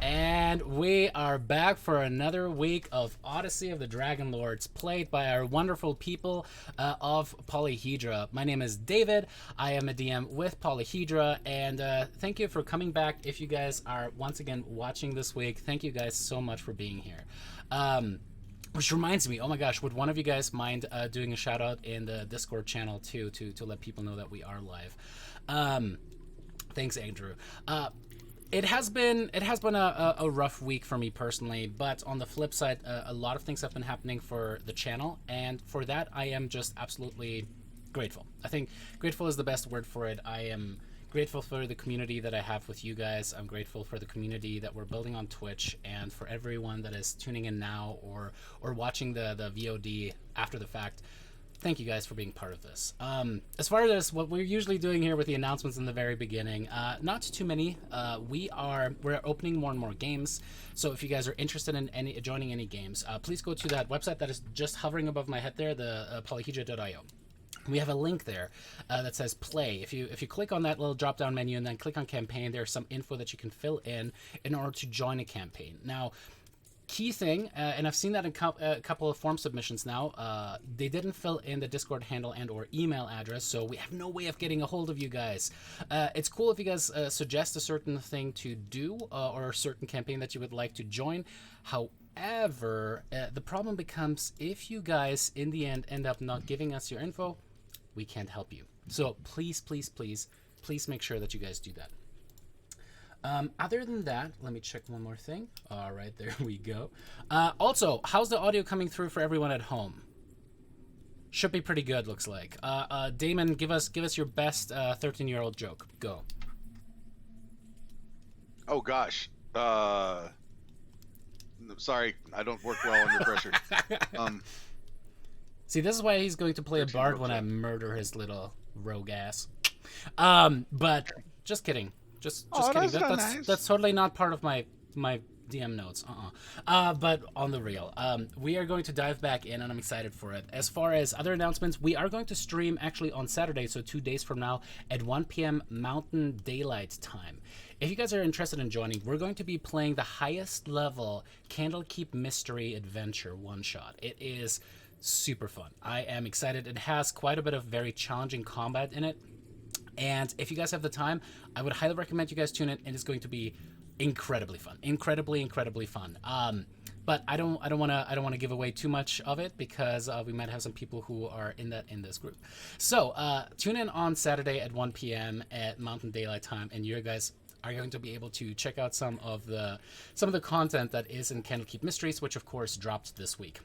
And we are back for another week of Odyssey of the Dragonlords, played by our wonderful people of Polyhedra. My name is David. I am a DM with Polyhedra, and thank you for coming back. If you guys are once again watching this week, thank you guys so much for being here. Which reminds me, oh my gosh, would one of you guys mind doing a shout out in the Discord channel too, to let people know that we are live? Thanks, Andrew. It has been a rough week for me personally, but on the flip side, a lot of things have been happening for the channel, and for that I am just absolutely grateful. I think grateful is the best word for it. I am grateful for the community that I have with you guys. I'm grateful for the community that we're building on Twitch, and for everyone that is tuning in now or watching the VOD after the fact. Thank you guys for being part of this. As far as what we're usually doing here with the announcements in the very beginning, not too many. We're opening more and more games. So if you guys are interested in joining any games, please go to that website that is just hovering above my head there, the polyhedra.io. We have a link there that says play. If you click on that little drop down menu and then click on campaign, there's some info that you can fill in order to join a campaign. Now, key thing, and I've seen that in a couple of form submissions now, they didn't fill in the Discord handle and or email address, so we have no way of getting a hold of you guys. It's cool if you guys suggest a certain thing to do or a certain campaign that you would like to join. However, the problem becomes if you guys in the end up not giving us your info, we can't help you. So please make sure that you guys do that. Other than that, let me check one more thing. All right, there we go. Also, how's the audio coming through for everyone at home? Should be pretty good, looks like. Damon, give us your best 13-year-old joke. Go. Oh gosh. Sorry, I don't work well under pressure. See, this is why he's going to play a bard when I murder his little rogue ass. But just kidding. Just kidding. That's totally not part of my DM notes. But on the real, we are going to dive back in, and I'm excited for it. As far as other announcements, we are going to stream actually on Saturday, so 2 days from now at 1 p.m. Mountain Daylight Time. If you guys are interested in joining, we're going to be playing the highest level Candlekeep Mystery Adventure one-shot. It is super fun. I am excited. It has quite a bit of very challenging combat in it. And if you guys have the time, I would highly recommend you guys tune in. It's going to be incredibly fun, incredibly fun. But I don't want to give away too much of it because we might have some people who are in this group. So tune in on Saturday at 1 p.m. at Mountain Daylight Time, and you guys are going to be able to check out some of the content that is in Candlekeep Mysteries, which of course dropped this week.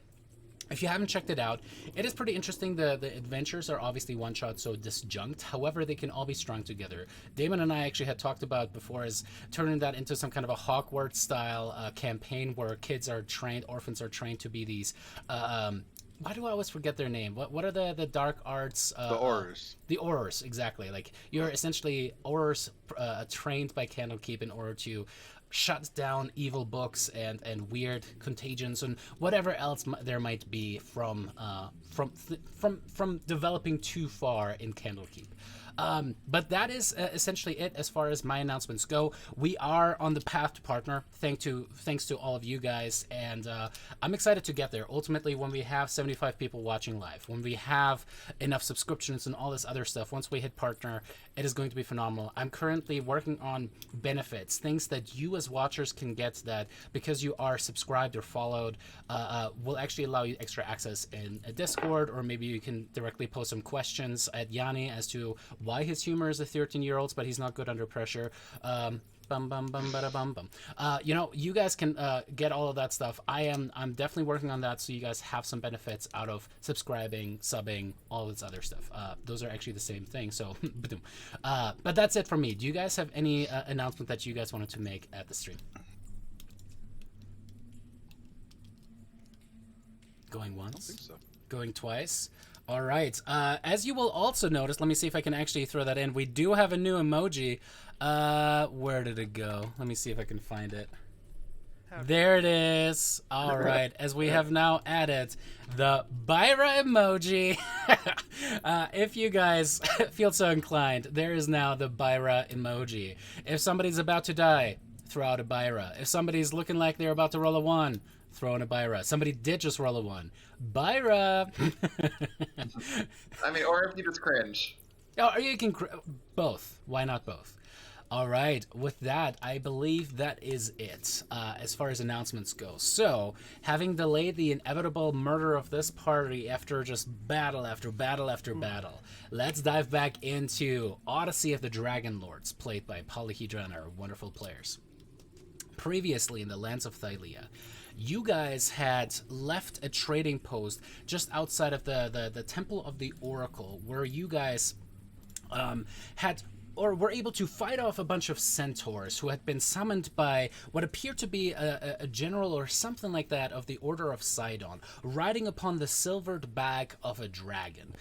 If you haven't checked it out, it is pretty interesting. The adventures are obviously one-shot, so disjunct. However, they can all be strung together. Damon and I actually had talked about before is turning that into some kind of a Hogwarts-style campaign where kids are trained, orphans are trained to be these... why do I always forget their name? What are the dark arts? The Aurors. The Aurors, exactly. Like, you're essentially Aurors trained by Candlekeep in order to shut down evil books and weird contagions and whatever else there might be from developing too far in Candlekeep. But that is essentially it as far as my announcements go. We are on the path to partner, thanks to all of you guys, and I'm excited to get there. Ultimately, when we have 75 people watching live, when we have enough subscriptions and all this other stuff, once we hit partner, it is going to be phenomenal. I'm currently working on benefits, things that you as watchers can get that because you are subscribed or followed will actually allow you extra access in a Discord, or maybe you can directly post some questions at Yanni as to why his humor is a 13-year-old's, but he's not good under pressure. You know, you guys can get all of that stuff. I'm definitely working on that, so you guys have some benefits out of subscribing, subbing, all this other stuff. Those are actually the same thing. So, but that's it for me. Do you guys have any announcement that you guys wanted to make at the stream? Going once? I think so. Going twice? All right. As you will also notice, let me see if I can actually throw that in. We do have a new emoji. Where did it go? Let me see if I can find it. There it is. All right. As we have now added the Byra emoji. If you guys feel so inclined, there is now the Byra emoji. If somebody's about to die, throw out a Byra. If somebody's looking like they're about to roll a 1, throw in a Byra. Somebody did just roll a 1. Byra! I mean, or if you just cringe. Oh, you can both. Why not both? All right. With that, I believe that is it as far as announcements go. So, having delayed the inevitable murder of this party after just battle after battle after battle, let's dive back into Odyssey of the Dragonlords, played by Polyhedra and our wonderful players. Previously in the lands of Thylia, you guys had left a trading post just outside of the Temple of the Oracle, where you guys had or were able to fight off a bunch of centaurs who had been summoned by what appeared to be a general or something like that of the Order of Sidon, riding upon the silvered back of a dragon.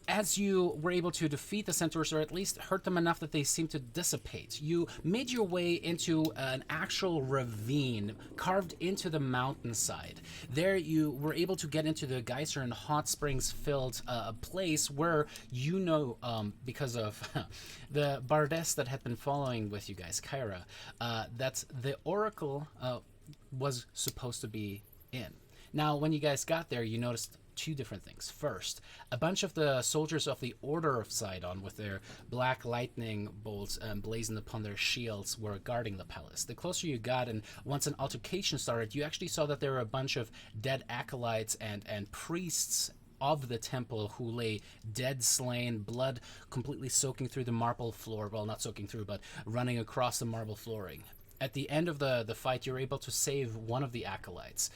As you were able to defeat the centaurs, or at least hurt them enough that they seemed to dissipate, you made your way into an actual ravine carved into the mountainside. There you were able to get into the geyser and hot springs filled place where because of the bardess that had been following with you guys, Kyra, that the Oracle was supposed to be in. Now, when you guys got there, you noticed two different things. First, a bunch of the soldiers of the Order of Sidon with their black lightning bolts blazoned upon their shields were guarding the palace. The closer you got, and once an altercation started, you actually saw that there were a bunch of dead acolytes and priests of the temple who lay dead, slain, blood completely soaking through the marble floor. Well, not soaking through, but running across the marble flooring. At the end of the fight, you're able to save one of the acolytes,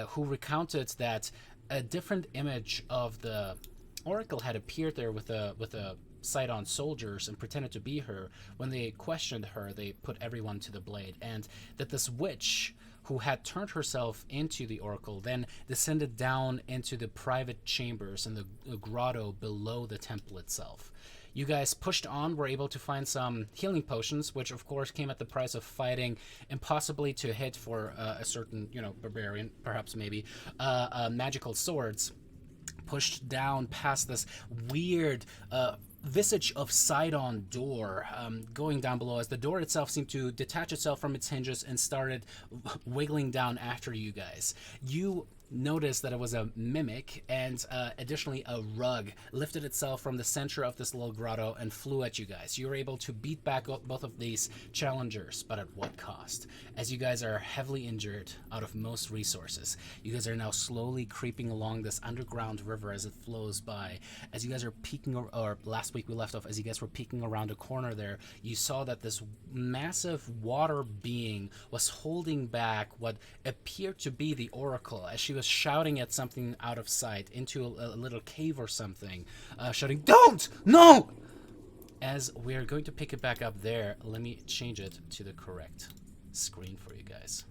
who recounted that a different image of the Oracle had appeared there with a Sidon soldiers and pretended to be her. When they questioned her, they put everyone to the blade, and that this witch who had turned herself into the Oracle then descended down into the private chambers in the grotto below the temple itself. You guys pushed on, were able to find some healing potions, which of course came at the price of fighting impossibly to hit for a certain, barbarian, perhaps maybe, magical swords. Pushed down past this weird visage of Sidon door going down below, as the door itself seemed to detach itself from its hinges and started wiggling down after you guys. You noticed that it was a mimic, and additionally a rug lifted itself from the center of this little grotto and flew at you guys. You were able to beat back both of these challengers, but at what cost? As you guys are heavily injured out of most resources, you guys are now slowly creeping along this underground river as it flows by. As you guys are peeking, or last week we left off, as you guys were peeking around a corner there, you saw that this massive water being was holding back what appeared to be the Oracle, as she was shouting at something out of sight into a little cave or something, shouting, "Don't! No!" As we're going to pick it back up there, let me change it to the correct screen for you guys.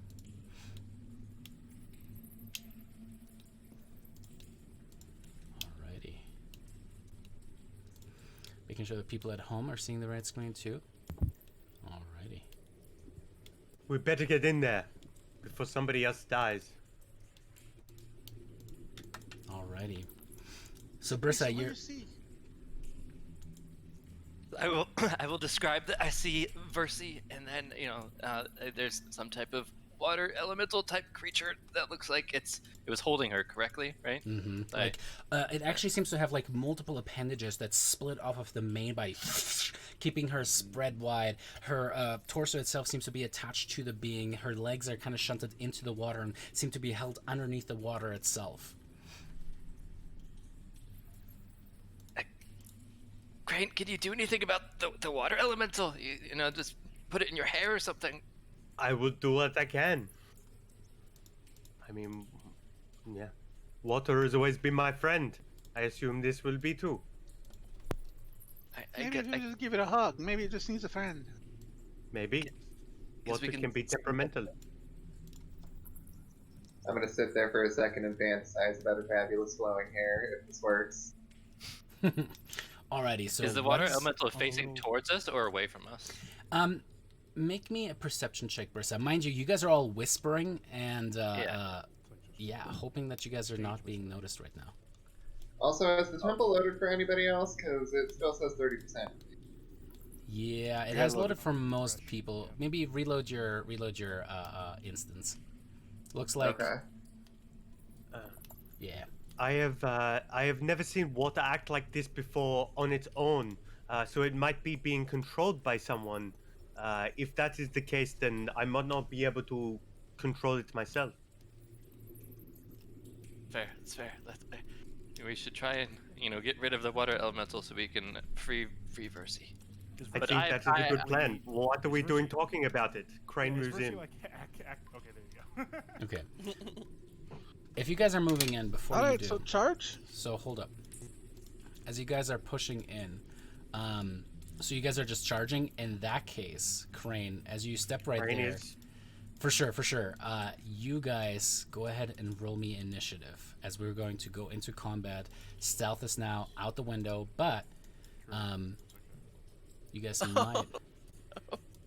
Alrighty. Making sure that people at home are seeing the right screen too. Alrighty. We better get in there before somebody else dies. Alrighty. So Brissa, you're... I will describe that. I see Versi, and then there's some type of water elemental type creature that looks like it was holding her correctly, right? Mm-hmm. It actually seems to have like multiple appendages that split off of the main body, keeping her spread wide. Her torso itself seems to be attached to the being. Her legs are kind of shunted into the water and seem to be held underneath the water itself. Crane, can you do anything about the water elemental? Just put it in your hair or something. I will do what I can. I mean, yeah. Water has always been my friend. I assume this will be too. Maybe just give it a hug. Maybe it just needs a friend. Maybe. Water can be temperamental. I'm gonna sit there for a second and fantasize about her fabulous flowing hair if this works. Alrighty, so is the water elemental facing towards us or away from us? Make me a perception check, Brissa. Mind you, you guys are all whispering and hoping that you guys are not being noticed right now. Also, is the temple loaded for anybody else? Because it still says 30%. Yeah, it Yeah, has loaded loaded for on most refresh, people. yeah. Maybe reload your instance. Looks like Okay. yeah. I have never seen water act like this before on its own. So it might be being controlled by someone. If that is the case, then I might not be able to control it myself. Fair. It's fair. We should try and get rid of the water elemental so we can free Versi. I But think that is a good plan. Wait, What are we is doing Versi- talking about it? Crane is moves Versi in. like okay, there you go. Okay. If you guys are moving in before you Alright, do, so charge. so hold up. As you guys are pushing in, so you guys are just charging. In that case, Crane, as you step right Crane there, is for sure. You guys go ahead and roll me initiative as we're going to go into combat. Stealth is now out the window, but you guys might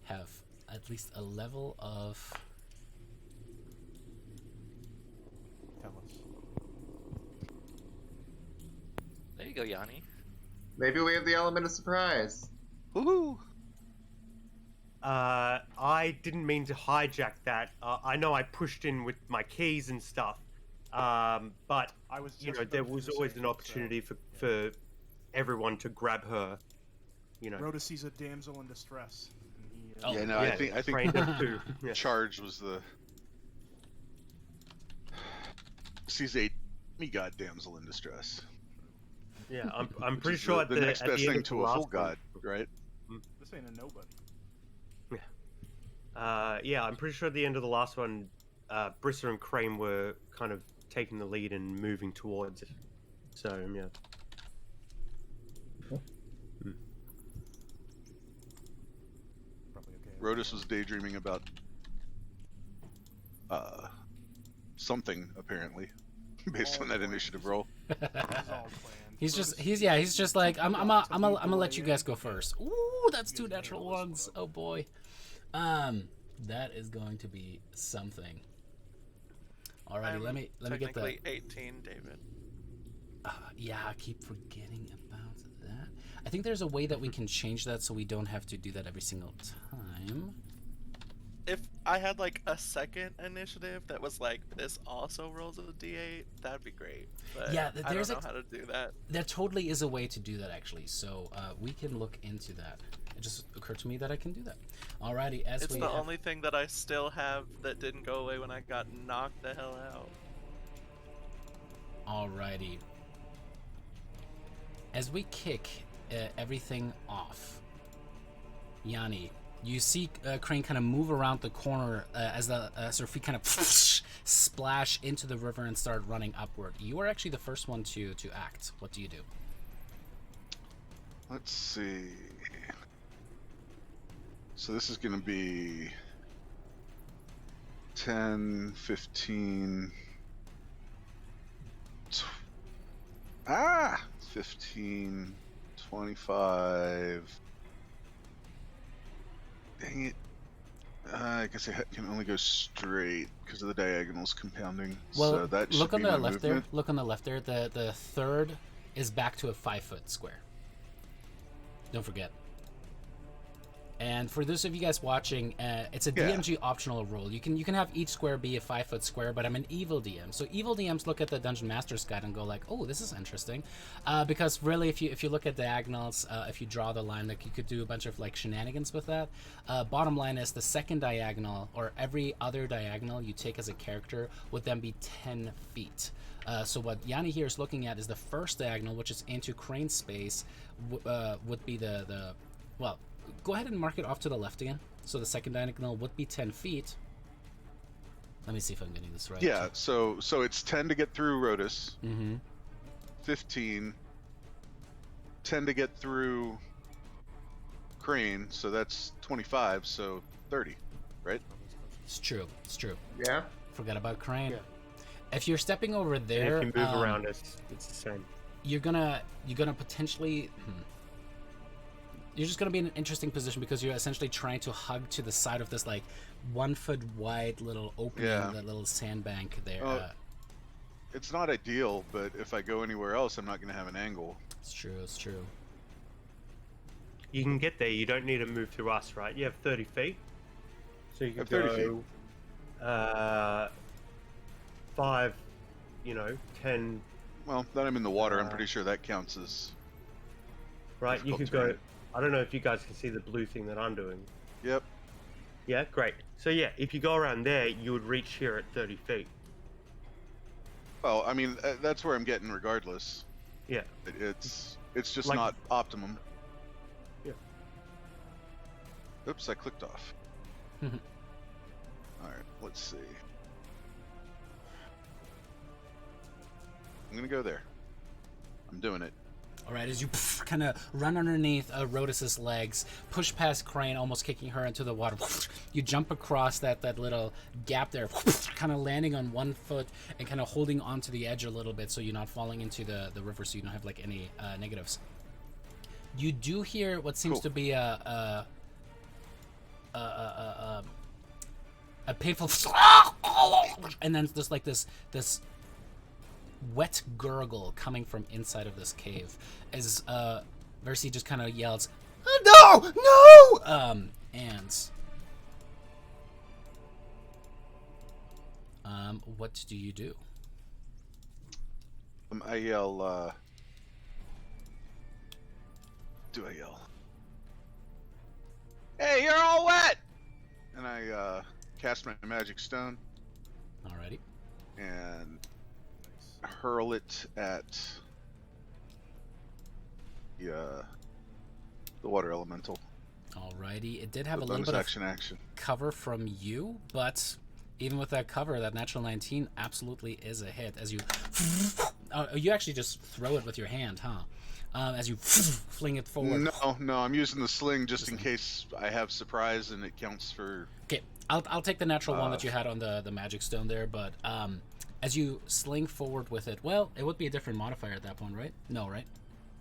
have at least a level of. Tell us. There you go, Yanni. Maybe we have the element of surprise. Woohoo! I didn't mean to hijack that. I know I pushed in with my keys and stuff. But I was you just know, there about to was do the always same, an opportunity so, for everyone to grab her. You know. Rhoda sees a damsel in distress. And he, Oh, Yeah, no, yeah, I think Crane does too. Yeah. charge was the sees a god damsel in distress. Yeah, I'm Which pretty is sure at the the next at the best end thing of the to a full last god, right? This ain't a nobody. Yeah, I'm pretty sure at the end of the last one, Brisser and Crane were kind of taking the lead and moving towards it. So yeah. Probably okay. Rhodus was daydreaming about something apparently, based on that initiative roll. This is all planned. He's just like I'm gonna let you guys go first. Ooh, that's two natural ones. Oh boy. That is going to be something. Alrighty, let me get that. Technically 18, David. Yeah, I keep forgetting about that. I think there's a way that we can change that so we don't have to do that every single time. If I had like a second initiative that was like this also rolls a d8, that'd be great. But Yeah, I there's don't know how to do that. There totally is a way to do that actually. So we can look into that. It just occurred to me that I can do that. Alrighty, as It's we the have... only thing that I still have that didn't go away when I got knocked the hell out. Alrighty. As we kick everything off, Yanni, you see Crane kind of move around the corner as the her feet kind of splash into the river and start running upward. You are actually the first one to act. What do you do? Let's see. So this is going to be 10, 15, 15, 25. Dang it. I guess I can only go straight because of the diagonals compounding. Well, so that should look on be the my left movement. there. Look on the left there. The third is back to a 5-foot square. Don't forget. And for those of you guys watching, it's a DMG optional rule. You can have each square be a 5-foot square, but I'm an evil DM. So evil DMs look at the Dungeon Master's Guide and go like, "Oh, this is interesting," because really, if you look at diagonals, if you draw the line, like you could do a bunch of like shenanigans with that. Bottom line is the second diagonal or every other diagonal you take as a character would then be 10 feet. So what Yanni here is looking at is the first diagonal, which is into Crane space, would be the well. Go ahead and mark it off to the left again. So the second diagonal would be 10 feet. Let me see if I'm getting this right. Yeah, so it's 10 to get through Rhodus, Mm-hmm. 15, 10 to get through Crane, so that's 25, so 30, right? It's true. It's true. Yeah. Forgot about Crane. Yeah. If you're stepping over And there, if you move around, it's the same. you're gonna potentially. You're just gonna be in an interesting position because you're essentially trying to hug to the side of this like 1 foot wide little opening, Yeah. that little sandbank there. Oh. It's not ideal, but if I go anywhere else, I'm not going to have an angle. It's true. It's true. You can get there. You don't need to move through us, right? You have 30 feet. So you can have 30 go 5, 10, Well, then I'm in the water. I'm pretty sure that counts as. right? You difficult could go. terrain. I don't know if you guys can see the blue thing that I'm doing. Yep. Yeah, great. So yeah, if you go around there, you would reach here at 30 feet. Well, I mean, that's where I'm getting regardless. Yeah. It's just Like- not optimum. Yeah. Oops, I clicked off. All right, let's see. I'm gonna go there. I'm doing it. All right, as you kind of run underneath Rhodus's legs, push past Crane, almost kicking her into the water. You jump across that little gap there, kind of landing on one foot and kind of holding onto the edge a little bit so you're not falling into the river, so you don't have like any negatives. You do hear what seems to be a painful, and then there's like this wet gurgle coming from inside of this cave as Versi just kind of yells, "No! And what do you do? I yell. Do I yell? Hey, you're all wet! And I cast my magic stone Alrighty. and hurl it at the water elemental. Alrighty. It did have a The little bonus bit of action. cover from you, but even with that cover, that natural 19 absolutely is a hit. As you, you actually just throw it with your hand, huh? As you fling it forward. No, I'm using the sling just in case I have surprise and it counts for. Okay, I'll take the natural one that you had on the magic stone there, but as you sling forward with it, well, it would be a different modifier at that point, right? No, right?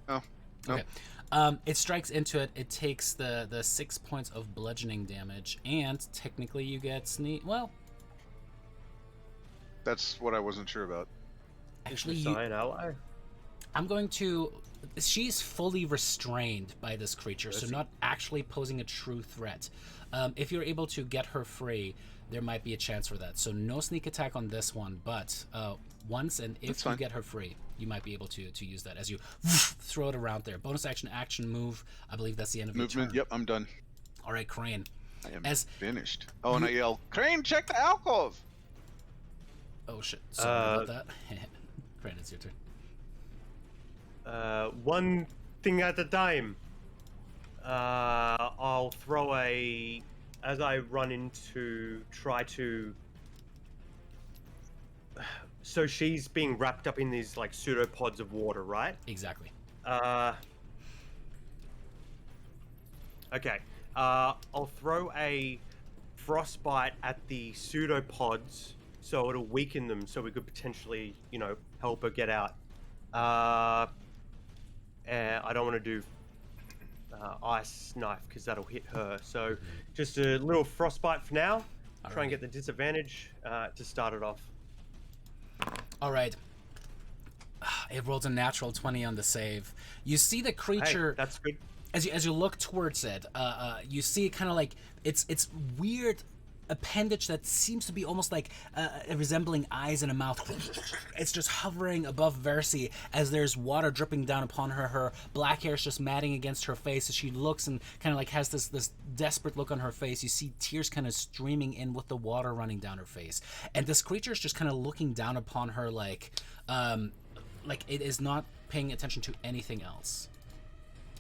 No. Okay. It strikes into it. It takes the 6 points of bludgeoning damage, and technically you get Well, That's what I wasn't sure about. actually, Is an ally? I'm going to. She's fully restrained by this creature, so not actually posing a true threat. If you're able to get her free, there might be a chance for that. So no sneak attack on this one, but once and if That's you fine. get her free, you might be able to use that as you throw it around there. Bonus action, move. I believe that's the end of your Movement. turn. Yep, I'm done. All right, Crane. I am As- finished. Oh, and I yell, Crane, check the alcove! Oh shit! Sorry about that. Crane, it's your turn. One thing at a time. I'll throw as I run into, try to. So she's being wrapped up in these like pseudopods of water, right? Exactly. Okay. I'll throw a frostbite at the pseudopods so it'll weaken them, so we could potentially, help her get out. And I don't want to do ice knife because that'll hit her. So just a little frostbite for now. Try and get the disadvantage to start it off. All right. It rolled a natural 20 on the save. You see the creature. Hey, that's good. As you look towards it, you see kind of like it's weird appendage that seems to be almost like resembling eyes and a mouth. It's just hovering above Versi as there's water dripping down upon her. Her black hair is just matting against her face as she looks and kind of like has this desperate look on her face. You see tears kind of streaming in with the water running down her face, and this creature is just kind of looking down upon her like it is not paying attention to anything else.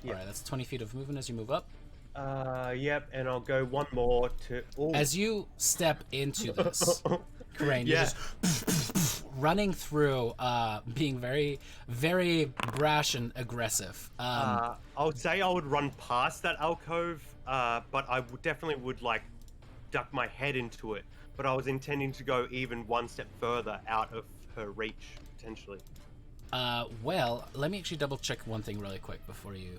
Yeah. All right, that's 20 feet of movement as you move up. Yep, and I'll go one more to. Ooh. As you step into this, Crane, you're Yeah. just running through, being very, very brash and aggressive. I would say I would run past that alcove, but I definitely would like duck my head into it. But I was intending to go even one step further out of her reach, potentially. Well, let me actually double check one thing really quick before you.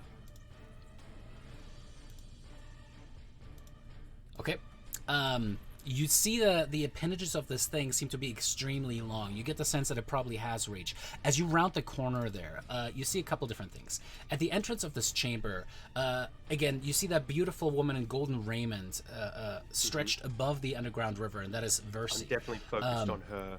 Okay. You see the appendages of this thing seem to be extremely long. You get the sense that it probably has reach. As you round the corner there, you see a couple different things. At the entrance of this chamber, again, you see that beautiful woman in golden raiment stretched above the underground river, and that is Versi. I'm definitely focused on her.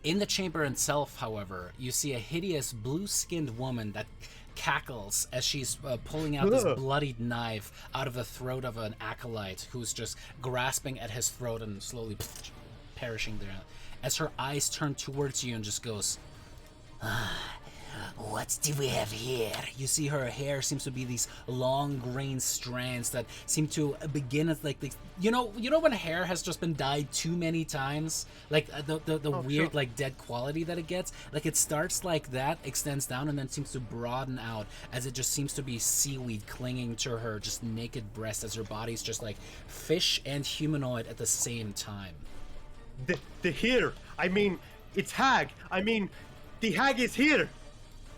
In the chamber itself, however, you see a hideous blue-skinned woman that cackles as she's pulling out this bloodied knife out of the throat of an acolyte who's just grasping at his throat and slowly perishing there. As her eyes turn towards you and just goes, what do we have here? You see her hair seems to be these long grain strands that seem to begin as like these, you know when hair has just been dyed too many times, like the weird like dead quality that it gets. Like it starts like that, extends down, and then seems to broaden out as it just seems to be seaweed clinging to her just naked breast as her body's just like fish and humanoid at the same time. The here. I mean, it's Hag. I mean, the Hag is here.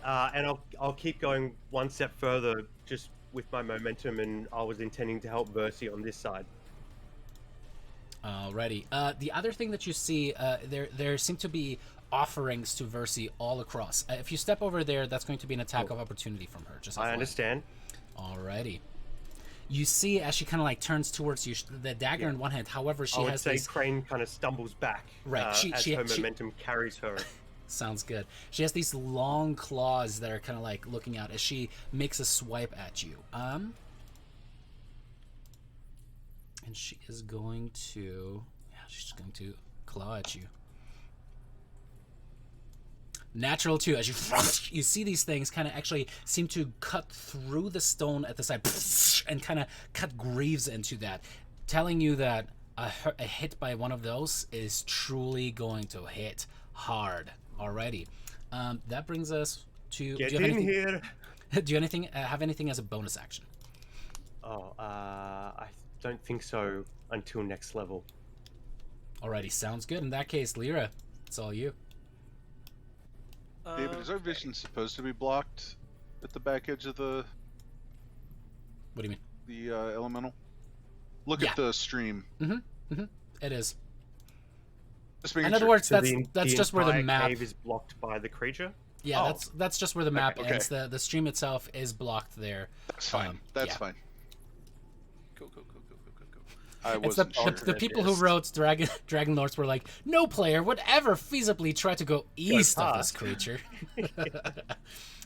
And I'll keep going one step further just with my momentum, and I was intending to help Versi on this side. Alrighty. The other thing that you see, there seem to be offerings to Versi all across. If you step over there, that's going to be an attack of opportunity from her. Just I understand. Alrighty. You see as she kind of like turns towards you, the dagger in one hand. However, she has I would these... say Crane kind of stumbles back. Right. As her momentum carries her. Sounds good. She has these long claws that are kind of like looking out as she makes a swipe at you. And she is going to... Yeah, she's going to claw at you. Natural 2, as you see these things kind of actually seem to cut through the stone at the side and kind of cut grooves into that, telling you that a hit by one of those is truly going to hit hard. Alrighty. That brings us to... Get in here. Do you have anything as a bonus action? I don't think so until next level. Alrighty, sounds good. In that case, Lyra, it's all you. David, is our vision supposed to be blocked at the back edge of the... What do you mean? The elemental? Look at the stream. It is. In other words, So that's just where the map cave is blocked by the creature. Yeah, that's just where the map Okay. ends. The stream itself is blocked there. That's fine. That's fine. Cool. I It's wasn't sure. the people who wrote Dragonlords were like, no player would ever feasibly try to go east of this creature.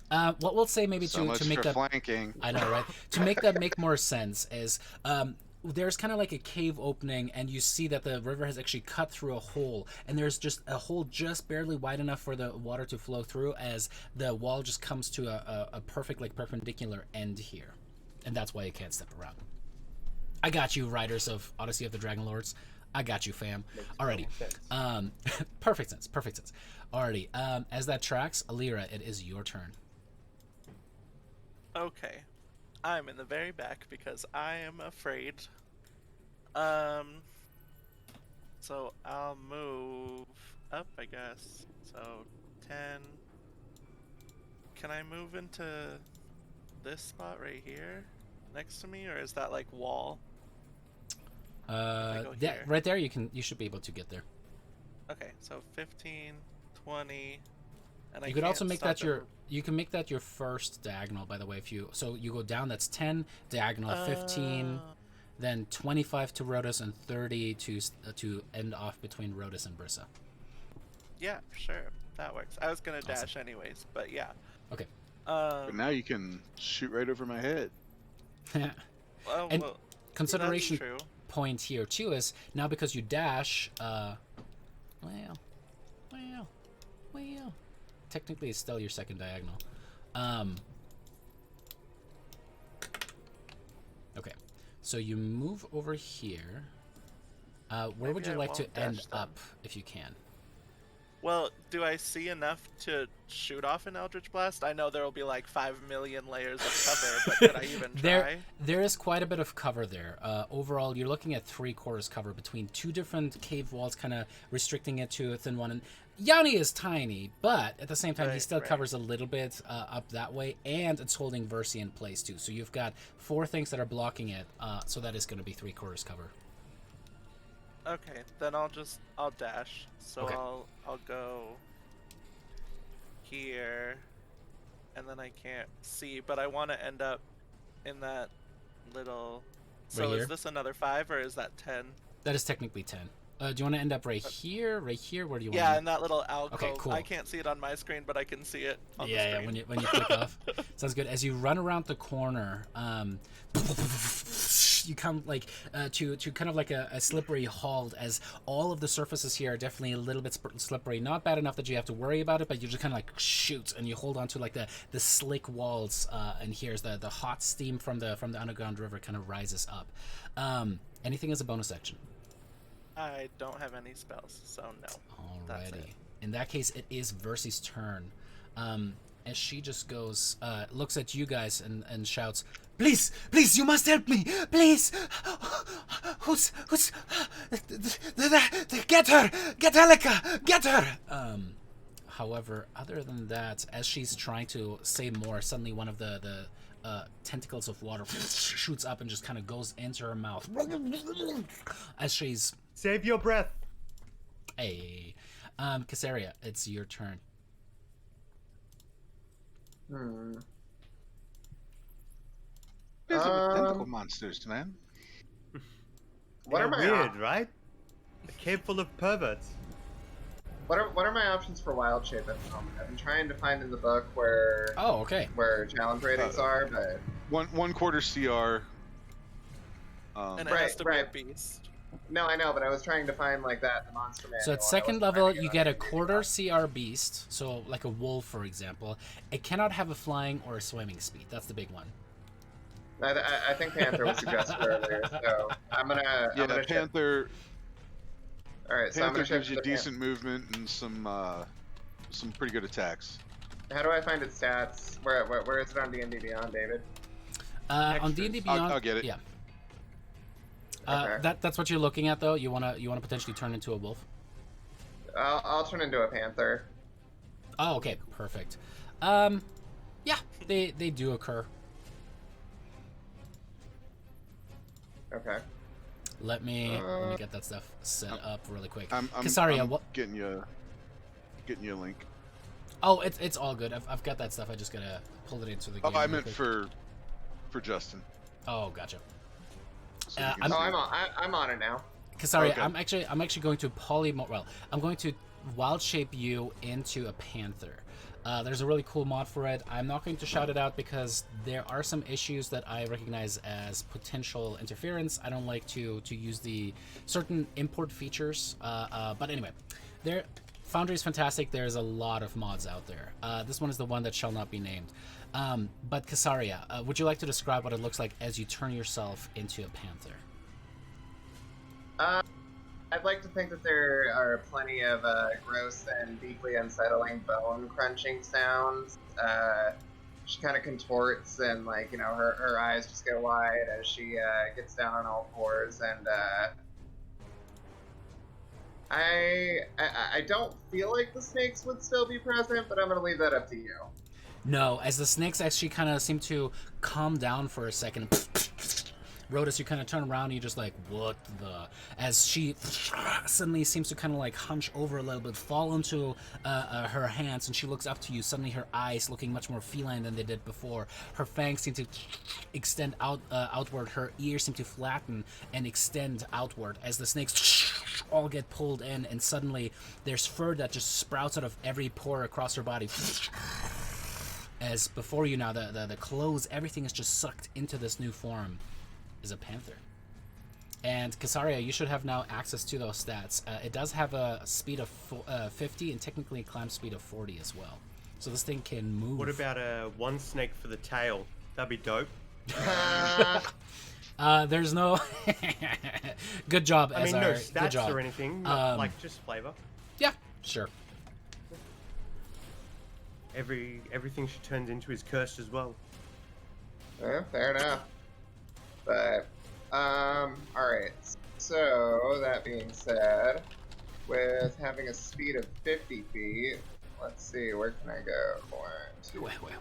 What we'll say maybe So much to make for that flanking. I know, right? To make that make more sense is there's kind of like a cave opening, and you see that the river has actually cut through a hole, and there's just a hole just barely wide enough for the water to flow through as the wall just comes to a perfect like perpendicular end here, and that's why you can't step around. I got you, riders of Odyssey of the Dragonlords. I got you, fam. Alrighty. Perfect sense. Alrighty. As that tracks, Alira, it is your turn. Okay. I'm in the very back because I am afraid. So I'll move up, I guess. So 10. Can I move into this spot right here next to me, or is that like wall? Right there, you should be able to get there. Okay, so 15, 20, and You could also make that you can make that your first diagonal, by the way. If you go down, that's 10 diagonal, 15, then 25 to Rhodas, and 30 to end off between Rhodas and Brissa. Yeah, sure, that works. I was gonna dash anyways, but yeah. Okay. But now you can shoot right over my head. And consideration that's true. point here too is now because you dash, technically it's still your second diagonal. Okay, so you move over here. Where would you like to end up if you can? Well, do I see enough to shoot off an Eldritch Blast? I know there will be like 5 million layers of cover, but could I even try? There is quite a bit of cover there. Overall, you're looking at 3/4 cover between two different cave walls, kind of restricting it to a thin one. And Yanni is tiny, but at the same time, he still covers a little bit up that way, and it's holding Versi in place too. So you've got 4 things that are blocking it, so that is going to be 3/4 cover. Okay, then I'll dash. So Okay. I'll go here, and then I can't see, but I want to end up in that little. So Right is here? this another 5 or is that 10? That is technically 10. Do you want to end up right here? Right here? Where do you want? Yeah, in that little alcove. Okay, cool. I can't see it on my screen, but I can see it on the Yeah, screen. when you click off, sounds good. As you run around the corner, you come like to kind of like a slippery halt, as all of the surfaces here are definitely a little bit slippery. Not bad enough that you have to worry about it, but you just kind of like shoot and you hold on to like the slick walls, and here's the hot steam from the underground river kind of rises up. Anything as a bonus action? I don't have any spells, so no. That's Alrighty. it. In that case, it is Versy's turn. As she just goes, looks at you guys and shouts, "Please, please, you must help me, please! Who's, get her, get Elika, get her!" However, other than that, as she's trying to say more, suddenly one of the tentacles of water shoots up and just kind of goes into her mouth. As she's Save your breath. Casaria, it's your turn. Busy with tentacle monsters, man. What Yeah, are my weird, right? A cave full of perverts. what are my options for wild shape at the moment? I've been trying to find in the book where Oh, okay. challenge ratings are, but One quarter CR. And it Right, has to right. be a beast. no, I know, but I was trying to find like that in the monster manual. So at and I second wasn't level, finding it you on get a any quarter of CR beast, so like a wolf, for example. It cannot have a flying or a swimming speed. That's the big one. them. I think Panther was suggested earlier, so I'm gonna shift. Panther. All right, so I'm Panther gonna shift gives you to decent movement and some pretty good attacks. How do I find its stats? Where is it on D&D Beyond, David? On Extras. D&D Beyond, I'll get it. Yeah. Okay. That's what you're looking at, though. You wanna potentially turn into a wolf. I'll turn into a panther. Oh, okay, perfect. Yeah, they do occur. Okay. Let me get that stuff set up really quick. I'm Casaria, what? getting you a link. Oh, it's all good. I've got that stuff. I just gotta pull it into the game. Oh, I real meant quick. for Justin. Oh, gotcha. So you can Oh, see. I'm on it now. Casaria, Okay. I'm actually going to I'm going to wild shape you into a panther. There's a really cool mod for it. I'm not going to shout it out because there are some issues that I recognize as potential interference. I don't like to use the certain import features. But anyway, Foundry is fantastic. There's a lot of mods out there. This one is the one that shall not be named. But Casaria, would you like to describe what it looks like as you turn yourself into a panther? I'd like to think that there are plenty of gross and deeply unsettling bone crunching sounds. She kind of contorts and, like, you know, her eyes just go wide as she gets down on all fours. And I don't feel like the snakes would still be present, but I'm going to leave that up to you. No, as the snakes actually kind of seem to calm down for a second. Rhodas, you kind of turn around and you're just like, what the? As she suddenly seems to kind of like hunch over a little bit, fall into her hands, and she looks up to you. Suddenly her eyes looking much more feline than they did before. Her fangs seem to extend outward. Her ears seem to flatten and extend outward as the snakes all get pulled in, and suddenly there's fur that just sprouts out of every pore across her body. As before you now, the clothes, everything is just sucked into this new form. Is a panther. And Casaria, you should have now access to those stats. It does have a speed of 50 and technically a climb speed of 40 as well. So this thing can move. What about one snake for the tail? That'd be dope. There's no. Good job, I mean, Ezar. no Good stats job. or anything, like just flavor. Yeah, sure. Everything she turns into is cursed as well. Fair enough. But, alright. So, that being said, with having a speed of 50 feet, let's see, where can I go? 1, 2, Wait. 4, 5.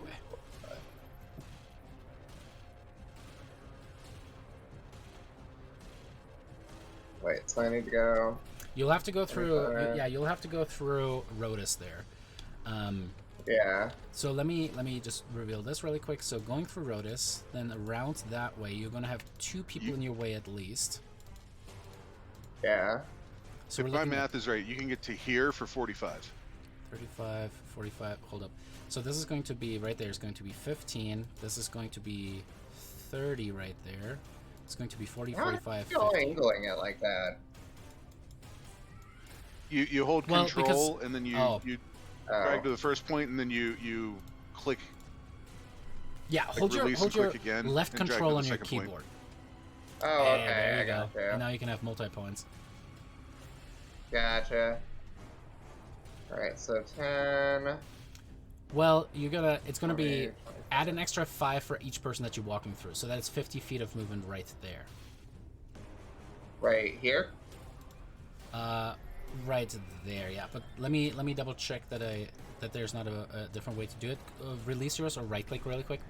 Wait, so I need to go. You'll have to go through. Okay. Yeah, you'll have to go through Rodus there. Yeah. So let me just reveal this really quick. So going through Rodus, then around that way, you're gonna have 2 people in your way at least. Yeah. So If we're my looking at math is right, you can get to here for 45. 35, 45. Hold up. So this is going to be right there. Is going to be 15. This is going to be 30 right there. It's going to be 40, How 45, are you 50. angling it like that? You hold Well, control because- and then you oh. you Oh. drag to the first point and then you click. Yeah, hold your release and click again, left and drag to control the on your second point. keyboard. Oh, Yeah, okay. there you I go. gotcha. And now you can have multi-points. Gotcha. Alright, so 10. Well, it's gonna be 20, add an extra 5 for each person that you're walking through. So that's 50 feet of movement right there. Right here? Right there, yeah. But let me double check that there's not a different way to do it. Release yours or right click really quick.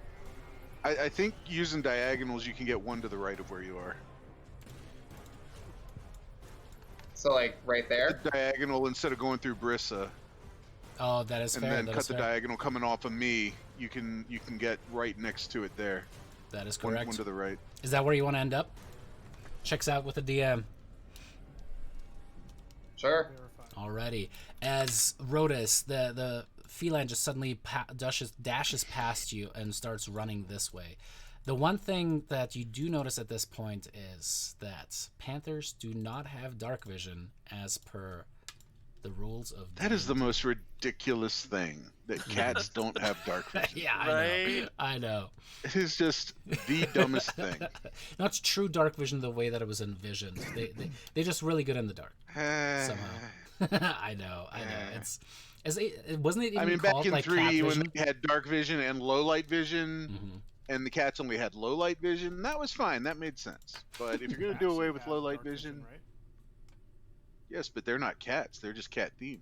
I think using diagonals, you can get 1 to the right of where you are. So, like, right there? The diagonal instead of going through Brissa, Oh, that is and fair. then That cut is the fair. diagonal coming off of me. You can get right next to it there. That is One correct. to the right. Is that where you want to end up? Checks out with the DM. Sure. Verified. Alrighty. As Rodus, the feline just suddenly dashes past you and starts running this way. The one thing that you do notice at this point is that panthers do not have dark vision as per the rules of That is the D&D. most ridiculous thing, that cats don't have dark vision. Yeah, Right? I know. It is just the dumbest thing. Not true dark vision the way that it was envisioned. They're just really good in the dark somehow. I know. It wasn't it even I mean, called back in like 3, cat when vision? they had dark vision and low light vision, Mhm. and the cats only had low light vision, that was fine. That made sense. But if you're going to do Cats away have with low light dark vision, right? yes, but they're not cats. They're just cat themed.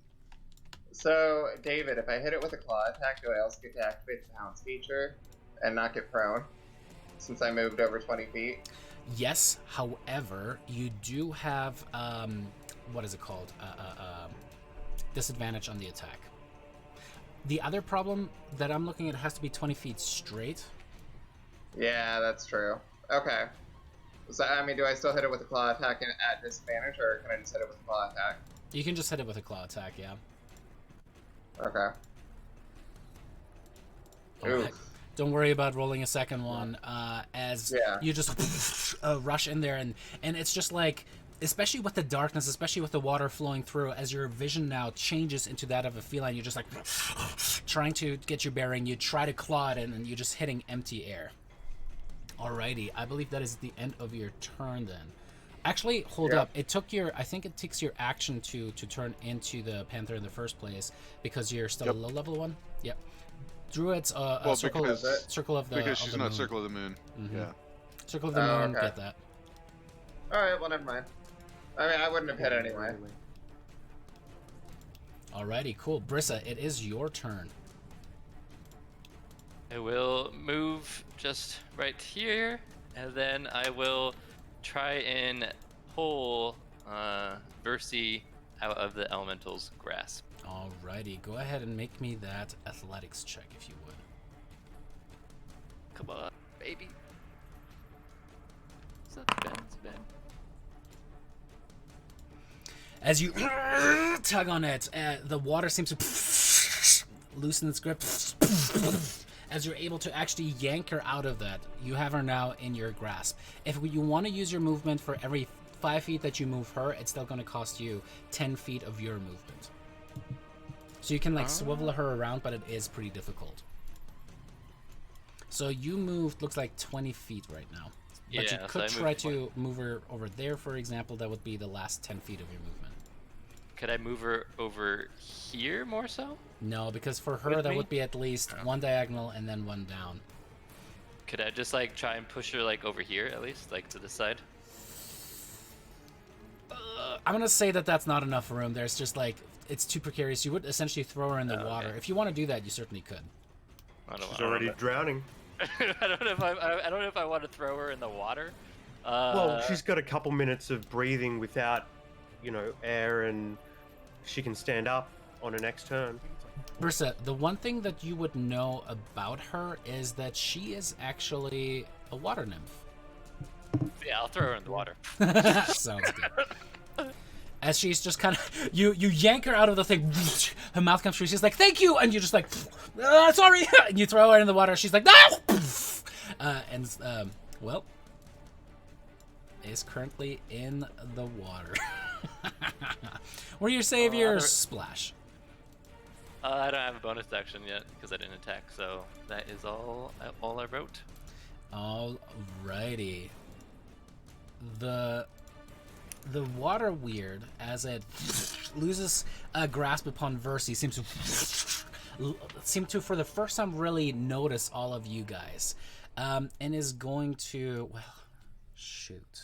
So, David, if I hit it with a claw attack, do I also get to activate the pounce feature and not get prone? Since I moved over 20 feet? Yes, however, you do have what is it called? Disadvantage on the attack. The other problem that I'm looking at has to be 20 feet straight. Yeah, that's true. Okay. So, I mean, do I still hit it with a claw attack and at disadvantage, or can I just hit it with a claw attack? You can just hit it with a claw attack, yeah. Okay. Alright. Oof. Don't worry about rolling a second one. As Yeah. you just rush in there, and it's just like, especially with the darkness, especially with the water flowing through, as your vision now changes into that of a feline, you're just like trying to get your bearing. You try to claw it, and you're just hitting empty air. Alrighty, I believe that is the end of your turn then. Actually, hold Yeah. up. I think it takes your action to turn into the panther in the first place because you're still Yep. a low level one. Yep. Druid's Well, circle because- circle of the Because of she's the not moon. Circle of the Moon. Mhm. Yeah. Circle of the Oh, moon. okay. Get that. Alright, well, never mind. I mean, I wouldn't have hit anyway. Alrighty, cool. Brissa, it is your turn. I will move just right here, and then I will try and pull Versi out of the elemental's grasp. Alrighty, go ahead and make me that athletics check if you would. Come on, baby. It's Ben. As you tug on it, the water seems to loosen its grip. As you're able to actually yank her out of that, you have her now in your grasp. If you want to use your movement for every 5 feet that you move her, it's still going to cost you 10 feet of your movement. So you can like swivel her around, but it is pretty difficult. So you moved, looks like 20 feet right now. But Yeah, you so could I moved try 20. to move her over there, for example. That would be the last 10 feet of your movement. Could I move her over here more so? No, because for her, With that me? would be at least one diagonal and then one down. Could I just like try and push her like over here at least, like to this side? I'm going to say that that's not enough room. There's just like, it's too precarious. You would essentially throw her in the water. okay. If you want to do that, you certainly could. I don't She's know. already drowning. I don't know if I don't know if I want to throw her in the water. Well, she's got a couple minutes of breathing without, air, and she can stand up on her next turn. Versa, the one thing that you would know about her is that she is actually a water nymph. Yeah, I'll throw her in the water. Sounds good. As she's just kind of, you yank her out of the thing, her mouth comes through, she's like, thank you, and you're just like, sorry, and you throw her in the water, she's like, no! Well, is currently in the water. Where your saviors splash. I don't have a bonus action yet because I didn't attack, so that is all I wrote. Alrighty. The water weird, as it loses a grasp upon Versi, seem to for the first time really notice all of you guys, and is going to, well, shoot.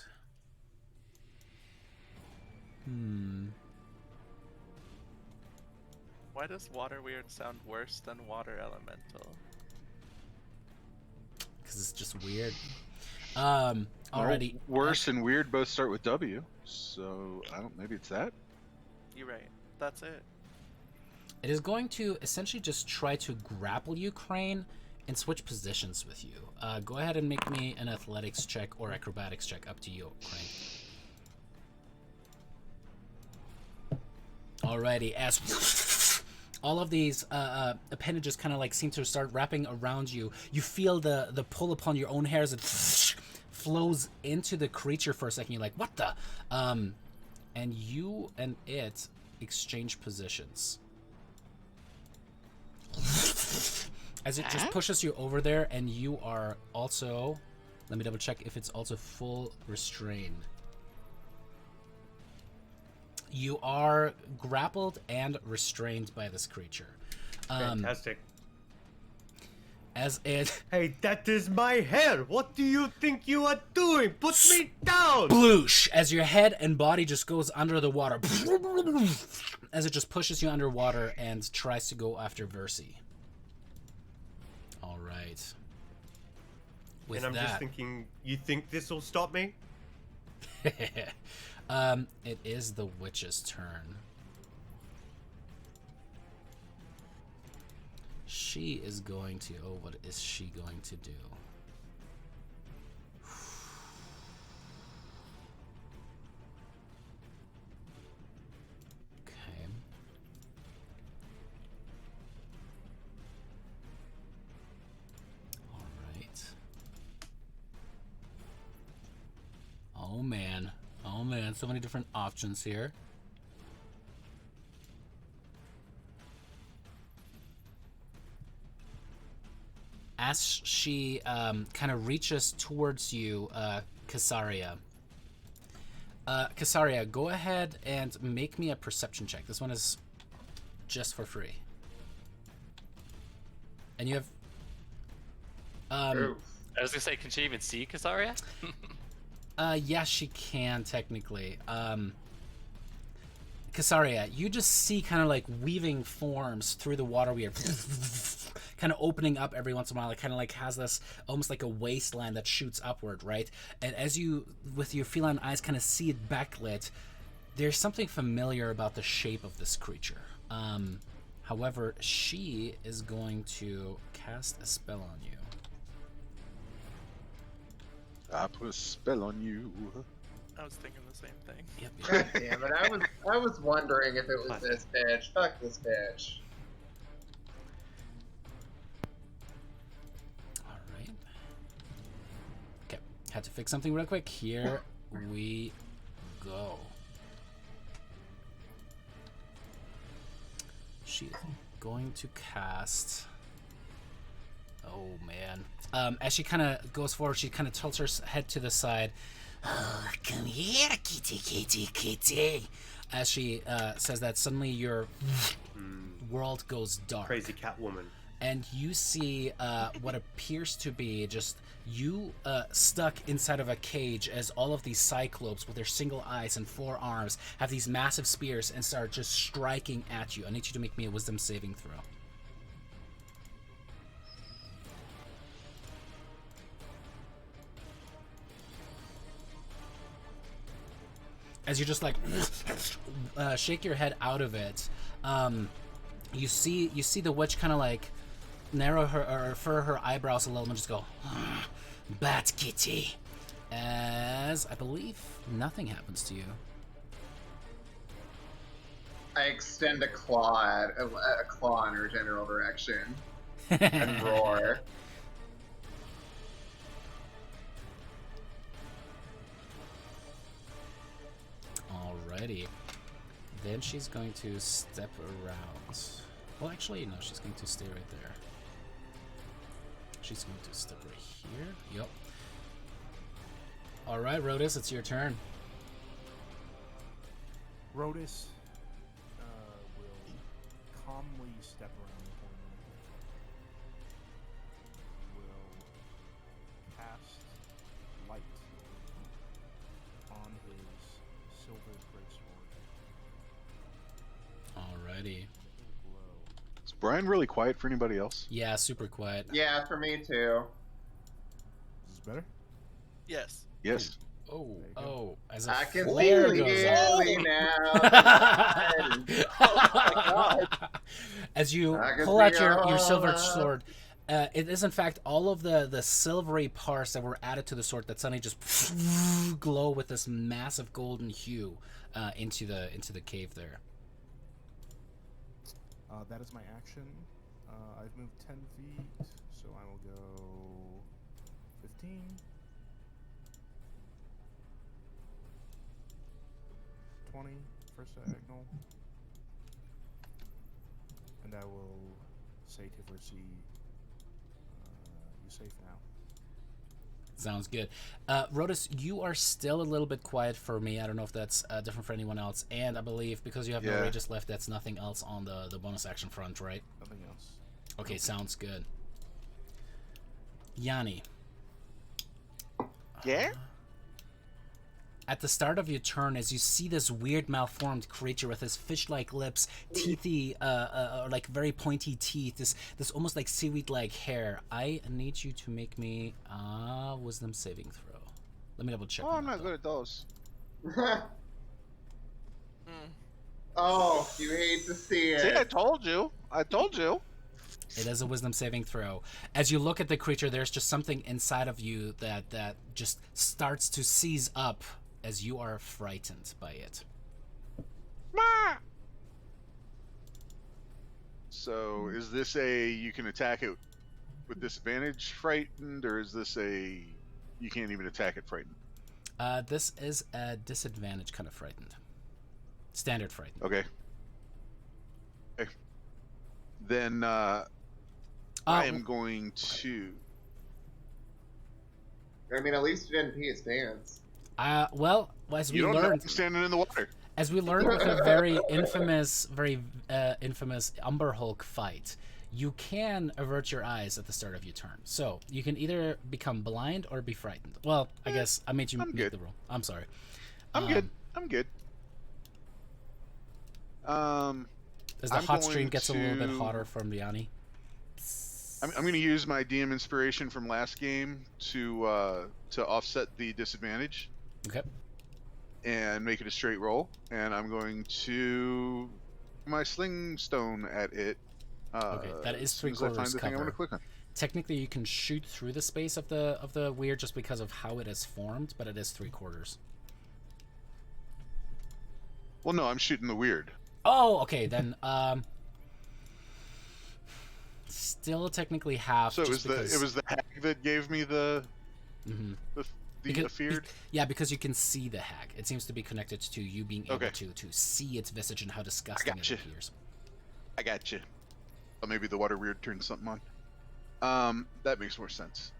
Why does water weird sound worse than water elemental? Because it's just weird. Already. Worse and weird both start with W, so maybe it's that. You're right. That's it. It is going to essentially just try to grapple you, Crane, and switch positions with you. Go ahead and make me an athletics check or acrobatics check, up to you, Crane. Alrighty, as all of these appendages kind of like seem to start wrapping around you, you feel the pull upon your own hairs. It flows into the creature for a second. You're like, what the? And you and it exchange positions. As it just pushes you over there, and you are also, let me double check if it's also full restrained. You are grappled and restrained by this creature. Fantastic. As it... Hey, that is my hair! What do you think you are doing? Put me down! Sploosh! As your head and body just goes under the water. As it just pushes you underwater and tries to go after Versi. Alright. With And I'm that... just thinking, you think this will stop me? It is the witch's turn. She is going to... Oh, what is she going to do? Okay. All right. Oh, man. Oh, man. So many different options here. As she kind of reaches towards you, Casaria. Casaria, go ahead and make me a perception check. This one is just for free. And you have... I was gonna say, can she even see Casaria? Yeah, she can, technically. Casaria, you just see kind of like weaving forms through the water weird. Kind of opening up every once in a while. It kind of like has this almost like a wasteland that shoots upward, right? And as you, with your feline eyes, kind of see it backlit, there's something familiar about the shape of this creature. However, she is going to cast a spell on you. I put a spell on you. I was thinking the same thing. Yep. God damn it! I was wondering if it was this bitch. Fuck this bitch. All right. Okay, had to fix something real quick. Here we go. She's going to cast... Oh, man. As she kind of goes forward, she kind of tilts her head to the side. Oh, come here, kitty, kitty, kitty. As she says that, suddenly your world goes dark. Crazy Catwoman. And you see what appears to be just you stuck inside of a cage as all of these cyclopes with their single eyes and 4 arms have these massive spears and start just striking at you. I need you to make me a wisdom saving throw. as you just like shake your head out of it, you see the witch kind of like narrow her or furrow her eyebrows a little and just go, "Bat kitty," as I believe nothing happens to you. I extend a claw in her general direction and roar. Alrighty. Then she's going to step around. Well, actually, no, she's going to stay right there. She's going to step right here. Yep. Alright, Rodis, it's your turn. Rodis will calmly step around the corner. Will cast light on his silver greatsword. Alrighty. Glow. Is Brian really quiet for anybody else? Yeah, super quiet. Yeah, for me too. Is this better? Yes. Yes. Oh, as a I can flare see goes clearly off. now. As you I can pull out see your all silver that. sword, it is in fact all of the silvery parts that were added to the sword that suddenly just glow with this massive golden hue into the cave there. That is my action. I've moved 10 feet, so I will go 15. 20 first diagonal. And I will say to Versi, you're safe now. Sounds good. Rodis, you are still a little bit quiet for me. I don't know if that's different for anyone else. And I believe because you have no Yeah. rages left, that's nothing else on the bonus action front, right? Nothing else. Okay, sounds good. Yanni. Yeah? At the start of your turn, as you see this weird malformed creature with his fish-like lips, teethy, like very pointy teeth, this almost like seaweed-like hair, I need you to make me a wisdom saving throw. Let me double check. Oh, on I'm that, not though. good at those. Oh, you hate to see it. See, I told you. I told you. It is a wisdom saving throw. As you look at the creature, there's just something inside of you that just starts to seize up as you are frightened by it. So is this a you can attack it with disadvantage frightened, or is this a you can't even attack it frightened? This is a disadvantage kind of frightened. Standard frightened. Okay. Okay. Then I am going to. I mean, at least you didn't pee his pants. Well, as we You don't know learned, I'm standing in the water. as we learned with a very infamous Umber Hulk fight, you can avert your eyes at the start of your turn. So you can either become blind or be frightened. Well, I guess I made you I'm make good. the rule. I'm sorry. I'm good. I'm good. As the I'm hot stream going gets a little bit to- hotter from Yanni. I'm going to use my DM inspiration from last game to offset the disadvantage Okay. and make it a straight roll. And I'm going to my sling stone at it. Okay, that is as soon as I find 3/4 the thing I want cover. to click on. Technically, you can shoot through the space of the weird just because of how it is formed, but it is 3/4. Well, no, I'm shooting the weird. Oh, okay, then still technically half. So it just was because, it was the hack that gave me the Mhm. the feared. Yeah, because you can see the hag. It seems to be connected to you being able Okay. to see its visage and how disgusting it gotcha. appears. I got you. Oh, maybe the water weird turned something on. That makes more sense.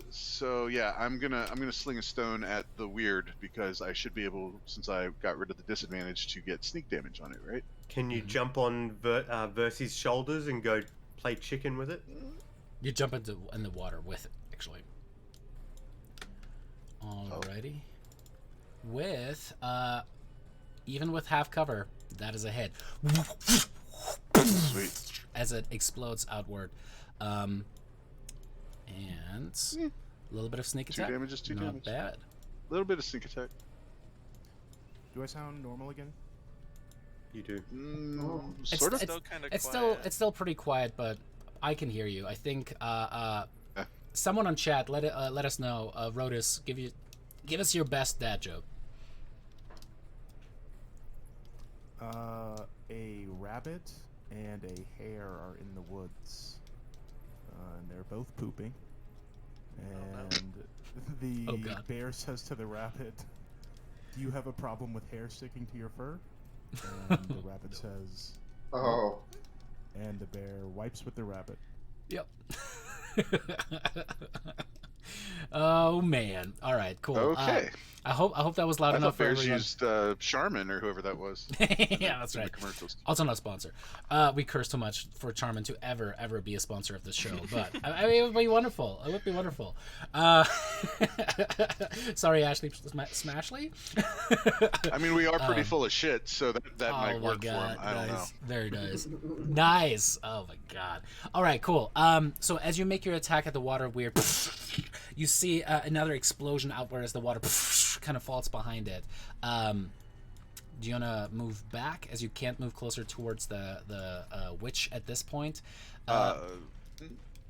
So yeah, I'm gonna sling a stone at the weird because I should be able, since I got rid of the disadvantage, to get sneak damage on it, right? Can you jump on Versi's shoulders and go play chicken with it? You jump in the water with it, actually. Alrighty. With even with half cover, that is a hit. Sweet. As it explodes outward. And a little bit of sneak Two attack. damage is two Not damage. bad. A little bit of sneak attack. Do I sound normal again? You do. Sort of. Still kind of It's quiet. still pretty quiet, but I can hear you. I think Yeah. someone on chat let us know. Rodus, give us your best dad joke. A rabbit and a hare are in the woods, and they're both pooping. And Oh, the God. bear says to the rabbit, "Do you have a problem with hair sticking to your fur?" And the rabbit says, Oh. and the bear wipes with the rabbit. Yep. Oh man. All right. Cool. Okay. I hope that was loud I enough thought for Bears everyone. used Charmin or whoever that was. Yeah, that's in the right. commercials. Also not a sponsor. We curse too much for Charmin to ever be a sponsor of this show, but I mean, it would be wonderful. It would be wonderful. Sorry, Ashley Smashley. I mean, we are pretty full of shit, so that Oh might my work for god, him. I don't know. nice. Very nice. Nice. Oh my god. All right, cool. So as you make your attack at the water weird, you see another explosion outward as the water kind of falls behind it. Do you want to move back as you can't move closer towards the witch at this point?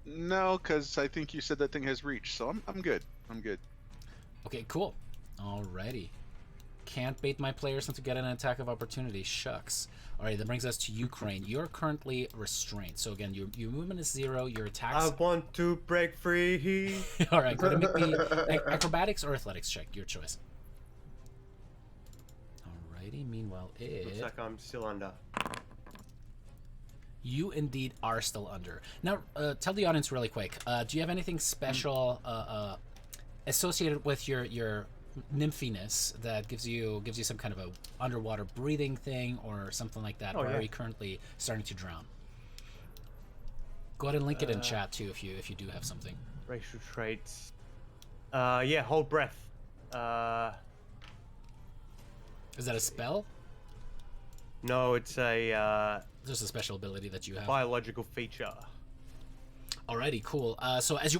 No, because I think you said that thing has reach, so I'm good. I'm good. Okay, cool. Alrighty. Can't bait my players into get an attack of opportunity. Shucks. Alright, that brings us to Ukraine. You're currently restrained. So again, your movement is 0. Your attacks. I want to break free. Alright, go ahead and make me acrobatics or athletics check. Your choice. Alrighty. Meanwhile, Looks like I'm still under. you indeed are still under. Now, tell the audience really quick. Do you have anything special associated with your nymphiness that gives you some kind of a underwater breathing thing or something like that? Oh, or yeah. are you currently starting to drown? Go ahead and link it in chat too if you do have something. Racial traits. Yeah, hold breath. Is that a spell? No, it's a There's a special ability that you have. biological feature. Alrighty, cool. So as you,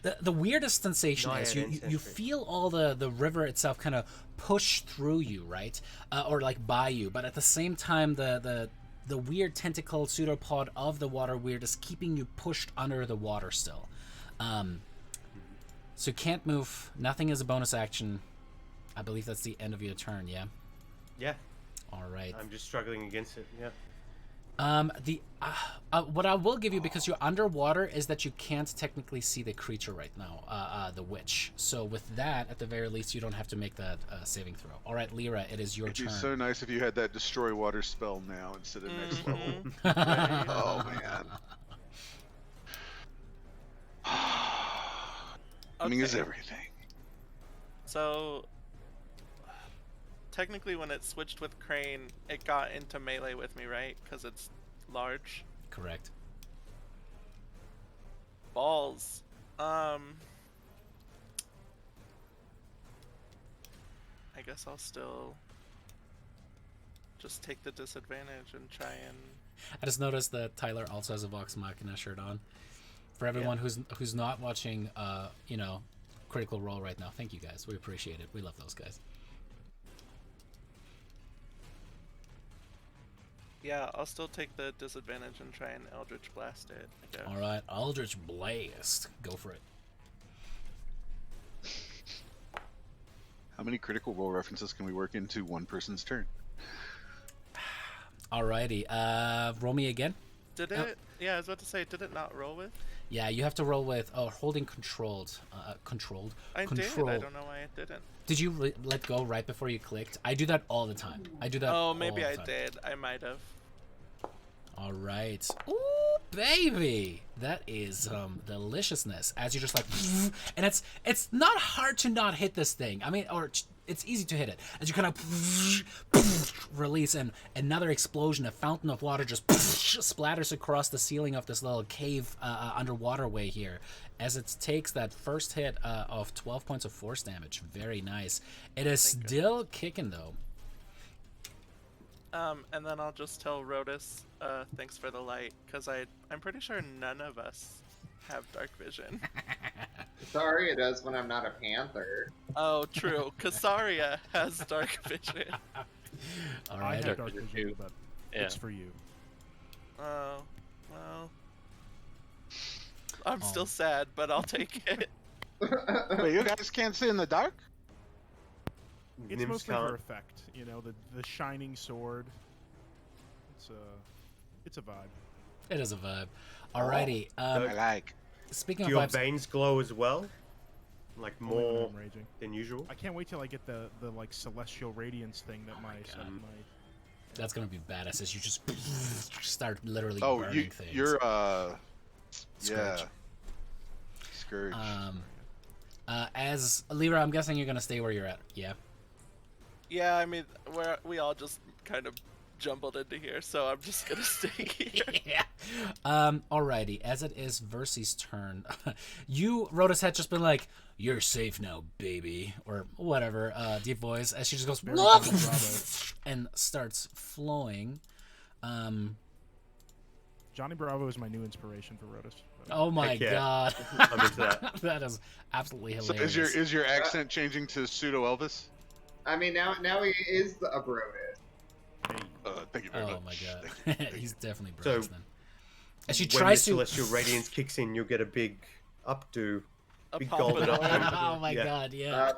the weirdest sensation is you ancestry. feel all the river itself kind of push through you, right, or like by you, but at the same time the weird tentacle pseudopod of the water weird is keeping you pushed under the water still. So you can't move. Nothing is a bonus action. I believe that's the end of your turn. Yeah. Yeah, All right. I'm just struggling against it. Yeah. What I will give you, because you're underwater, is that you can't technically see the creature right now, the witch. So with that, at the very least, you don't have to make that saving throw. All right, Lyra, it is your It'd be turn. so nice if you had that destroy water spell now instead of next level. Right. Oh man. Timing is Okay. everything. So, technically, when it switched with Crane, it got into melee with me, right? Because it's large. Correct. Balls. I guess I'll still just take the disadvantage and try and. I just noticed that Tyler also has a Vox Machina shirt on. For everyone who's not watching, Critical Role right now, thank you guys. We appreciate it. We love those guys. Yeah, I'll still take the disadvantage and try and Eldritch Blast it, I guess. All right, Eldritch Blast. Go for it. How many critical role references can we work into one person's turn? Alrighty. Roll me again. Did it? Yeah, I was about to say, did it not roll with? Yeah, you have to roll with holding controlled. Controlled. I Control. did. I don't know why it didn't. Did you let go right before you clicked? I do that all the time. I do that. Oh, maybe all I the time. did. I might have. All right. Ooh, baby, that is deliciousness. As you just like, and it's not hard to not hit this thing. I mean, or it's easy to hit it. As you kind of release, and another explosion, a fountain of water just splatters across the ceiling of this little cave underwater way here. As it takes that first hit of 12 points of force damage. Very nice. It is still kicking though. And then I'll just tell Rodus, thanks for the light, because I'm pretty sure none of us have dark vision. Sorry, it does when I'm not a panther. Oh, true. Casaria has dark vision. All I right. have dark vision, but Yeah. it's for you. Oh, well. I'm Oh. still sad, but I'll take it. Wait, you guys can't see in the dark? It's Nymphs mostly can't. her effect, you know, the shining sword. It's a vibe. It is a vibe. Alrighty. Oh, I like. Speaking Do of your vibes, veins glow as well? Like Only when more I'm raging. than usual? I can't wait till I get the like celestial radiance thing that my God. my that's gonna be badass as you just start literally Oh, burning things. you're Scourge. yeah. Scourge. As Lyra, I'm guessing you're gonna stay where you're at. Yeah. Yeah, I mean, we all just kind of jumbled into here, so I'm just gonna stay here. Yeah. Alrighty. As it is Versy's turn, you, Rhodas, had just been like, "You're safe now, baby," or whatever. Deep voice as she just goes Very Johnny Bravo. and starts flowing. Johnny Bravo is my new inspiration for Rhodas. Oh my Heck yeah. god. I'm into that. That is absolutely So hilarious. is your accent changing to pseudo Elvis? I mean, now he is a Brodus. Hey, Thank you very Oh much. my god. Thank you. He's definitely So, Brooks then. As she when tries the to celestial radiance kicks in, you'll get a big updo. A Big golden pompadour. updo. Oh my Yeah. god, yeah.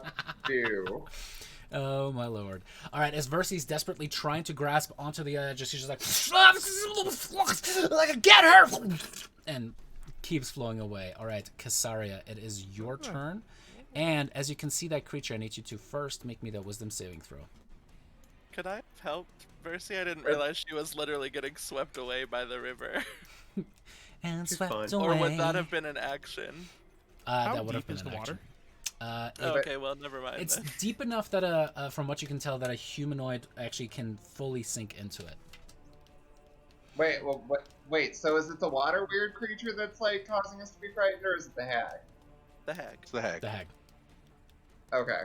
Do. Oh my lord. Alright, as Versy's desperately trying to grasp onto the edge, she's just like, get her! And keeps flowing away. Alright, Casaria, it is your turn. And as you can see that creature, I need you to first make me the wisdom saving throw. Could I have helped Mercy? I didn't realize she was literally getting swept away by the river. And She's swept fine. away. Or would that have been an action? How that would have deep been is an the water? action. Okay, well, never mind It's then. deep enough that from what you can tell, that a humanoid actually can fully sink into it. Wait, well, wait. So is it the water weird creature that's like causing us to be frightened, or is it the hag? The heck? It's the hag. The hag. Okay.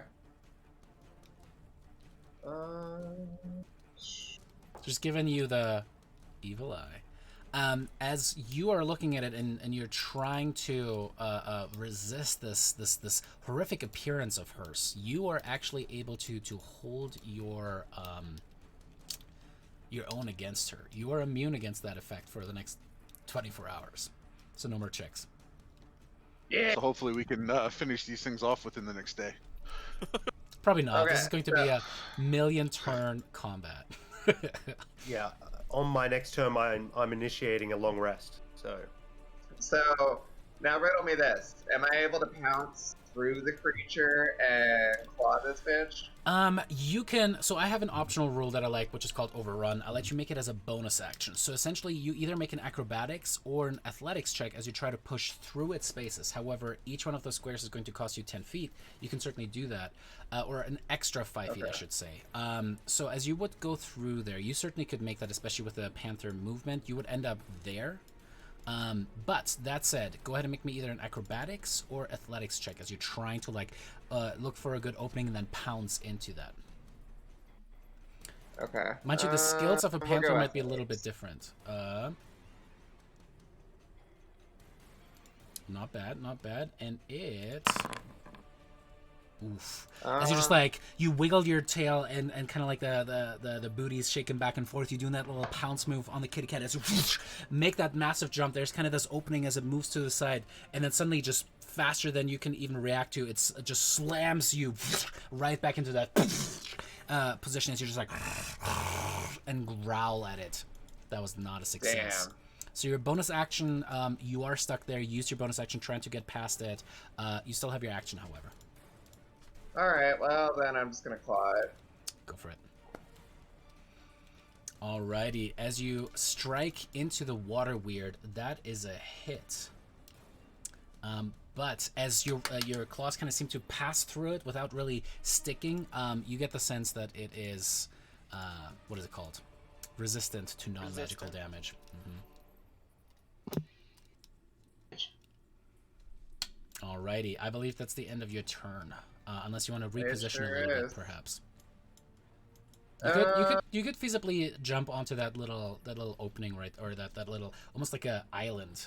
Just giving you the evil eye. As you are looking at it and you're trying to resist this horrific appearance of hers, you are actually able to hold your own against her. You are immune against that effect for the next 24 hours. So no more checks. So hopefully we can finish these things off within the next day. Probably not. Okay, This is going to be a million turn combat. Yeah, on my next turn, I'm initiating a long rest. So now riddle me this: am I able to pounce through the creature and claw this bitch? You can. So I have an optional rule that I like, which is called Overrun. I let you make it as a bonus action. So essentially, you either make an acrobatics or an athletics check as you try to push through its spaces. However, each one of those squares is going to cost you 10 feet. You can certainly do that, or an extra 5 feet, I should say. So as you would go through there, you certainly could make that, especially with the panther movement. You would end up there. But that said, go ahead and make me either an acrobatics or athletics check as you're trying to look for a good opening and then pounce into that. Okay. Mind you, the skills of a we'll panther go might be a little bit athletics. different. Not bad, not bad. And it's... Oof. As you just you wiggle your tail and kind of like the booty's shaking back and forth, you're doing that little pounce move on the kitty cat as you make that massive jump. There's kind of this opening as it moves to the side, and then suddenly, just faster than you can even react to, it just slams you right back into that position as you're just and growl at it. That was not a success. Damn. So your bonus action, you are stuck there. Use your bonus action trying to get past it. You still have your action, however. Alright, well then I'm just gonna claw it. Go for it. Alrighty, as you strike into the water weird, that is a hit. But as your claws kind of seem to pass through it without really sticking, you get the sense that it is, what is it called? Resistant to non-magical damage. Alrighty, I believe that's the end of your turn. Unless you want to reposition sure a little is. bit, perhaps. You could feasibly jump onto that little opening right, or that little almost like a island.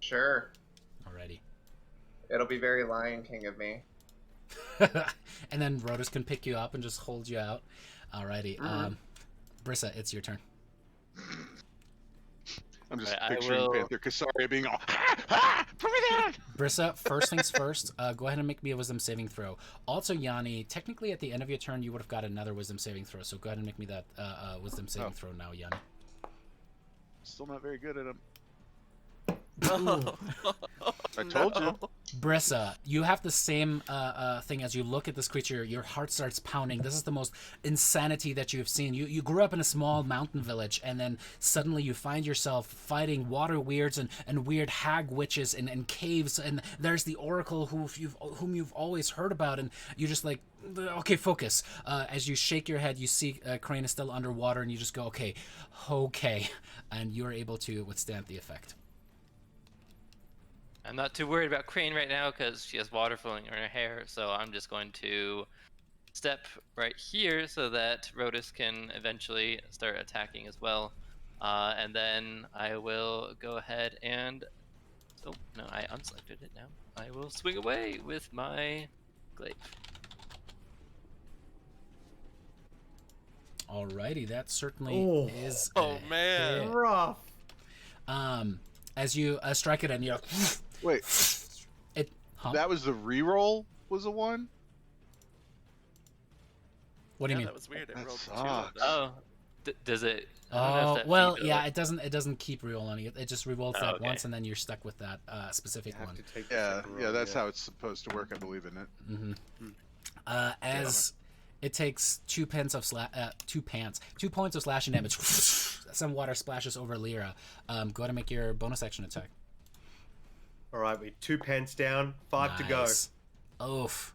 Sure. Alrighty. It'll be very Lion King of me. And then Rotus can pick you up and just hold you out. Alrighty. Brissa, it's your turn. I'm just Right, I picturing will- Panther Casaria being all, put me down! Brissa, first things first, go ahead and make me a wisdom saving throw. Also, Yanni, technically at the end of your turn, you would have got another wisdom saving throw, so go ahead and make me that wisdom saving throw now, Yanni. Still not very good at him. Oh, I told you. no. Brissa, you have the same thing as you look at this creature. Your heart starts pounding. This is the most insanity that you've seen. You grew up in a small mountain village, and then suddenly you find yourself fighting water weirds and weird hag witches and caves, and there's the oracle whom you've always heard about, and you're just like, okay, focus. As you shake your head, you see Crane is still underwater, and you just go, okay, and you're able to withstand the effect. I'm not too worried about Crane right now because she has water flowing in her hair, so I'm just going to step right here so that Rotus can eventually start attacking as well. And then I will go ahead and... Oh, no, I unselected it now. I will swing away with my glaive. Alrighty, that certainly is. Oh, man. hit. Rough. As you strike it, and you Wait, it. Huh? that was the reroll? Was a 1? What do you Yeah, mean? that was weird. It That rolled 2 of sucks. them. Oh, does it? I don't know Oh if that well, feed- yeah. It doesn't keep re-rolling. It just re-rolls Oh, that okay. once, and then you're stuck with that specific You have one. to take the Yeah, second yeah, roll, that's how it's supposed to work, I believe, in it. As it takes 2 points of slashing damage. Some water splashes over Lyra. Go ahead and make your bonus action attack. All right, we 2 pence down, 5 to go. Nice. Oof.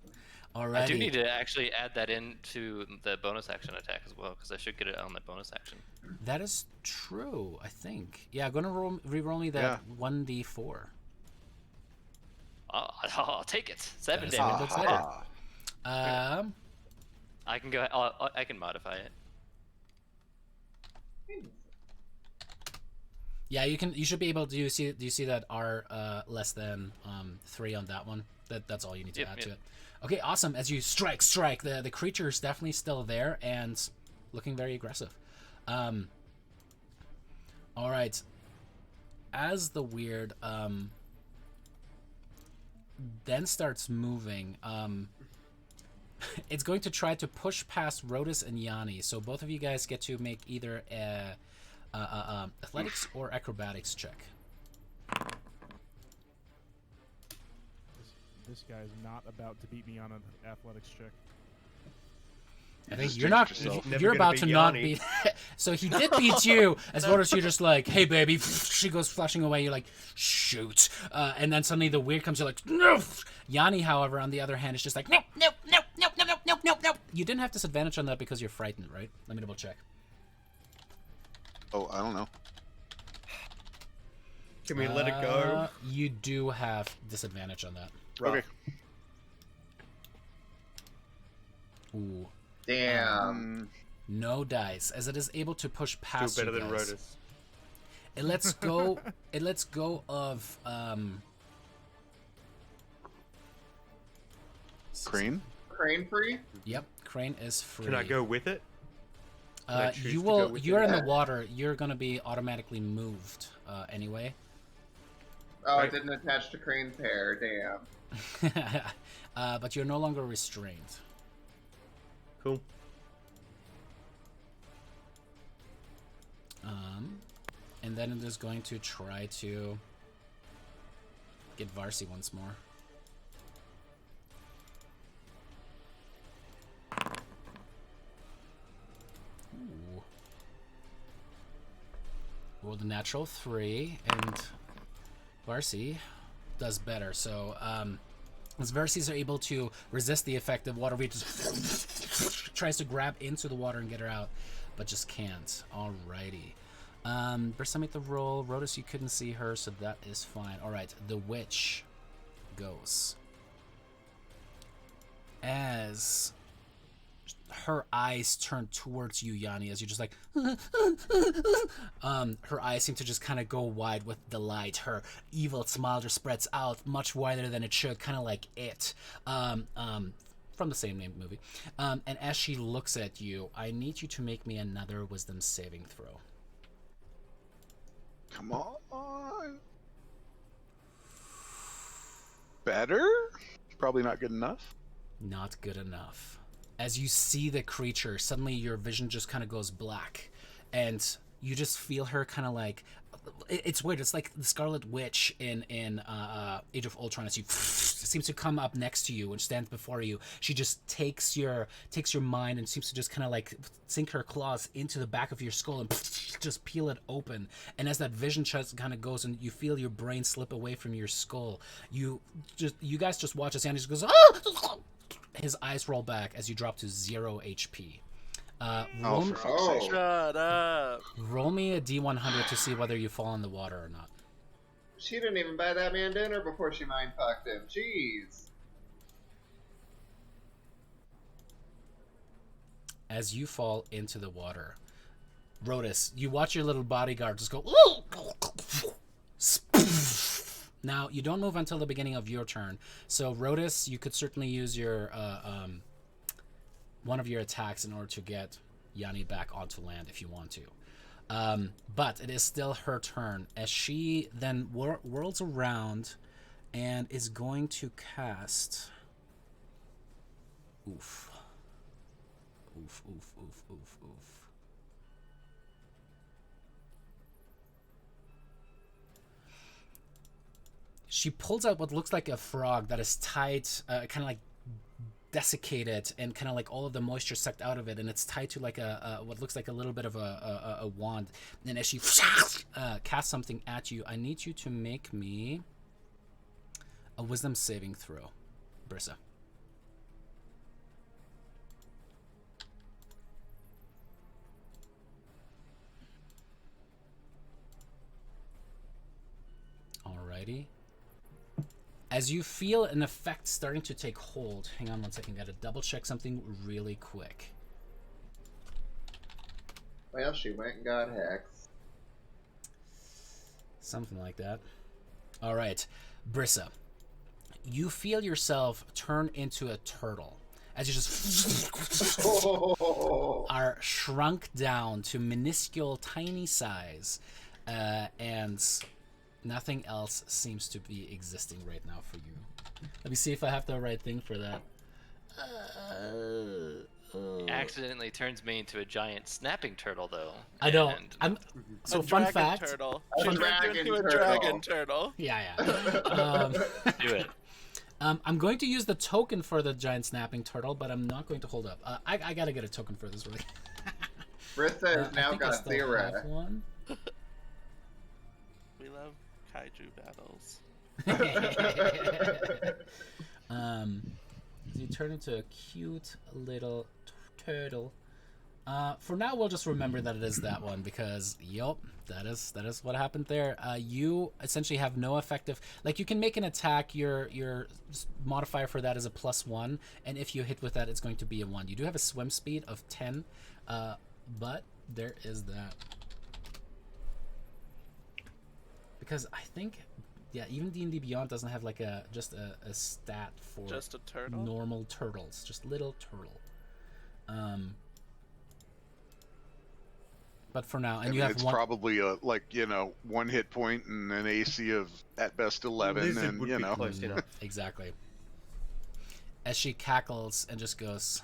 Alrighty. I do need to actually add that into the bonus action attack as well because I should get it on the bonus action. That is true, I think. Yeah, go to re-roll me that 1d4. I'll take it. 7 That's damage. what it looks like. I can go. I can modify it. Yeah, you should be able to. Do you see that R less than 3 on that one? That's all you need to add to it. Okay, awesome. As you strike, the creature is definitely still there and looking very aggressive. All right. As the weird then starts moving, it's going to try to push past Rotus and Yanni. So both of you guys get to make either a athletics or acrobatics check. This guy's not about to beat me on an athletics check. I think just you're not. jinxed yourself. Never You're gonna about to beat not Yanni. beat. So he did beat you. As Rotus, you're just like, "Hey, baby." She goes flashing away. You're like, "Shoot!" And then suddenly the weird comes. You're like, "No!" Yanni, however, on the other hand, is just like, "No, no, no, no, no, no, no, no, no." You didn't have disadvantage on that because you're frightened, right? Let me double check. Oh, I don't know. Can we let it go? You do have disadvantage on that. Okay. Ooh. Damn. No dice, as it is able to push Still past better you than guys. Rotus. It lets go. It lets go of Crane? Crane free? Yep, Crane is free. Can I go with it? I choose You to go will. with You're it? in the water. You're gonna be automatically moved anyway. Oh, Right. it didn't attach to Crane's hair. Damn. But you're no longer restrained. Cool. And then it is going to try to get Varsi once more. Ooh. Rolled a natural 3, and Varsi does better. So, as Varsis are able to resist the effect of water, just tries to grab into the water and get her out, but just can't. Alrighty. Brissa made the roll. Rotus, you couldn't see her, so that is fine. Alright, the witch goes. As her eyes turn towards you, Yanni, as you're just like, her eyes seem to just kind of go wide with delight. Her evil smile just spreads out much wider than it should, kind of like it. From the same name movie. And as she looks at you, I need you to make me another wisdom saving throw. Come on. Better? Probably not good enough. Not good enough. As you see the creature, suddenly your vision just kind of goes black, and you just feel her kind of like, it's weird. It's like the Scarlet Witch in Age of Ultron. As you seems to come up next to you and stands before you, she just takes your mind and seems to just kind of like sink her claws into the back of your skull and just peel it open. And as that vision just kind of goes and you feel your brain slip away from your skull, you guys just watch as Andy just goes, ah! His eyes roll back as you drop to 0 HP. Shut up. Roll me a D100 to see whether you fall in the water or not. She didn't even buy that man dinner before she mind fucked him. Jeez. As you fall into the water, Rodus, you watch your little bodyguard just go. Now you don't move until the beginning of your turn. So Rodus, you could certainly use your one of your attacks in order to get Yanni back onto land if you want to. But it is still her turn as she then whirls around and is going to cast. Oof. Oof, oof, oof, oof, oof. She pulls out what looks like a frog that is tied, kind of like desiccated, and kind of like all of the moisture sucked out of it, and it's tied to like a what looks like a little bit of a wand. And as she casts something at you, I need you to make me a wisdom saving throw, Brissa. Alrighty. As you feel an effect starting to take hold, hang on one second, gotta double check something really quick. Well, she went and got hexed. Something like that. Alright, Brissa, you feel yourself turn into a turtle as you just are shrunk down to minuscule, tiny size, and nothing else seems to be existing right now for you. Let me see if I have the right thing for that. Accidentally turns me into a giant snapping turtle, though. I know. And So A fun dragon fact. Turtle. A She turned dragon into a turtle. dragon turtle. Yeah. do it. I'm going to use the token for the giant snapping turtle, but I'm not going to hold up. I gotta get a token for this, really. Brissa has I now think I got still 0. have one. We love kaiju battles. You turn into a cute little turtle. For now, we'll just remember that it is that one because, yup, that is what happened there. You essentially have no effective, like you can make an attack. Your modifier for that is a +1, and if you hit with that, it's going to be a 1. You do have a swim speed of 10, but there is that. Because I think, yeah, even D&D Beyond doesn't have like a stat for Just a turtle? normal turtles, just little turtle. But for now, and I you mean, have it's one. probably a 1 hit point and an AC of at best 11, Lizard and would be close enough. Exactly. As she cackles and just goes,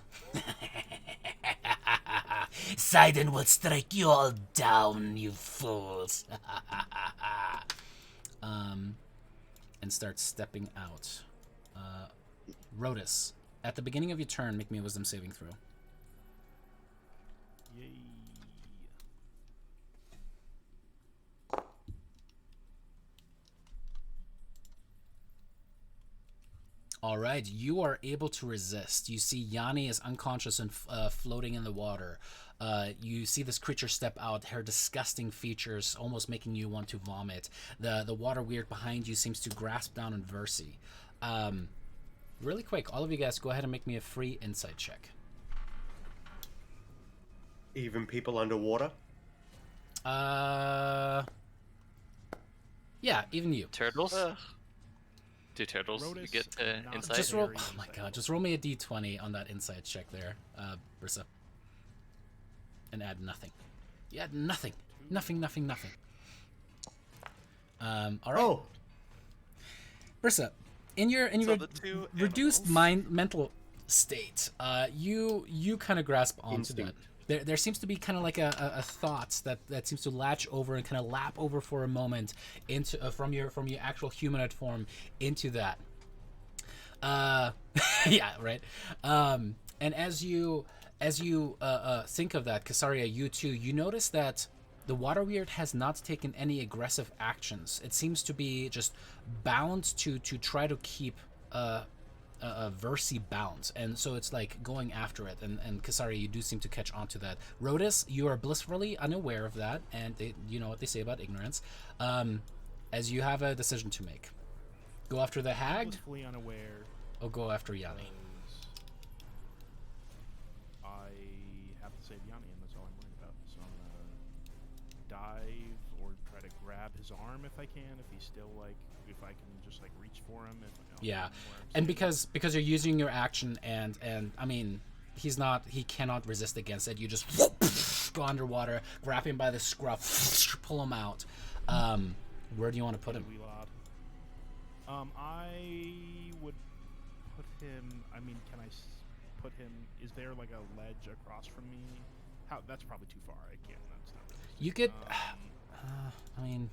Sidon will strike you all down, you fools. And starts stepping out. Rodus, at the beginning of your turn, make me a wisdom saving throw. Yay. All right, you are able to resist. You see Yanni is unconscious and floating in the water. You see this creature step out, her disgusting features almost making you want to vomit. The water weird behind you seems to grasp down on Versi. Really quick, all of you guys go ahead and make me a free insight check. Even people underwater? Yeah, even you. Turtles? Ugh. Do turtles Rotus, get not insight? Just roll. Very Oh my god! insightful. Just roll me a d20 on that insight check there, Brissa. And add nothing. You add nothing. Nothing. All right. Oh, Brissa, in your So the two reduced animals- mental state, you kind of grasp onto Instinct. that. There seems to be kind of like a thought that seems to latch over and kind of lap over for a moment into from your actual humanoid form into that. Yeah, right. And as you think of that, Kasaria, you too, you notice that the water weird has not taken any aggressive actions. It seems to be just bound to try to keep Versi bound, and so it's like going after it. And Kasaria, you do seem to catch on to that. Rotus, you are blissfully unaware of that, and you know what they say about ignorance. As you have a decision to make: go after the hag, Blissfully unaware. or go after Yanni. I have to save Yanni, and that's all I'm worried about. So I'm gonna dive or try to grab his arm if I can. If he's still like, if I can just like reach for him. If, Yeah, where I'm and standing. because you're using your action, and I mean, he cannot resist against it. You just go underwater, grab him by the scruff, pull him out. Where do you want to put him? Wee lad. I would put him. I mean, can I put him? Is there like a ledge across from me? How? That's probably too far. I can't. That's not realistic. You could, I mean,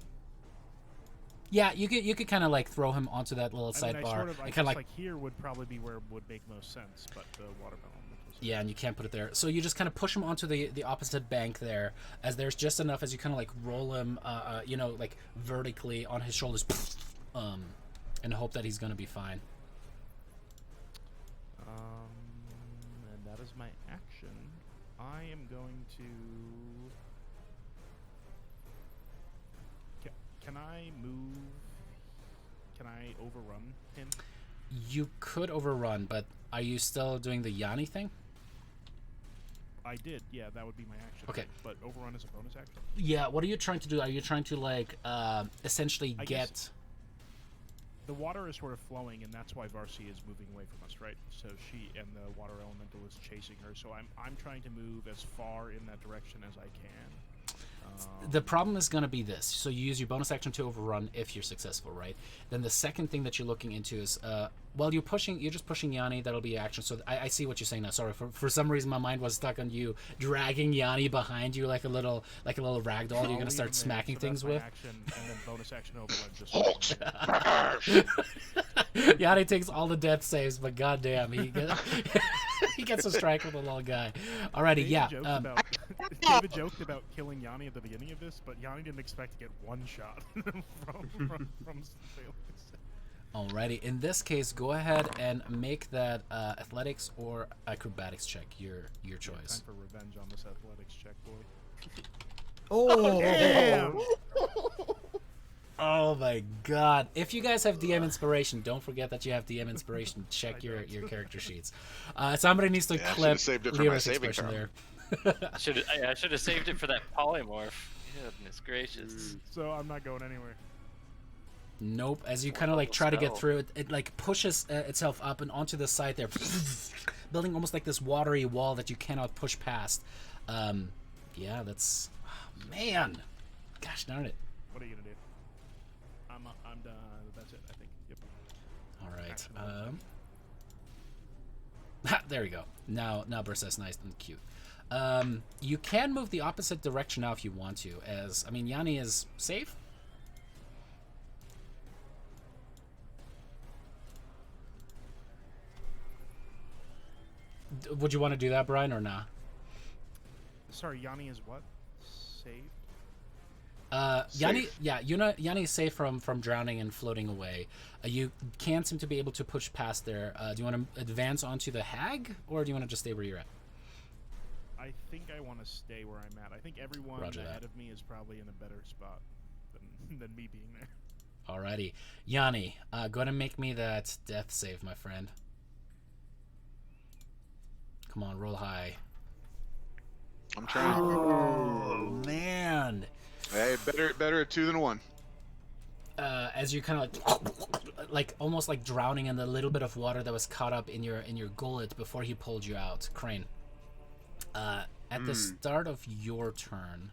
yeah, you could kind of like throw him onto that little I mean, I sidebar, sort of, I and guess kind of like here would probably be where it would make most sense, but the water element. yeah, and you can't put it there. So you just kind of push him onto the opposite bank there, as there's just enough as you kind of like roll him, you know, like vertically on his shoulders, and hope that he's gonna be fine. And that is my action. I am going to. Can I move? Can I overrun him? You could overrun, but are you still doing the Yanni thing? I did. Yeah, that would be my action. Okay. But overrun is a bonus action. Yeah. What are you trying to do? Are you trying to like essentially I get? guess- The water is sort of flowing, and that's why Varsi is moving away from us, right? So she and the water elemental is chasing her. So I'm trying to move as far in that direction as I can. The problem is going to be this. So you use your bonus action to overrun if you're successful, right? Then the second thing that you're looking into is, while you're just pushing Yanni, that'll be action. So I see what you're saying now. Sorry, for some reason my mind was stuck on you dragging Yanni behind you like a little rag doll. You're going to start smacking things with. Action, and then bonus action overrun just. Yanni takes all the death saves, but goddamn, he gets a strike with a little guy. Alrighty, yeah. David joked about killing Yanni at the beginning of this, but Yanni didn't expect to get one shot from Felix. Alrighty, in this case, go ahead and make that athletics or acrobatics check, your choice. Time for revenge on this athletics check, boy. oh, Damn! Oh my god. If you guys have DM inspiration, don't forget that you have DM inspiration. Check your character sheets. Somebody needs to Yeah, I clip should've saved it for my Leroy's saving expression throw. there. I should have saved it for that polymorph. Goodness gracious. So I'm not going anywhere. Nope. As you kind of like try to get through it, it like pushes itself up and onto the side there, building almost like this watery wall that you cannot push past. Yeah, that's man. Gosh darn it. What are you gonna do? I'm done. That's it. I think. Yep. All right. Action. There we go. Now Bursa's nice and cute. You can move the opposite direction now if you want to. As I mean, Yanni is safe. Would you want to do that, Brian, or not? Sorry, Yanni is what? Saved? Yanni, Safe. yeah, Yanni is safe from drowning and floating away. You can't seem to be able to push past there. Do you want to advance onto the hag, or do you want to just stay where you're at? I think I want to stay where I'm at. I think everyone Roger that. ahead of me is probably in a better spot than me being there. Alrighty, Yanni, go ahead and make me that death save, my friend. Come on, roll high. I'm trying. Oh man! Hey, better a 2 than a 1. As you kind of like almost like drowning in the little bit of water that was caught up in your gullet before he pulled you out, Crane. At the start of your turn,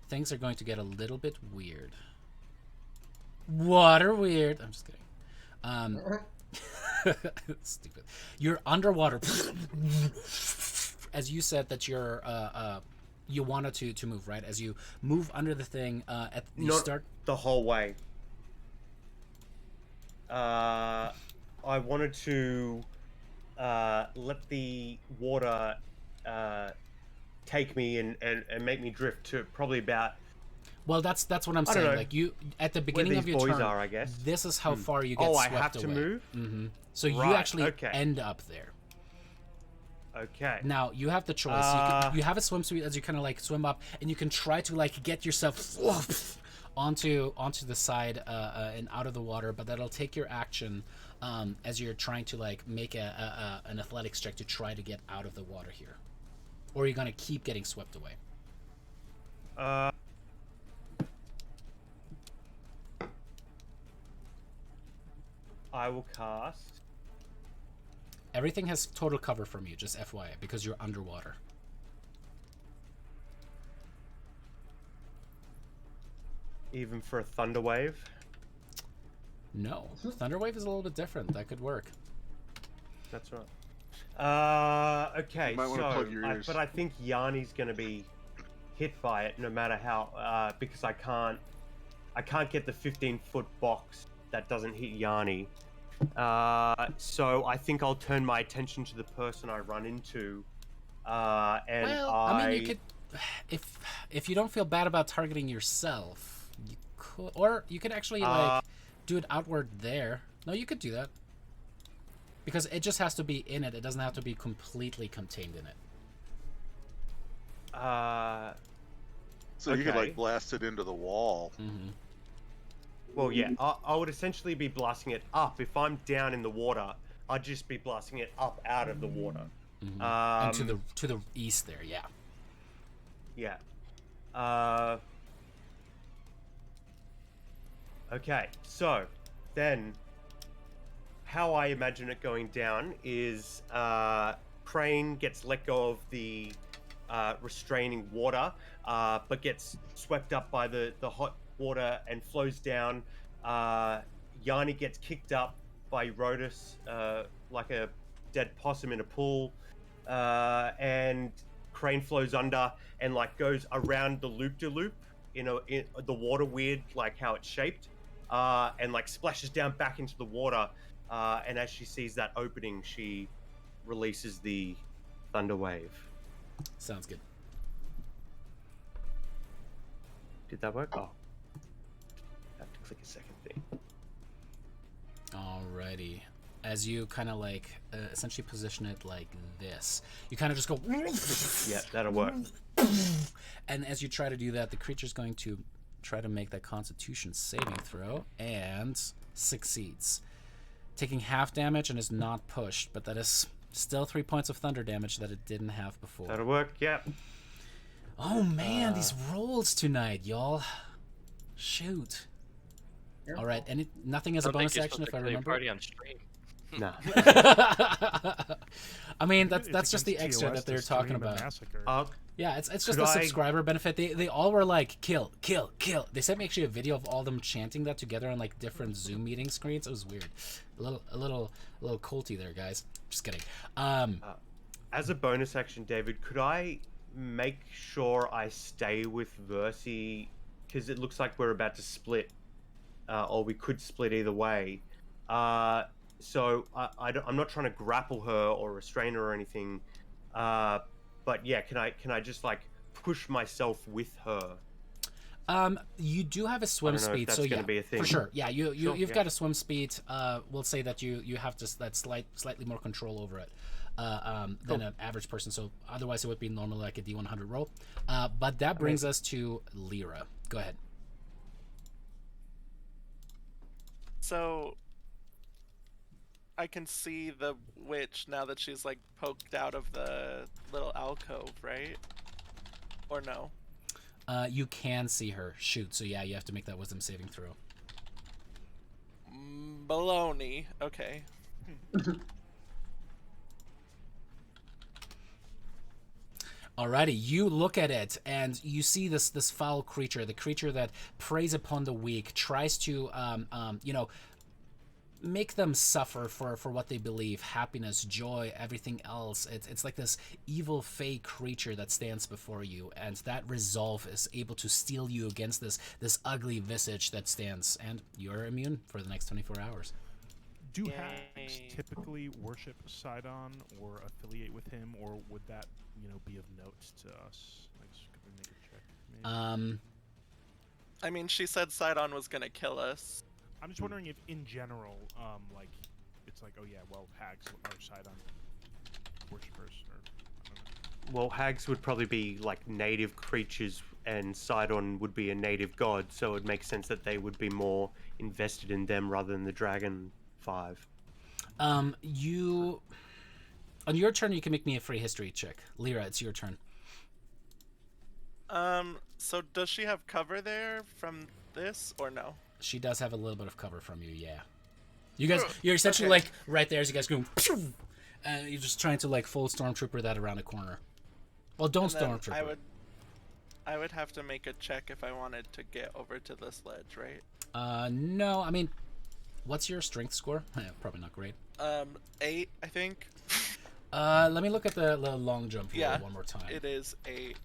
things are going to get a little bit weird. Water weird. I'm just kidding. Stupid. You're underwater. As you said that you're you wanted to move, right? As you move under the thing, you Not start the whole way. I wanted to let the water take me and make me drift to probably about. Well, that's what I'm I don't saying. know Like you at the beginning these of your boys turn, are, I guess. this is how far you get Oh, swept I have to away. move? Mm-hmm. So you Right, actually okay. end up there. Okay. Now you have the choice. You have a swimsuit as you kind of like swim up, and you can try to like get yourself onto the side and out of the water, but that'll take your action as you're trying to like make an athletics check to try to get out of the water here, or you're gonna keep getting swept away. I will cast. Everything has total cover from you, just FYI, because you're underwater. Even for a thunder wave. No, Thunderwave is a little bit different. That could work. That's right. Okay, You might wanna plug your ears. but I think Yanni's gonna be hit by it no matter how, because I can't get the 15-foot box that doesn't hit Yanni. So I think I'll turn my attention to the person I run into, and Well, I mean, you could, if you don't feel bad about targeting yourself, you could, or you could actually like do it outward there. No, you could do that because it just has to be in it. It doesn't have to be completely contained in it. So you could like blast it into the wall. Mm-hmm. Well, yeah, I would essentially be blasting it up. If I'm down in the water, I'd just be blasting it up out of the water. Mm-hmm. And to the east there, yeah. Yeah. Okay, so then how I imagine it going down is Crane gets let go of the restraining water, but gets swept up by the hot water and flows down. Yanni gets kicked up by Rodus like a dead possum in a pool, and Crane flows under and like goes around the loop-de-loop in the water weird, like how it's shaped, and like splashes down back into the water, and as she sees that opening, she releases the thunder wave. Sounds good. Did that work? Oh. I have to click a second thing. Alrighty. As you kind of like essentially position it like this, you kind of just go. Yeah, that'll work. And as you try to do that, the creature's going to try to make that Constitution saving throw and succeeds, taking half damage and is not pushed, but that is still 3 points of thunder damage that it didn't have before. That'll work. Yeah. Oh man, these rolls tonight, y'all. Shoot. All right, and nothing as a bonus action if I remember. Party on stream. No. I mean, that's It's just the against extra TOS that they're to talking stream a about. massacre. Yeah, it's just Could a I- subscriber benefit. They all were like kill, kill, kill. They sent me actually a video of all them chanting that together on like different Zoom meeting screens. It was weird, a little culty there, guys. Just kidding. As a bonus action, David, could I make sure I stay with Versi? Because it looks like we're about to split, or we could split either way. So I'm not trying to grapple her or restrain her or anything. But yeah, can I just like push myself with her? You do have a swim I don't know if speed, that's so gonna yeah, be a thing. for sure. Yeah, you've yeah. got a swim speed. We'll say that you have just that slightly more control over it than an average person. So otherwise, it would be normally like a D100 roll. But that brings us to Lyra. Go ahead. So I can see the witch now that she's like poked out of the little alcove, right? Or no? You can see her shoot, so yeah, you have to make that wisdom saving throw. Baloney. Okay. Alrighty, you look at it and you see this foul creature, the creature that preys upon the weak, tries to make them suffer for what they believe, happiness, joy, everything else. It's like this evil fey creature that stands before you, and that resolve is able to steel you against this ugly visage that stands, and you're immune for the next 24 hours. Do hags typically worship Sidon or affiliate with him, or would that, be of note to us? Like, could we make a check? Maybe? I mean, she said Sidon was gonna kill us. I'm just wondering if, in general, it's like, oh yeah, well, hags are Sidon worshippers, or I don't know. Well, hags would probably be like native creatures, and Sidon would be a native god, so it makes sense that they would be more invested in them rather than the Dragon 5. You... On your turn, you can make me a free history check. Lyra, it's your turn. So does she have cover there from this, or no? She does have a little bit of cover from you, yeah. You guys, you're essentially like right there as you guys go, and you're just trying to like full stormtrooper that around the corner. Well, don't stormtrooper. I would have to make a check if I wanted to get over to this ledge, right? No, I mean, what's your strength score? Probably not great. 8, I think. Let me look at the long jump roll one more time. It is 8.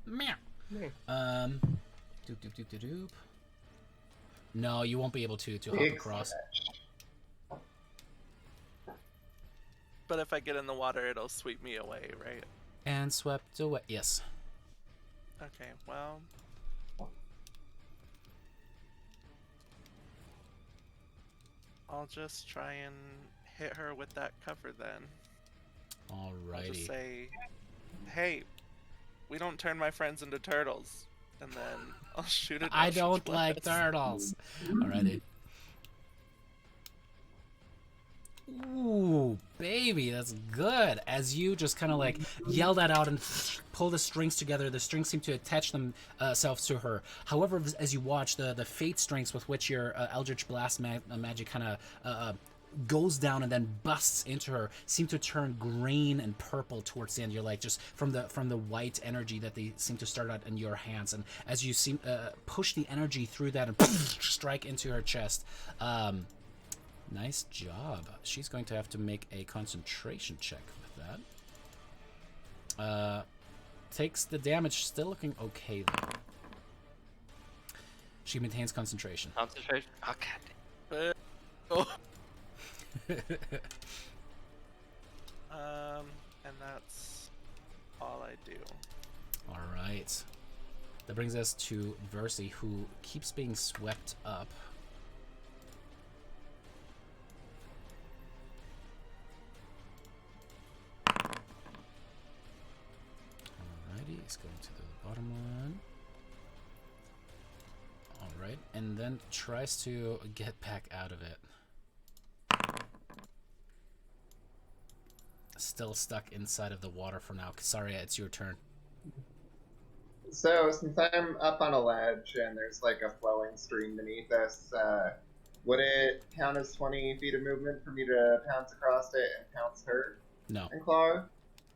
Meow. Doop. No, you won't be able to hop across. But if I get in the water, it'll sweep me away, right? And swept away. Yes. Okay, well. I'll just try and hit her with that cover then. Alrighty. I'll just say, hey, we don't turn my friends into turtles. And then I'll shoot it. I don't like turtles. Alrighty. Ooh, baby, that's good. As you just kind of like yell that out and pull the strings together, the strings seem to attach themselves to her. However, as you watch, the fate strings with which your Eldritch Blast magic kind of goes down and then busts into her seem to turn green and purple towards the end. You're like just from the white energy that they seem to start out in your hands, and as you seem push the energy through that and strike into her chest. Nice job. She's going to have to make a concentration check with that. Takes the damage, still looking okay though. She maintains concentration. Concentration? Oh, God. And that's all I do. Alright. That brings us to Versi, who keeps being swept up. Alrighty, he's going to the bottom one. Alright, and then tries to get back out of it. Still stuck inside of the water for now. Kasaria, it's your turn. So, since I'm up on a ledge and there's like a flowing stream beneath us, would it count as 20 feet of movement for me to pounce across it and pounce her? No. And claw?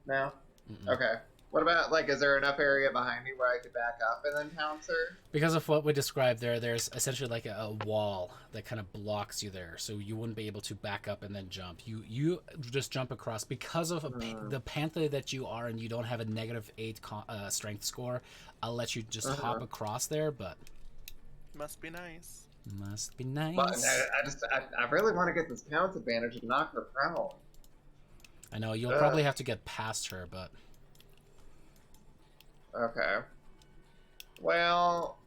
No? Mm-mm. Okay. What about, like, is there enough area behind me where I could back up and then pounce her? Because of what we described there's essentially like a wall that kind of blocks you there, so you wouldn't be able to back up and then jump. You just jump across because of the panther that you are, and you don't have a -8 strength score. I'll let you just hop across there, but Must be nice. must be nice. But I really want to get this pounce advantage and knock her prone. I know you'll probably have to get past her, but Okay. Well,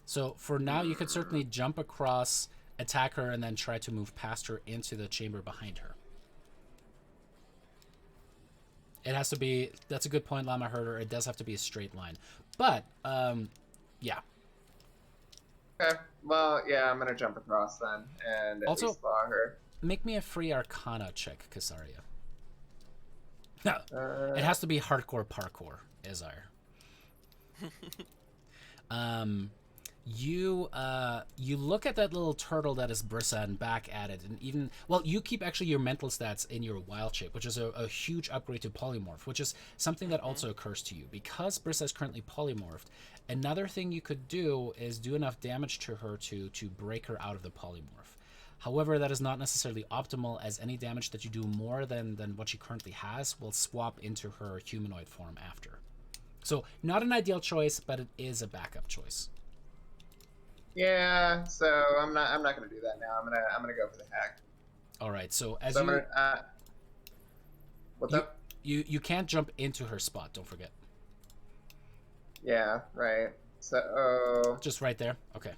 so for now you could certainly jump across, attack her, and then try to move past her into the chamber behind her. It has to be, that's a good point, Llama Herder, it does have to be a straight line. But, yeah. okay. Well, yeah, I'm gonna jump across then and at Also- least claw her. Make me a free Arcana check, Kasaria. No, it has to be hardcore parkour, Izar. You look at that little turtle that is Brissa and back at it, and even you keep actually your mental stats in your wild shape, which is a huge upgrade to polymorph, which is something that also occurs to you because Brissa is currently polymorphed. Another thing you could do is do enough damage to her to break her out of the polymorph. However, that is not necessarily optimal, as any damage that you do more than what she currently has will swap into her humanoid form after. So not an ideal choice, but it is a backup choice. Yeah, so I'm not gonna do that now. I'm gonna go for the hack. All right. So as So you I'm gonna, what's up? you can't jump into her spot. Don't forget. Yeah, right. So Just right there. Okay.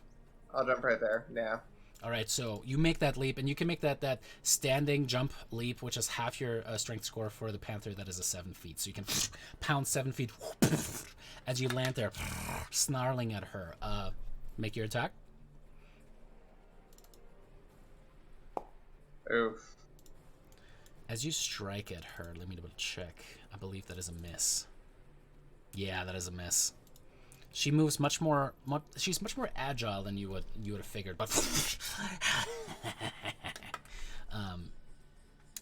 I'll jump right there. Yeah. All right. So you make that leap, and you can make that standing jump leap, which is half your strength score for the panther. That is a 7 feet. So you can pound 7 feet as you land there, snarling at her. Make your attack. Oof. As you strike at her, let me double check. I believe that is a miss. Yeah, that is a miss. She moves she's much more agile than you would have figured, but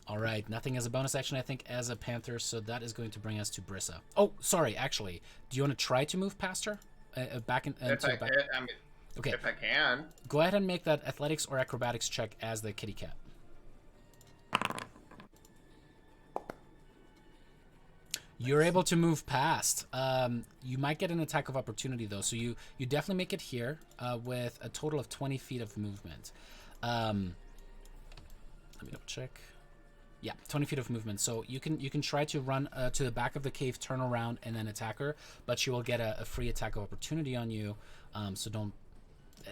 all right, nothing as a bonus action, I think, as a panther, so that is going to bring us to Brissa. Oh, sorry, actually, do you want to try to move past her? Back in Okay. If I can. Go ahead and make that athletics or acrobatics check as the kitty cat. You're able to move past. You might get an attack of opportunity, though, so you definitely make it here with a total of 20 feet of movement. Let me double check. Yeah, 20 feet of movement. So you can try to run to the back of the cave, turn around, and then attack her, but she will get a free attack of opportunity on you. So don't.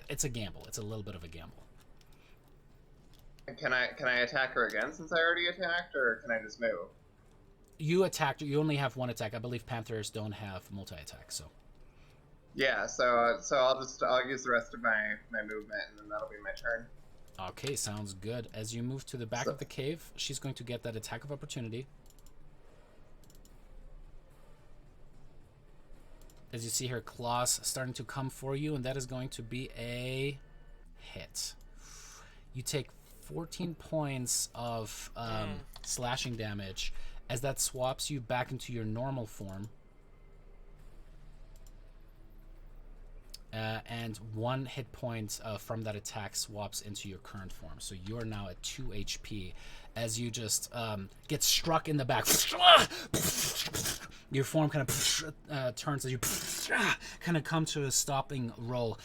It's a gamble. It's a little bit of a gamble. Can I attack her again since I already attacked, or can I just move? You attacked. You only have one attack. I believe panthers don't have multi-attack. So. Yeah. So I'll use the rest of my movement, and then that'll be my turn. Okay, sounds good. As you move to the back of the cave, she's going to get that attack of opportunity. As you see her claws starting to come for you, and that is going to be a hit. You take 14 points of slashing damage as that swaps you back into your normal form. And 1 hit point from that attack swaps into your current form. So you're now at 2 HP as you just get struck in the back. Your form kind of turns as you kind of come to a stopping roll.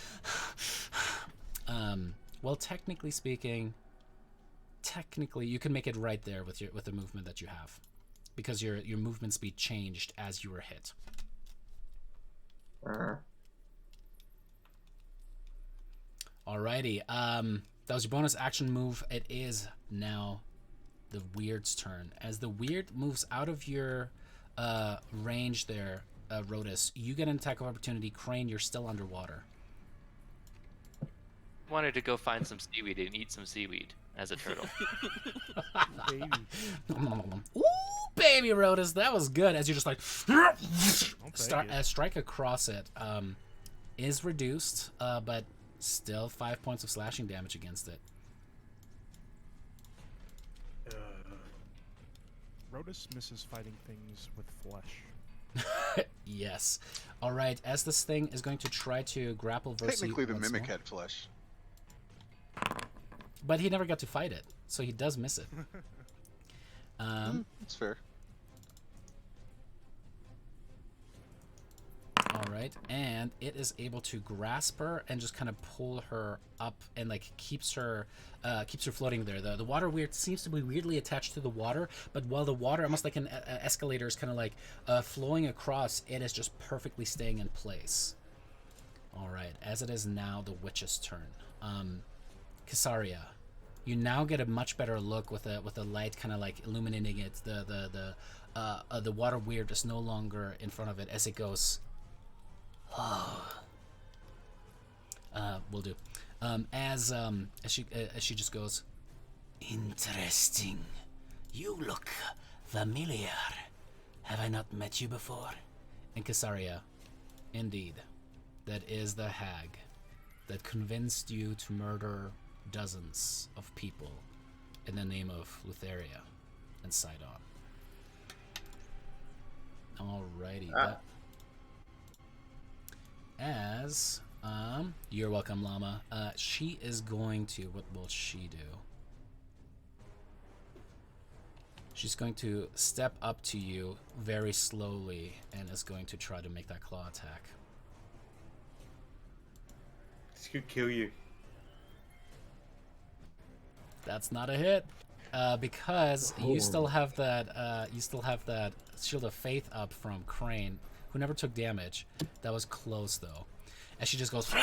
Well, technically speaking, you can make it right there with the movement that you have, because your movement speed changed as you were hit. Alrighty, that was your bonus action move. It is now the Weird's turn. As the Weird moves out of your range there, Rodus, you get an attack of opportunity. Crane, you're still underwater. Wanted to go find some seaweed and eat some seaweed as a turtle. Baby. Ooh, baby Rodus, that was good. As you just like strike across it, is reduced, but still 5 points of slashing damage against it. Rodus misses fighting things with flesh. Yes. All right. As this thing is going to try to grapple versus Technically, the once mimic more. had flesh. But he never got to fight it, so he does miss it. That's fair. All right, and it is able to grasp her and just kind of pull her up and like keeps her floating there. The water weird seems to be weirdly attached to the water, but while the water, almost like an escalator, is kind of like flowing across, it is just perfectly staying in place. All right, as it is now the witch's turn. Casaria, you now get a much better look with the light kind of like illuminating it. The water weird is no longer in front of it as it goes. Will do. As she just goes, interesting. You look familiar. have I not met you before? And Casaria, indeed, that is the hag that convinced you to murder dozens of people in the name of Lutheria and Sidon. Alrighty. You're welcome, Llama. She is going to, what will she do? She's going to step up to you very slowly and is going to try to make that claw attack. This could kill you. That's not a hit, because you still have that. You still have that Shield of Faith up from Crane, who never took damage. That was close though. As she just goes,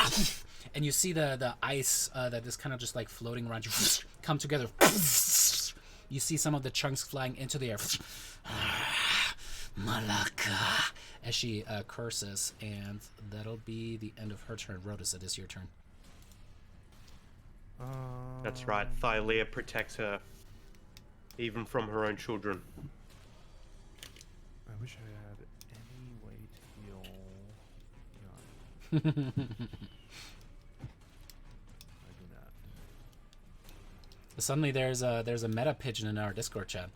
and you see the ice that is kind of just like floating around you come together. You see some of the chunks flying into the air. Malaka, as she curses, and that'll be the end of her turn. Rhodus, it is your turn. That's right. Thylea protects her, even from her own children. I wish I had any way to heal. I do not. Suddenly, there's a meta pigeon in our Discord chat.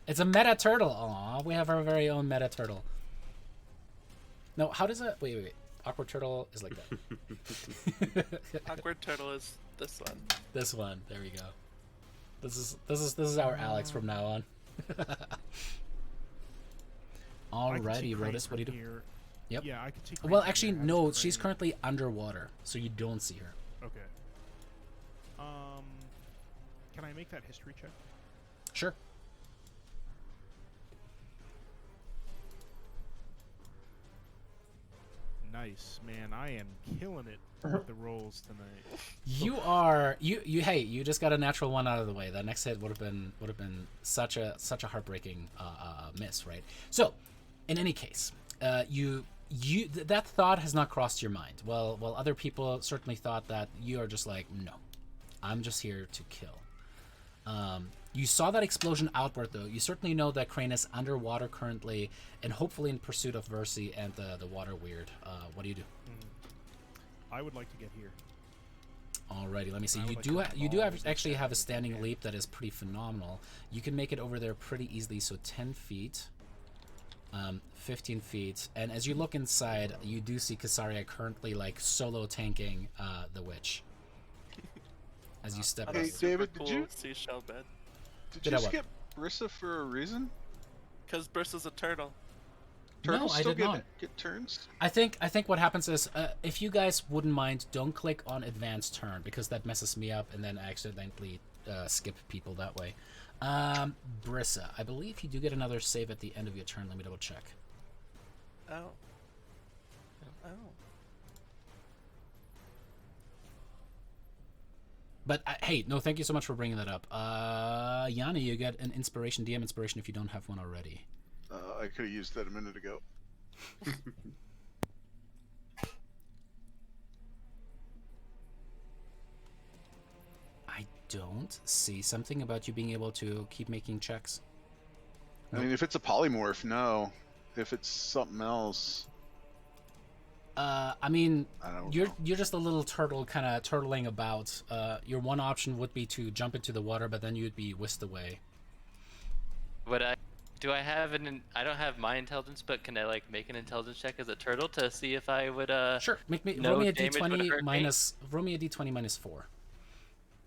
It's a meta turtle. Aw, we have our very own meta turtle. No, how does it? Wait. Awkward turtle is like that. Awkward turtle is this one. This one. There we go. This is our Alex from now on. Alrighty, Rhodus, what do you do? Here. Yep. Yeah, I can see. Well, actually, no. She's currently underwater, so you don't see her. Okay. Can I make that history check? Sure. Nice, man. I am killing it with the rolls tonight. Hey, you just got a natural one out of the way. That next hit would have been such a heartbreaking miss, right? So, in any case, that thought has not crossed your mind. Well, other people certainly thought that. You are just like, no, I'm just here to kill. You saw that explosion outward, though. You certainly know that Crane is underwater currently, and hopefully in pursuit of Versi and the water weird. What do you do? I would like to get here. Alrighty, let me see. You do actually have a standing leap that is pretty phenomenal. You can make it over there pretty easily. So 10 feet, 15 feet, and as you look inside, you do see Casaria currently like solo tanking the witch. As you step. Hey, up. David, cool did you seashell bed? Did you skip Brissa for a reason? Because Brissa's a turtle. Turtles No, I still did not. get turns? I think what happens is, if you guys wouldn't mind, don't click on advanced turn, because that messes me up, and then I accidentally skip people that way. Brissa, I believe you do get another save at the end of your turn. Let me double check. Oh. But hey, no, thank you so much for bringing that up. Yanni, you get an inspiration, DM inspiration, if you don't have one already. I could have used that a minute ago. I don't see something about you being able to keep making checks. I mean, if it's a polymorph, no. If it's something else, I mean, I don't you're know. just a little turtle, kind of turtling about. Your one option would be to jump into the water, but then you'd be whisked away. Do I have I don't have my intelligence, but can I like make an intelligence check as a turtle to see if I would Sure. no Roll me a damage would d20 hurt me? minus. Roll me a d20 minus 4.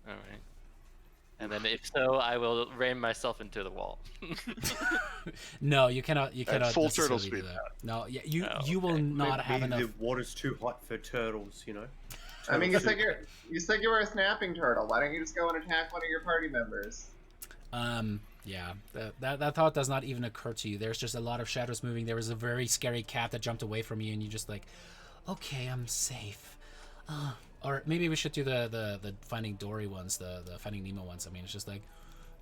All right. And then if so, I will ram myself into the wall. No, you cannot. You cannot. full turtle necessarily do speed. that. No, yeah, you Oh, you will okay. not have Maybe enough. the water's too hot for turtles, you know? I mean, you Turtles said you were a snapping turtle. Why don't you just go and attack one of your party members? Yeah, that thought does not even occur to you. There's just a lot of shadows moving. There was a very scary cat that jumped away from you, and you just like, okay, I'm safe. Or maybe we should do the Finding Dory ones, the Finding Nemo ones. I mean, it's just like,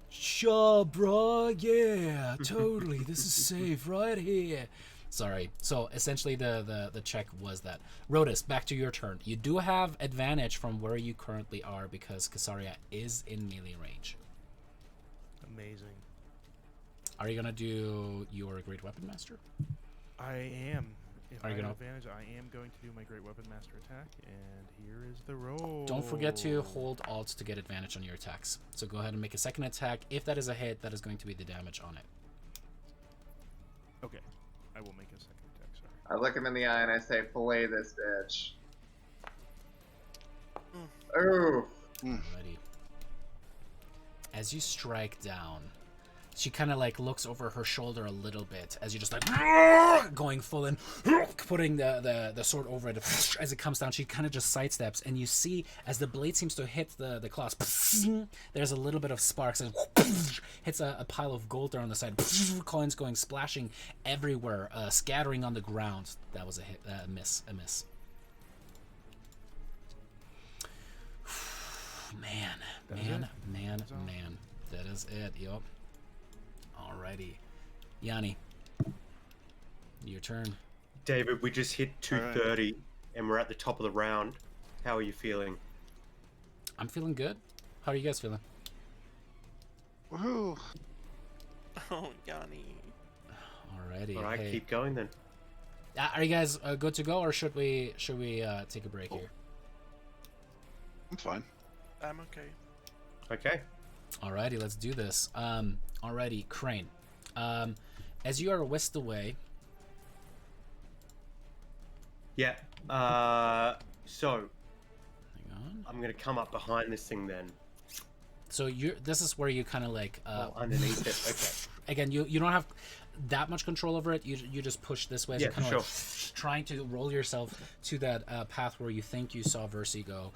sure, bro, yeah, totally. This is safe right here. Sorry. So essentially, the check was that. Rhodus, back to your turn. You do have advantage from where you currently are because Casaria is in melee range. Amazing. Are you gonna do your Great Weapon Master? I am. If Are I you have gonna- advantage, I am going to do my Great Weapon Master attack, and here is the roll. Don't forget to hold Alt to get advantage on your attacks. So go ahead and make a second attack. If that is a hit, that is going to be the damage on it. Okay, I will make a second attack, sorry. I look him in the eye and I say, "Fillet this bitch." Ooh. Alrighty. As you strike down, she kind of like looks over her shoulder a little bit as you just like going full in, putting the sword over it. As it comes down, she kind of just sidesteps, and you see as the blade seems to hit the claws, there's a little bit of sparks and hits a pile of gold there on the side. Coins going splashing everywhere, scattering on the ground. That was a hit, a miss. Man. That is it. Yup. Alrighty. Yanni. Your turn. David, we just hit 230 and we're at the top of the round. How are you feeling? I'm feeling good. How are you guys feeling? Woohoo! Oh, Yanni. Alrighty. All right, hey. keep going then. Are you guys good to go, or should we take a break here? I'm fine. I'm okay. Okay. Alrighty, let's do this. Alrighty, Crane. As you are whisked away. Yeah. So Hang on. I'm gonna come up behind this thing then. So this is where you kind of like. Underneath it. Okay. Again, you don't have that much control over it. You just push this way. Yeah, so kind of sure. like trying to roll yourself to that path where you think you saw Versi go.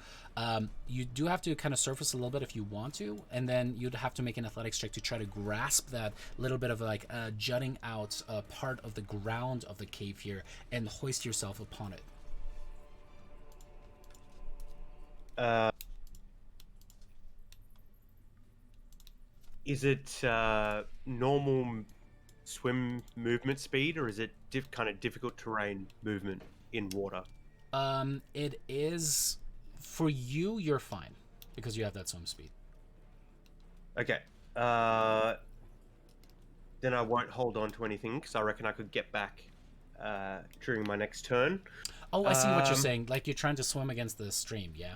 You do have to kind of surface a little bit if you want to, and then you'd have to make an athletics check to try to grasp that little bit of like jutting out part of the ground of the cave here and hoist yourself upon it. Is it normal swim movement speed, or is it kind of difficult terrain movement in water? It is for you. You're fine because you have that swim speed. Okay. Then I won't hold on to anything because I reckon I could get back during my next turn. Oh, I see what you're saying. Like you're trying to swim against the stream, yeah.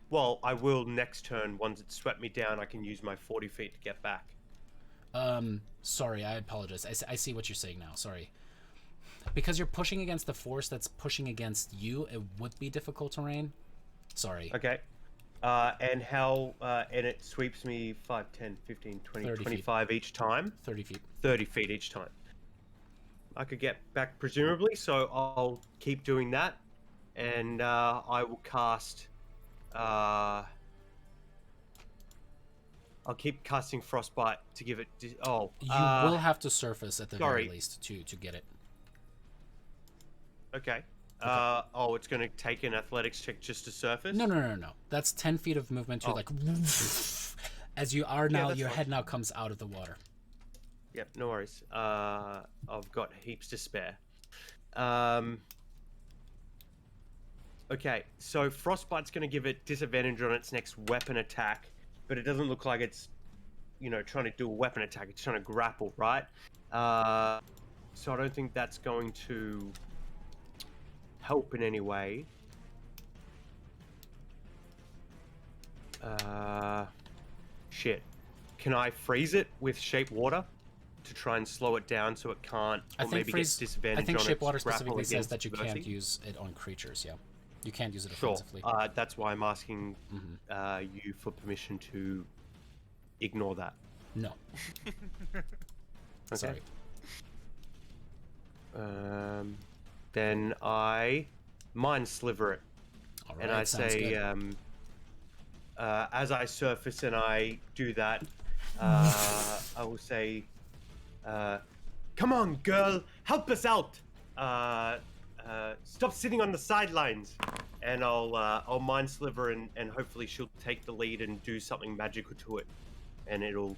Well, I will next turn. Once it's swept me down, I can use my 40 feet to get back. Sorry, I apologize. I see what you're saying now. Sorry. Because you're pushing against the force that's pushing against you, it would be difficult terrain. Sorry. Okay. And how, and it sweeps me 5, 10, 15, 20, 25 each time? 30 feet. 30 feet each time. I could get back presumably, so I'll keep doing that. And I will cast... I'll keep casting Frostbite to give it... You will have to surface at the very least to get it. Okay. Oh, it's going to take an athletics check just to surface? No. That's 10 feet of movement to like... As you are now, your fine. head now comes out of the water. Yep, no worries. I've got heaps to spare. Okay, so Frostbite's going to give it disadvantage on its next weapon attack, but it doesn't look like it's, trying to do a weapon attack. It's trying to grapple, right? So I don't think that's going to help in any way. Shit. Can I freeze it with Shape Water to try and slow it down so it can't, or maybe get disadvantage on its Shape Water grapple specifically says against that you Versi? can't use it on creatures, yeah. You can't use it Sure. offensively. That's why I'm asking you for permission to ignore that. No. Okay. Sorry. Then I Mind Sliver it. All right, And I sounds say, good. as I surface and I do that, I will say, come on, girl, help us out. Stop sitting on the sidelines. And I'll Mind Sliver and hopefully she'll take the lead and do something magical to it. And it'll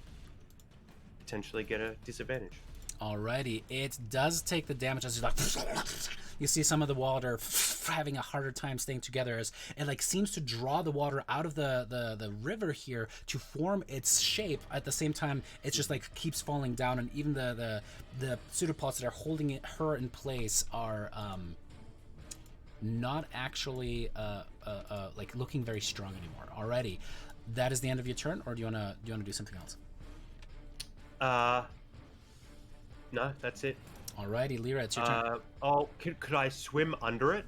potentially get a disadvantage. Alrighty, it does take the damage as you see some of the water having a harder time staying together as it like seems to draw the water out of the river here to form its shape. At the same time, it just like keeps falling down, and even the pseudopods that are holding her in place are not actually like looking very strong anymore. Alrighty, that is the end of your turn, or do you wanna do something else? No, that's it. Alrighty, Lyra, it's your turn. Could I swim under it?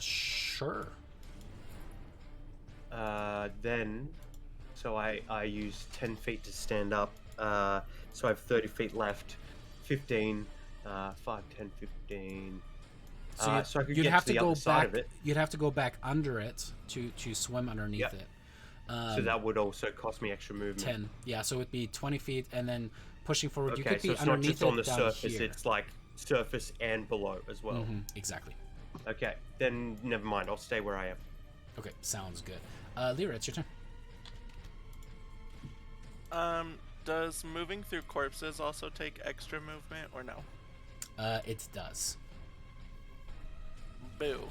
Sure. Then, so I use 10 feet to stand up. So I have 30 feet left. 15, 5, 10, 15. So I could you'd get have to the go other side back. of it. You'd have to go back under it to swim underneath Yep. it. So that would also cost me extra movement. 10. Yeah, so it'd be 20 feet, and then pushing forward. You Okay, could so be it's not underneath just on the it down surface, here. it's like surface and below as well. Exactly. Okay, then never mind, I'll stay where I am. Okay, sounds good. Lyra, it's your turn. Does moving through corpses also take extra movement or no? It does. Boo.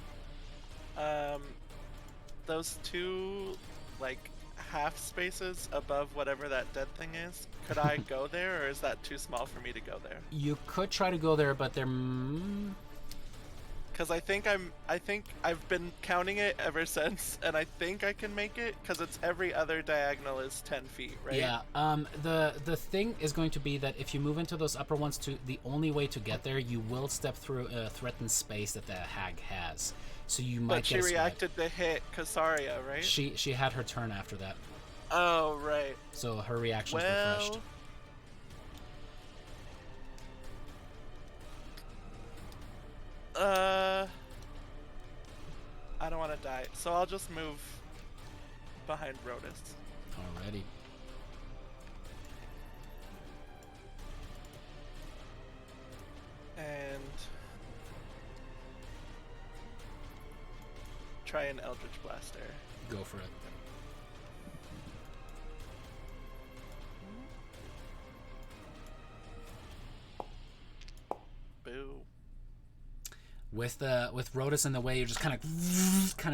Those two, like, half spaces above whatever that dead thing is, could I go there, or is that too small for me to go there? You could try to go there, but they're... Because I think I've been counting it ever since, and I think I can make it, because it's every other diagonal is 10 feet, right? Yeah, the thing is going to be that if you move into those upper ones, the only way to get there, you will step through a threatened space that the hag has. So you might But she reacted to hit Kasaria, right? She had her turn after that. Oh, right. So her reaction's refreshed. I don't want to die, so I'll just move behind Rodus. Alrighty. And try an Eldritch Blaster. Go for it. Boo. With Rodus in the way, you just kind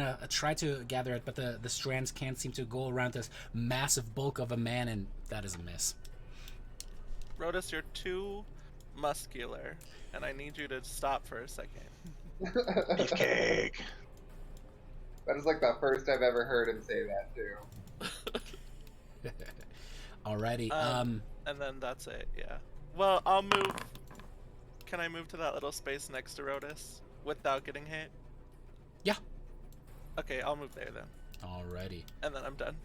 of try to gather it, but the strands can't seem to go around this massive bulk of a man, and that is a miss. Rodus, you're too muscular, and I need you to stop for a second. Beefcake. That is like the first I've ever heard him say that too. Alrighty. And then that's it. Yeah. Well, I'll move. Can I move to that little space next to Rodus without getting hit? Yeah. Okay, I'll move there then. Alrighty. And then I'm done.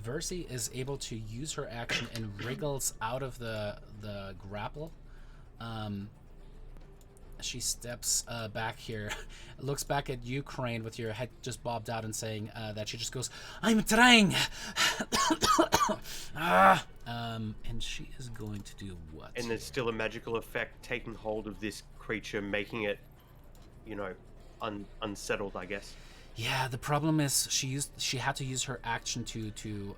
Versi is able to use her action and wriggles out of the grapple. She steps back here, looks back at you, Crane, with your head just bobbed out, and saying that she just goes, "I'm trying." And she is going to do what? And there's still a magical effect taking hold of this creature, making it, unsettled, I guess. Yeah, the problem is she had to use her action to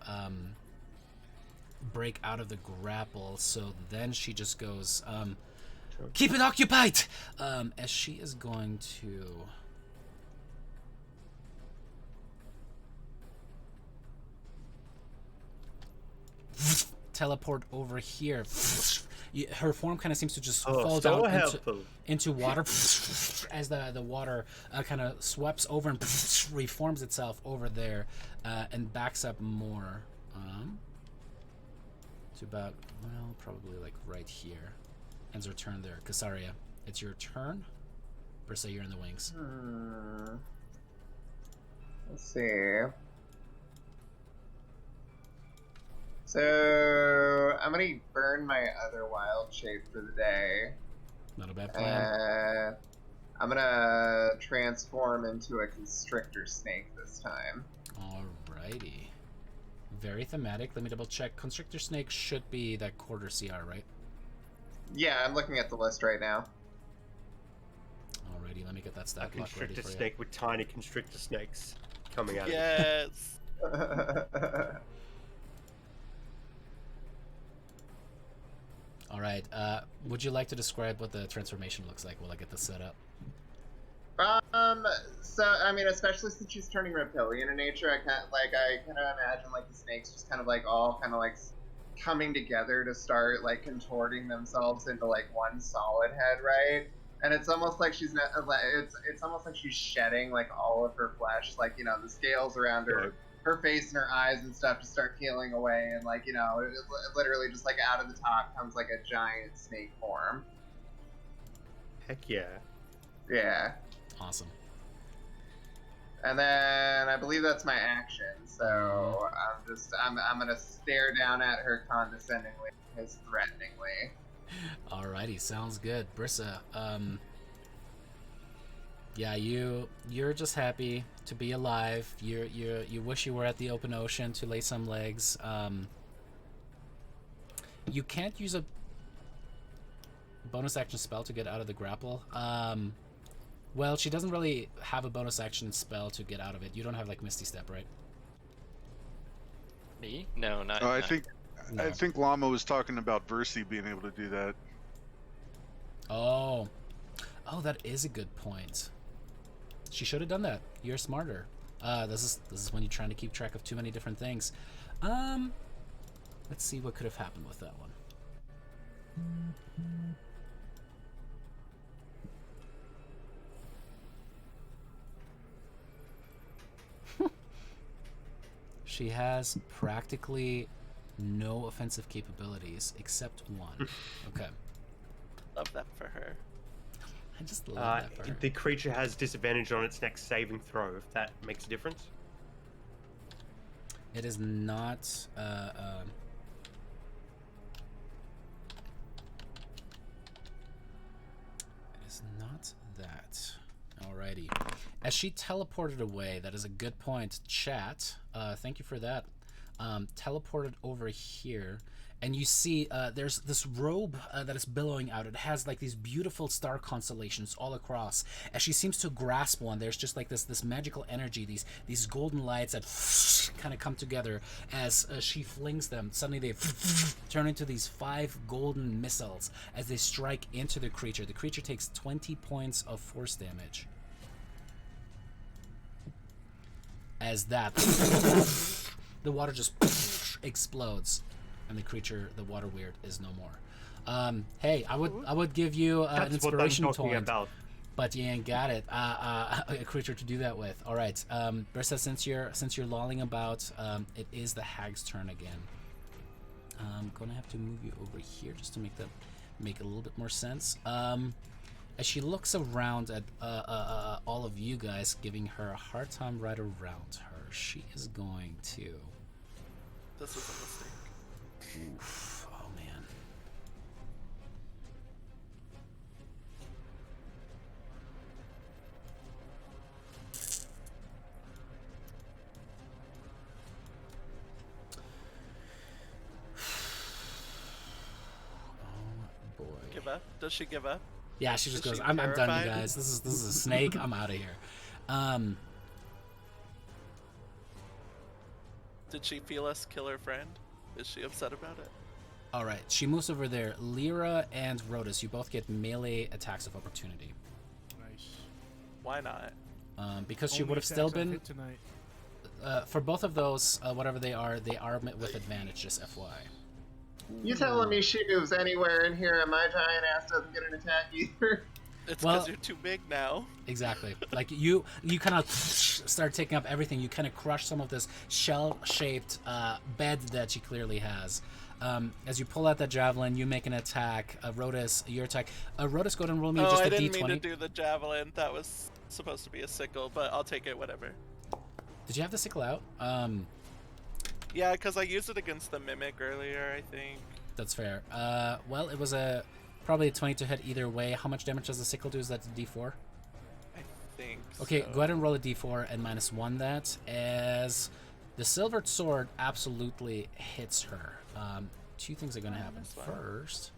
break out of the grapple. So then she just goes, "Keep it occupied!" As she is going to teleport over here. Her form kind of seems to just fall down into water as the water kind of sweeps over and reforms itself over there and backs up more to about, well, probably like right here. Ends her turn there. Kasaria, it's your turn. Per se, you're in the wings. Let's see. So I'm gonna burn my other wild shape for the day. Not a bad plan. I'm gonna transform into a constrictor snake this time. Alrighty. Very thematic. Let me double check. Constrictor snake should be that quarter CR, right? Yeah, I'm looking at the list right now. Alrighty, let me get that A stat block ready constrictor for you. snake with tiny constrictor snakes coming out of it. Yes. All right. Would you like to describe what the transformation looks like while I get this set up? So I mean, especially since she's turning reptilian in nature, I kind of imagine like the snakes just kind of like all kind of like coming together to start like contorting themselves into like one solid head, right? And it's almost like she's not. It's almost like she's shedding like all of her flesh, like the scales around her face and her eyes and stuff just start peeling away, and like literally just like out of the top comes like a giant snake form. Heck yeah. Yeah. Awesome. And then I believe that's my action. So I'm gonna stare down at her condescendingly, as threateningly. Alrighty, sounds good. Brissa, yeah, you're just happy to be alive. You wish you were at the open ocean to lay some legs. You can't use a bonus action spell to get out of the grapple. Well, she doesn't really have a bonus action spell to get out of it. You don't have like Misty Step, right? Me? No, not. I not- think No. I think Llama was talking about Versi being able to do that. Oh, that is a good point. She should have done that. You're smarter. This is when you're trying to keep track of too many different things. Let's see what could have happened with that one. She has practically no offensive capabilities except one. Okay. Love that for her. I just love that for her. The creature has disadvantage on its next saving throw, if that makes a difference. It is not. It is not that. Alrighty. As she teleported away, that is a good point. Chat, thank you for that. Teleported over here, and you see there's this robe that is billowing out. It has like these beautiful star constellations all across. As she seems to grasp one, there's just like this magical energy, these golden lights that kind of come together as she flings them. Suddenly they turn into these 5 golden missiles as they strike into the creature. The creature takes 20 points of force damage. As that the water just explodes, and the creature, the water weird, is no more. Hey, I would give you an inspiration point, but you ain't got it. A creature to do that with. All right, Brissa, since you're lolling about, it is the hag's turn again. I'm gonna have to move you over here just to make a little bit more sense. As she looks around at all of you guys, giving her a hard time right around her, she is going to. This was a mistake. Oof. Oh man. Oh boy. Give up? Does she give up? Yeah, she just Is goes, she I'm done, you terrified? guys. This is a snake. I'm out of here. Did she feel us kill her friend? Is she upset about it? All right, she moves over there. Lyra and Rhodus, you both get melee attacks of opportunity. Nice. Why not? Because she Only would have still attacks I've been, hit tonight. for both of those, whatever they are met with advantage, just FY. You telling me she moves anywhere in here and my giant ass doesn't get an attack either? It's because Well- you're too big now. Exactly. Like you kind of start taking up everything. You kind of crush some of this shell-shaped bed that she clearly has. As you pull out that javelin, you make an attack. Rhodus, your attack. Rhodus, go ahead and roll me Oh, just I a didn't d20. mean to do the javelin. That was supposed to be a sickle, but I'll take it, whatever. Did you have the sickle out? Yeah, because I used it against the mimic earlier, I think. That's fair. Well, it was probably a 20 to hit either way. How much damage does the sickle do? Is that a d4? I think Okay, so. go ahead and roll a d4 and -1 that, as the silvered sword absolutely hits her. 2 things are going to happen. -1. First,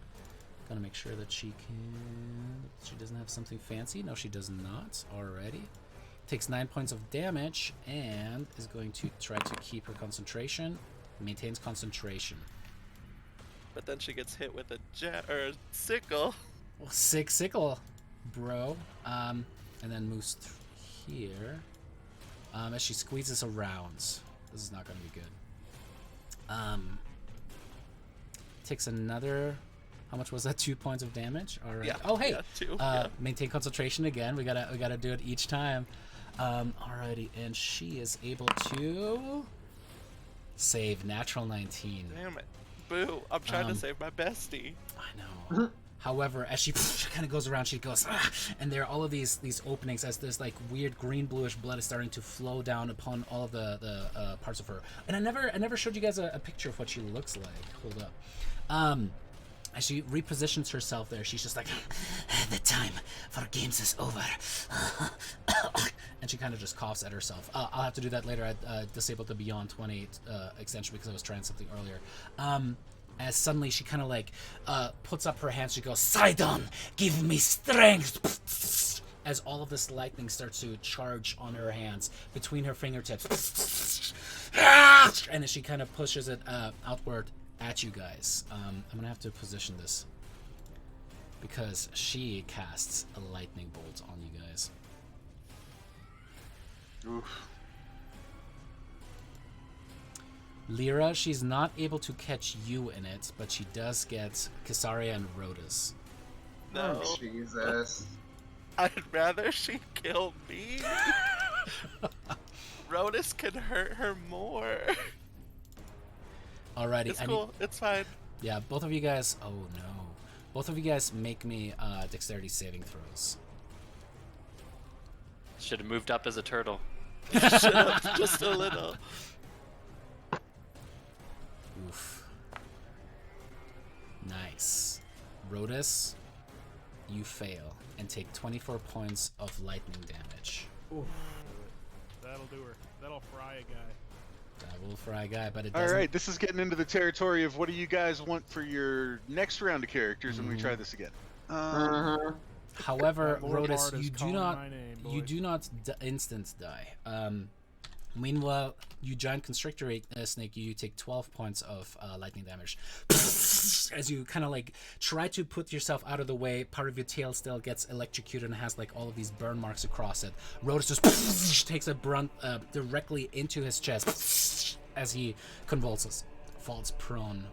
gonna make sure that she doesn't have something fancy. No, she does not already. Takes 9 points of damage and is going to try to keep her concentration. Maintains concentration. But then she gets hit with a sickle. Well, sickle, bro. And then moves through here. As she squeezes around. This is not going to be good. Takes another... How much was that? 2 points of damage? All right. Yeah, Oh, hey. yeah, 2, yeah. Maintain concentration again. We gotta do it each time. Alrighty, and she is able to save natural 19. Damn it. Boo. I'm trying to save my bestie. I know. However, as she kind of goes around, she goes, ah! And there are all of these openings as this like weird green bluish blood is starting to flow down upon all of the parts of her. And I never showed you guys a picture of what she looks like. Hold up. As she repositions herself there, she's just like, the time for games is over. And she kind of just coughs at herself. I'll have to do that later. I disabled the Beyond 20 extension because I was trying something earlier. As suddenly she kind of like puts up her hands, she goes, Sidon, give me strength. As all of this lightning starts to charge on her hands between her fingertips. And as she kind of pushes it outward at you guys. I'm gonna have to position this because she casts a lightning bolt on you guys. Oof. Lyra, she's not able to catch you in it, but she does get Casaria and Rhodus. No. Oh, Jesus. I'd rather she kill me. Rhodus can hurt her more. Alrighty, It's cool. It's fine. Yeah, both of you guys. Oh no, both of you guys make me dexterity saving throws. Should have moved up as a turtle. Shut up, just a little. Oof. Nice. Rhodus, you fail and take 24 points of lightning damage. Oof. That'll do her. That'll fry a guy. That will fry a guy, but it All doesn't. right, this is getting into the territory of what do you guys want for your next round of characters when we try this again. However, Lord Rhodus, Bard is you do calling not my name, you boys. do not instant die. Meanwhile, you giant constrictor snake, you take 12 points of lightning damage. As you kind of like try to put yourself out of the way, part of your tail still gets electrocuted and has like all of these burn marks across it. Rhodus just takes a brunt directly into his chest as he convulses, falls prone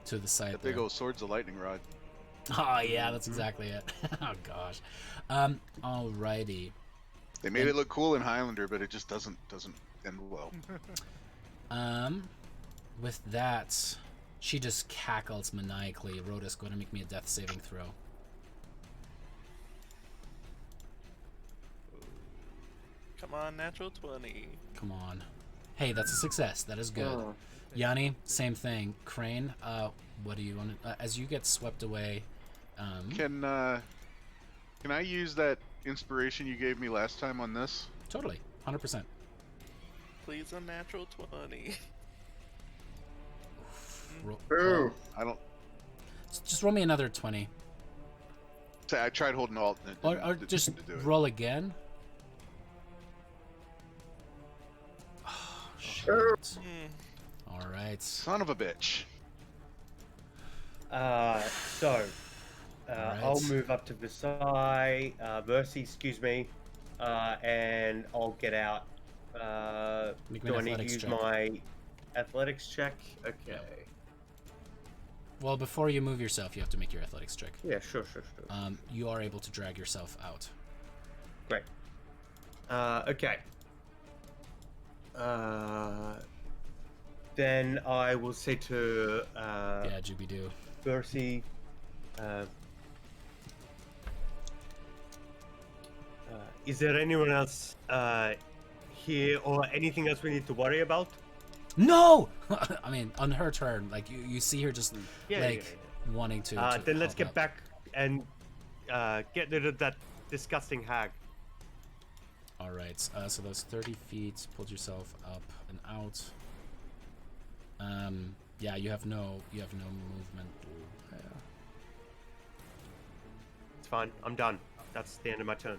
to the side. That big there. old sword's a lightning rod. Oh yeah, that's exactly it. Oh gosh. Alrighty. They made it look cool in Highlander, but it just doesn't end well. With that, she just cackles maniacally. Rhodus, go ahead and make me a death saving throw. Come on, natural 20. Come on. Hey, that's a success. That is good. Oh. Yanni, same thing. Crane, what do you want to... as you get swept away... Can I use that inspiration you gave me last time on this? Totally. 100%. Please, a natural 20. Ooh. I don't. Just roll me another 20. Say I tried holding alt. And it Or didn't just seem to do it. roll again. Oh, shit. Alright. Son of a bitch. So, I'll move up to Versailles, Mercy, excuse me, and I'll get out. Make me Do an I need to athletics use check. my athletics check? Okay. Well, before you move yourself, you have to make your athletics check. Yeah, sure. You are able to drag yourself out. Great. Okay. Then I will say to Yeah, Juby-Doo. Mercy, is there anyone else here or anything else we need to worry about? No! I mean, on her turn, like, you see her just, Yeah. wanting to Then let's help get out. back and get rid of that disgusting hag. Alright, so those 30 feet, pulled yourself up and out. Yeah, you have no movement. It's fine. I'm done. That's the end of my turn.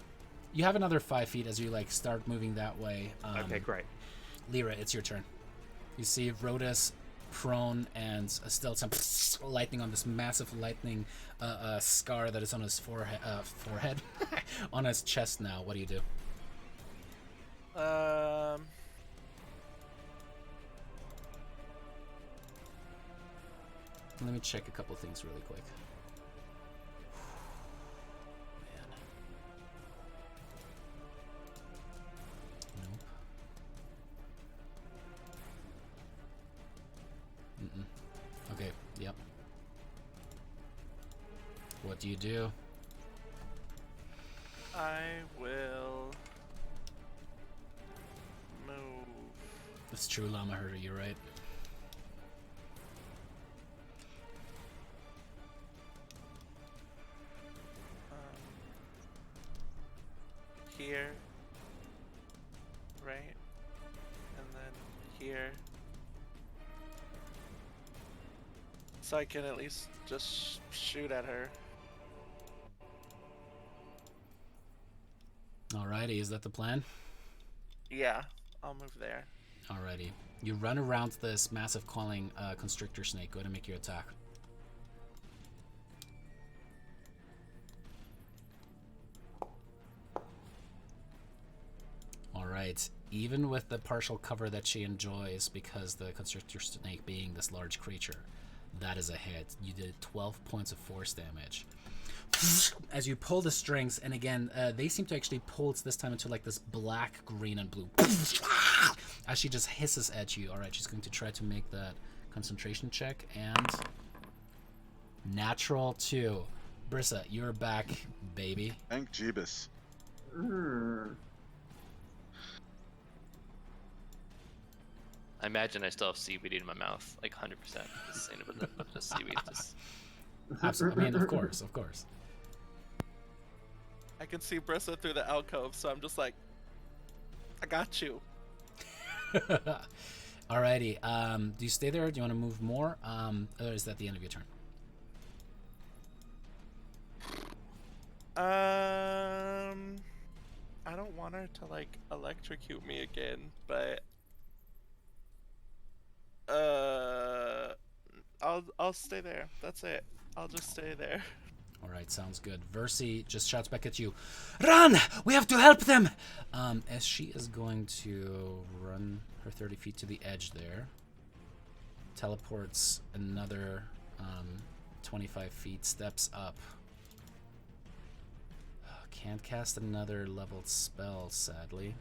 You have another 5 feet as you, like, start moving that way. Okay, great. Lyra, it's your turn. You see Rhodus prone and still some lightning on this massive lightning scar that is on his forehead, on his chest now. What do you do? Let me check a couple things really quick. Okay, yep. What do you do? I will move. It's true, Llama Herder, you're right. Here. Right? And then here. So I can at least just shoot at her. Alrighty, is that the plan? Yeah, I'll move there. Alrighty. You run around this massive coiling constrictor snake. Go ahead and make your attack. Alright. Even with the partial cover that she enjoys because the constrictor snake being this large creature, that is a hit. You did 12 points of force damage. As you pull the strings, and again, they seem to actually pulse this time into like this black, green, and blue. As she just hisses at you. Alright, she's going to try to make that concentration check, and natural 2. Brissa, you're back, baby. Thank Jeebus. I imagine I still have seaweed in my mouth, like 100%. Just saying about the seaweed. Just... Absolutely. I mean, of course, of course. I can see Brissa through the alcove, so I'm just like, I got you. Alrighty. Do you stay there? Do you want to move more? Or is that the end of your turn? I don't want her to like electrocute me again, but I'll stay there. That's it. I'll just stay there. Alright, sounds good. Versi just shouts back at you, "Run! We have to help them!" As she is going to run her 30 feet to the edge there. Teleports another 25 feet, steps up. Can't cast another leveled spell, sadly.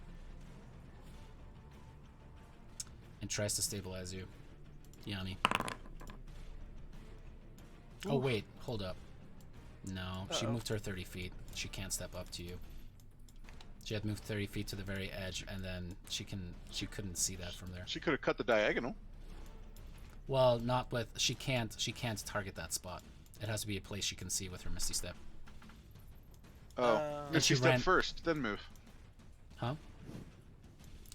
And tries to stabilize you. Yanni. Oh wait, hold up. No, she moved her 30 feet. She can't step up to you. She had moved 30 feet to the very edge, and then she couldn't see that from there. She could have cut the diagonal. Well, not with she can't target that spot. It has to be a place she can see with her Misty Step. Oh, And Misty she step ran first, then move. Huh?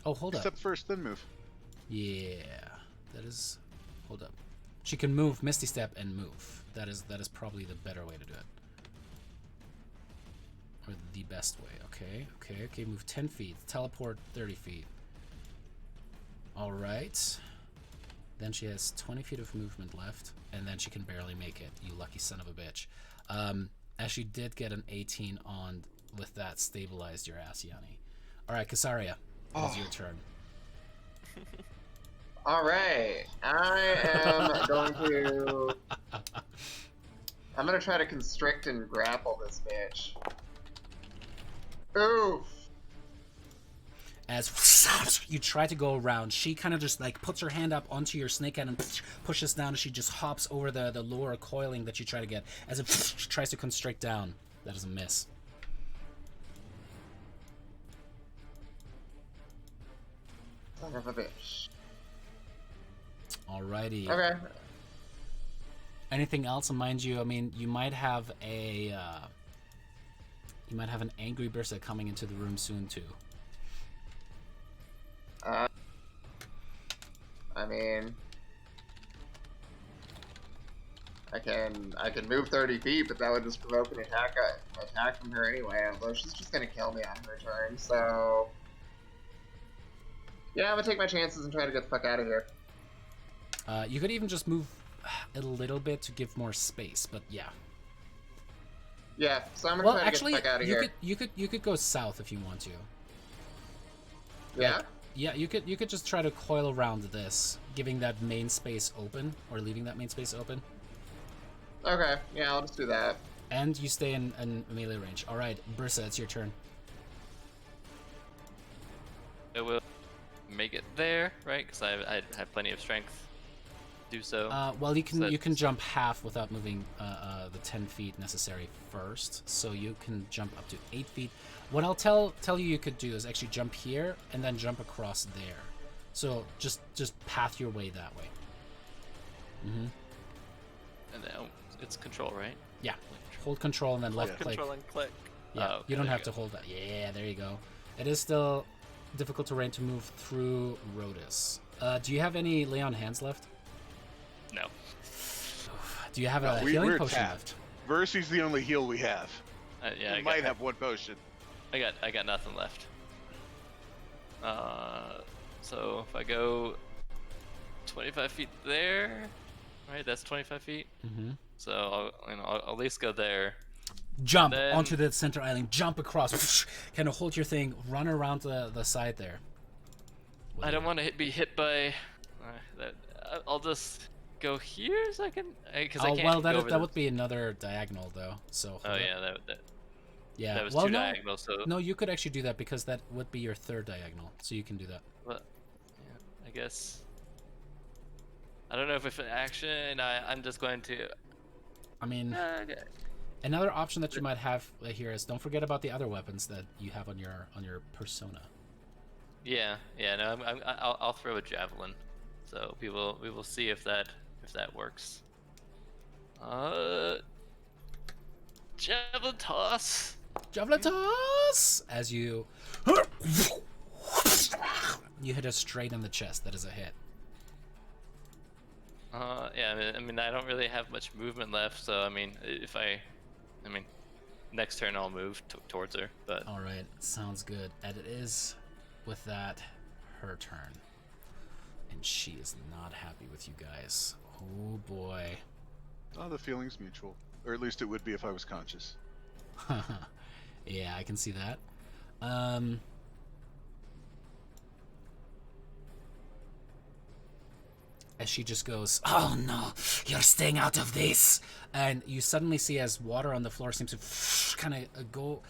Oh, hold up. Step first, then move. Yeah, that is. Hold up. She can move Misty Step and move. That is probably the better way to do it. Or the best way. Okay. Move 10 feet. Teleport 30 feet. All right. Then she has 20 feet of movement left, and then she can barely make it. You lucky son of a bitch. As she did get an 18 on with that, stabilized your ass, Yanni. All right, Kasaria, it's your turn. All right, I am going to. I'm gonna try to constrict and grapple this bitch. Oof. As you try to go around, she kind of just like puts her hand up onto your snake head and pushes down, and she just hops over the lower coiling that you try to get as it tries to constrict down. That is a miss. Son of a bitch. Alrighty. Okay. Anything else? And mind you, I mean, you might have an angry Bursa coming into the room soon too. I mean, I can move 30 feet, but that would just provoke an attack from her anyway. Although she's just gonna kill me on her turn, so yeah, I'm gonna take my chances and try to get the fuck out of here. You could even just move a little bit to give more space, but yeah. Yeah, so I'm gonna Well, try actually, to get the fuck out of here. you could go south if you want to. Yeah? Like, yeah, you could just try to coil around this, giving that main space open, or leaving that main space open. Okay, yeah, I'll just do that. And you stay in melee range. All right, Brissa, it's your turn. I will make it there, right? Because I have plenty of strength to do so. Well, you So can jump half without moving the 10 feet necessary first, so you can jump up to 8 feet. What I'll tell you could do is actually jump here and then jump across there. So just path your way that way. Mm-hmm. And then it's control, right? Yeah. Hold control and then left click. Control and click. Yeah. Oh, okay, you don't there have you to hold that. Yeah, there you go. It is still difficult terrain to move through Rhodus. Do you have any lay on hands left? No. Do you have a healing potion left? Vercy's the only heal we have. Yeah, We might have one potion. I got nothing left. So if I go 25 feet there, right? That's 25 feet. Mm-hmm. So I'll at least go there. Jump Then- onto the center island. Jump across. Kind of hold your thing. Run around the side there. I don't want to be hit by that. I'll just go here so I can. Because I Oh can't. well, go over that the- would be another diagonal though. So. Oh hold yeah, up. Yeah. that was well, two no, diagonals. So no, you could actually do that because that would be your third diagonal. So you can do that. But yeah, I guess. I don't know if it's an action. I'm just going to. I mean, Okay. another option that you might have here is don't forget about the other weapons that you have on your persona. Yeah, no, I'll throw a javelin, so we will see if that works. Javelin toss. Javelin toss! As you hit a straight in the chest. That is a hit. Yeah, I mean I don't really have much movement left, so I mean next turn I'll move towards her, but All right, sounds good. And it is, with that, her turn, and she is not happy with you guys. Oh boy. Oh, the feeling's mutual. Or at least it would be if I was conscious. Yeah, I can see that. As she just goes, "Oh no, you're staying out of this!" And you suddenly see as water on the floor seems to kind of go,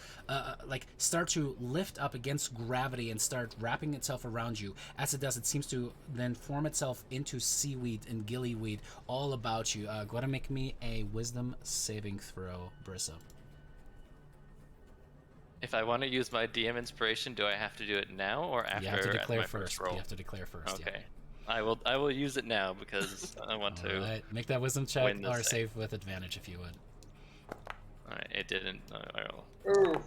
like start to lift up against gravity and start wrapping itself around you. As it does, it seems to then form itself into seaweed and gillyweed all about you. Go ahead and make me a wisdom saving throw, Brissa. if I want to use my DM inspiration, do I have to do it now or after You have to declare my first. roll? You have to declare first. Okay. Yeah. I will use it now because I want to. All right, make that wisdom check win this or thing. save with advantage if you would. Alright, it didn't. Ooh.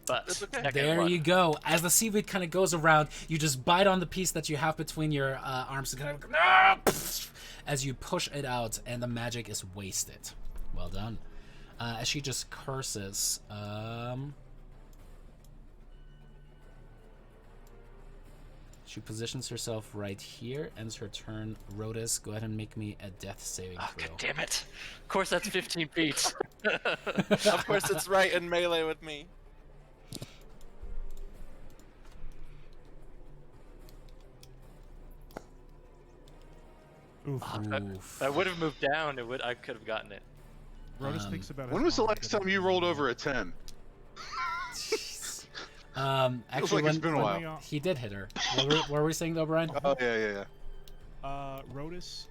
But It's okay. second There one. you go. As the seaweed kind of goes around, you just bite on the piece that you have between your arms and kind of as you push it out, and the magic is wasted. Well done. As she just curses, she positions herself right here, ends her turn. Rhodus, go ahead and make me a death saving Oh, throw. God damn it! Of course, that's 15 feet. Of course, it's right in melee with me. Oof. Oof. I would have moved down. I could have gotten it. Rhodus thinks about his When was the mom last getting time you rolled over a 10? Jeez. Feels Actually, like it's been a when while. he did hit her. What were we saying though, Brian? Oh, yeah. Rhodus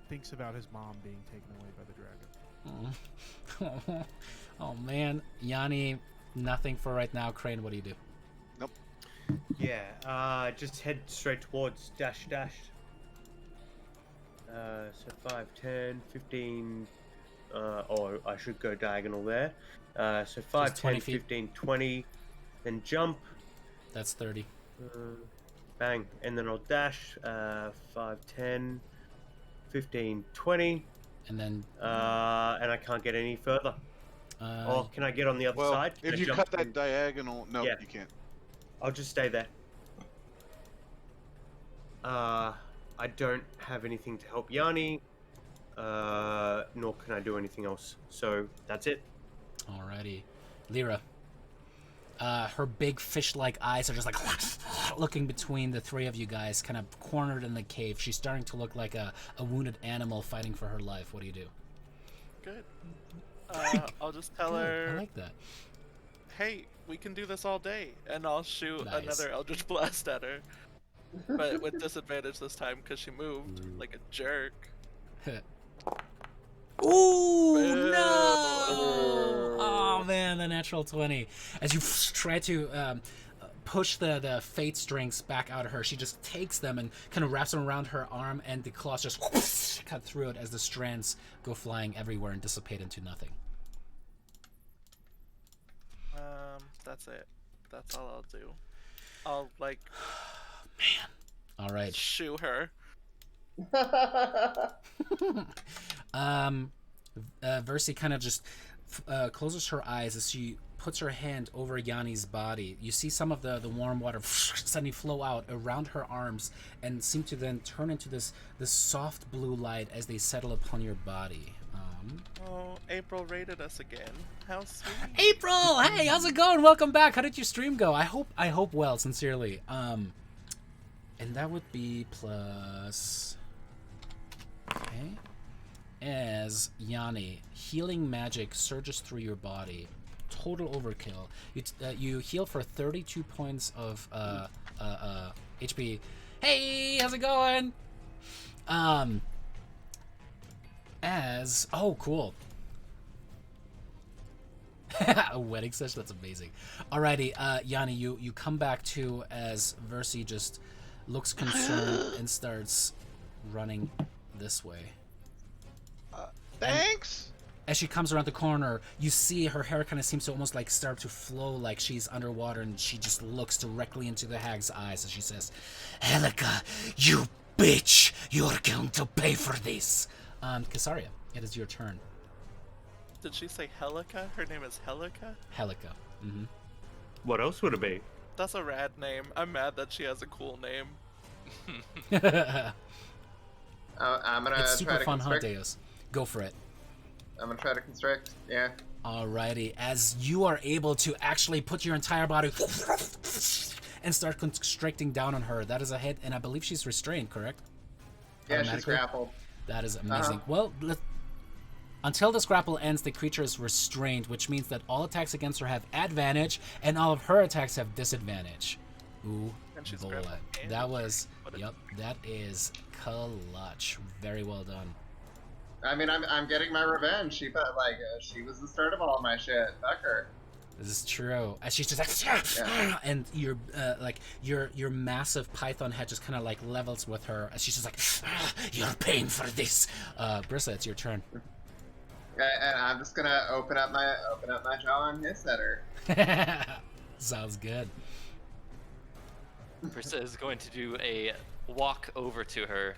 thinks about his mom being taken away by the dragon. Oh man, Yanni, nothing for right now. Crane, what do you do? Yeah, just head straight towards dash. So 5, 10, 15, or I should go diagonal there. So 5, Just 20 10, feet. 15, 20, then jump, That's 30. bang, and then I'll dash, 5, 10, 15, 20, And then and I can't get any further. Or can I get on the other Well, side? Can if I you jump cut that through? diagonal... No, Yeah. you can't. I'll just stay there. I don't have anything to help Yanni, nor can I do anything else. So that's it. Alrighty. Lyra. Her big fish-like eyes are just like looking between the three of you guys, kind of cornered in the cave. She's starting to look like a wounded animal fighting for her life. What do you do? Good. I'll just tell Good. her. I like that. Hey, we can do this all day, and I'll shoot Nice. another Eldritch Blast at her. But with disadvantage this time because she moved like a jerk. Ooh, Boo. no! Oh man, the natural 20. As you try to push the fate strings back out of her, she just takes them and kind of wraps them around her arm, and the claws just cut through it as the strands go flying everywhere and dissipate into nothing. That's it. That's all I'll do. I'll like Man. All right. shoo her. Versi kind of just closes her eyes as she puts her hand over Yanni's body. You see some of the warm water suddenly flow out around her arms and seem to then turn into this soft blue light as they settle upon your body. Oh, April rated us again. How sweet. April, hey, how's it going? Welcome back. How did your stream go? I hope well, sincerely. And that would be plus. Okay. As Yanni, healing magic surges through your body. Total overkill. You heal for 32 points of HP. Hey, how's it going? Oh, cool. A wedding session? That's amazing. Alrighty, Yanni, you come back to as Versi just looks concerned and starts running this way. Thanks. As she comes around the corner, you see her hair kind of seems to almost like start to flow like she's underwater, and she just looks directly into the hag's eyes as she says, Helica, you bitch! You're going to pay for this! Casaria, it is your turn. Did she say Helica? Her name is Helica? Helica. Mm-hmm. What else would it be? That's a rad name. I'm mad that she has a cool name. I'm gonna It's try super to fun, huh, constrict. Deus? Go for it. I'm gonna try to constrict. Yeah. Alrighty, as you are able to actually put your entire body and start constricting down on her. That is a hit, and I believe she's restrained, correct? Yeah, she's Automatically? grappled. That is amazing. Well, until this grapple ends, the creature is restrained, which means that all attacks against her have advantage, and all of her attacks have disadvantage. Ooh, And she's boy. grappled and That was, what a- yep, that is clutch. Very well done. I mean, I'm getting my revenge. She she was the start of all my shit. Fuck her. This is true. As she's just like, Yeah. and your massive python head just kind of like levels with her. As she's just like, you're paying for this. Brissa, it's your turn. And I'm just gonna open up my jaw and hiss at her. Sounds good. Brissa is going to do a walk over to her,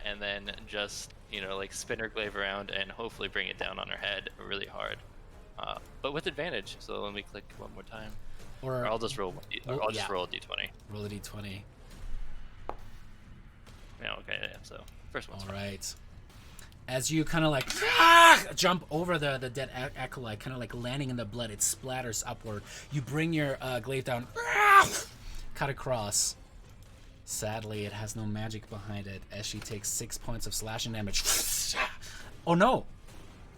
and then just, like spin her glaive around and hopefully bring it down on her head really hard. But with advantage, so let me click one more time. Or I'll just roll I'll just roll a d20. Roll a d20. Yeah, okay, yeah, so first one's All fine. right. As you kind of like jump over the dead acolyte, kind of like landing in the blood, it splatters upward. You bring your glaive down, cut across. Sadly, it has no magic behind it, as she takes 6 points of slashing damage. Oh no!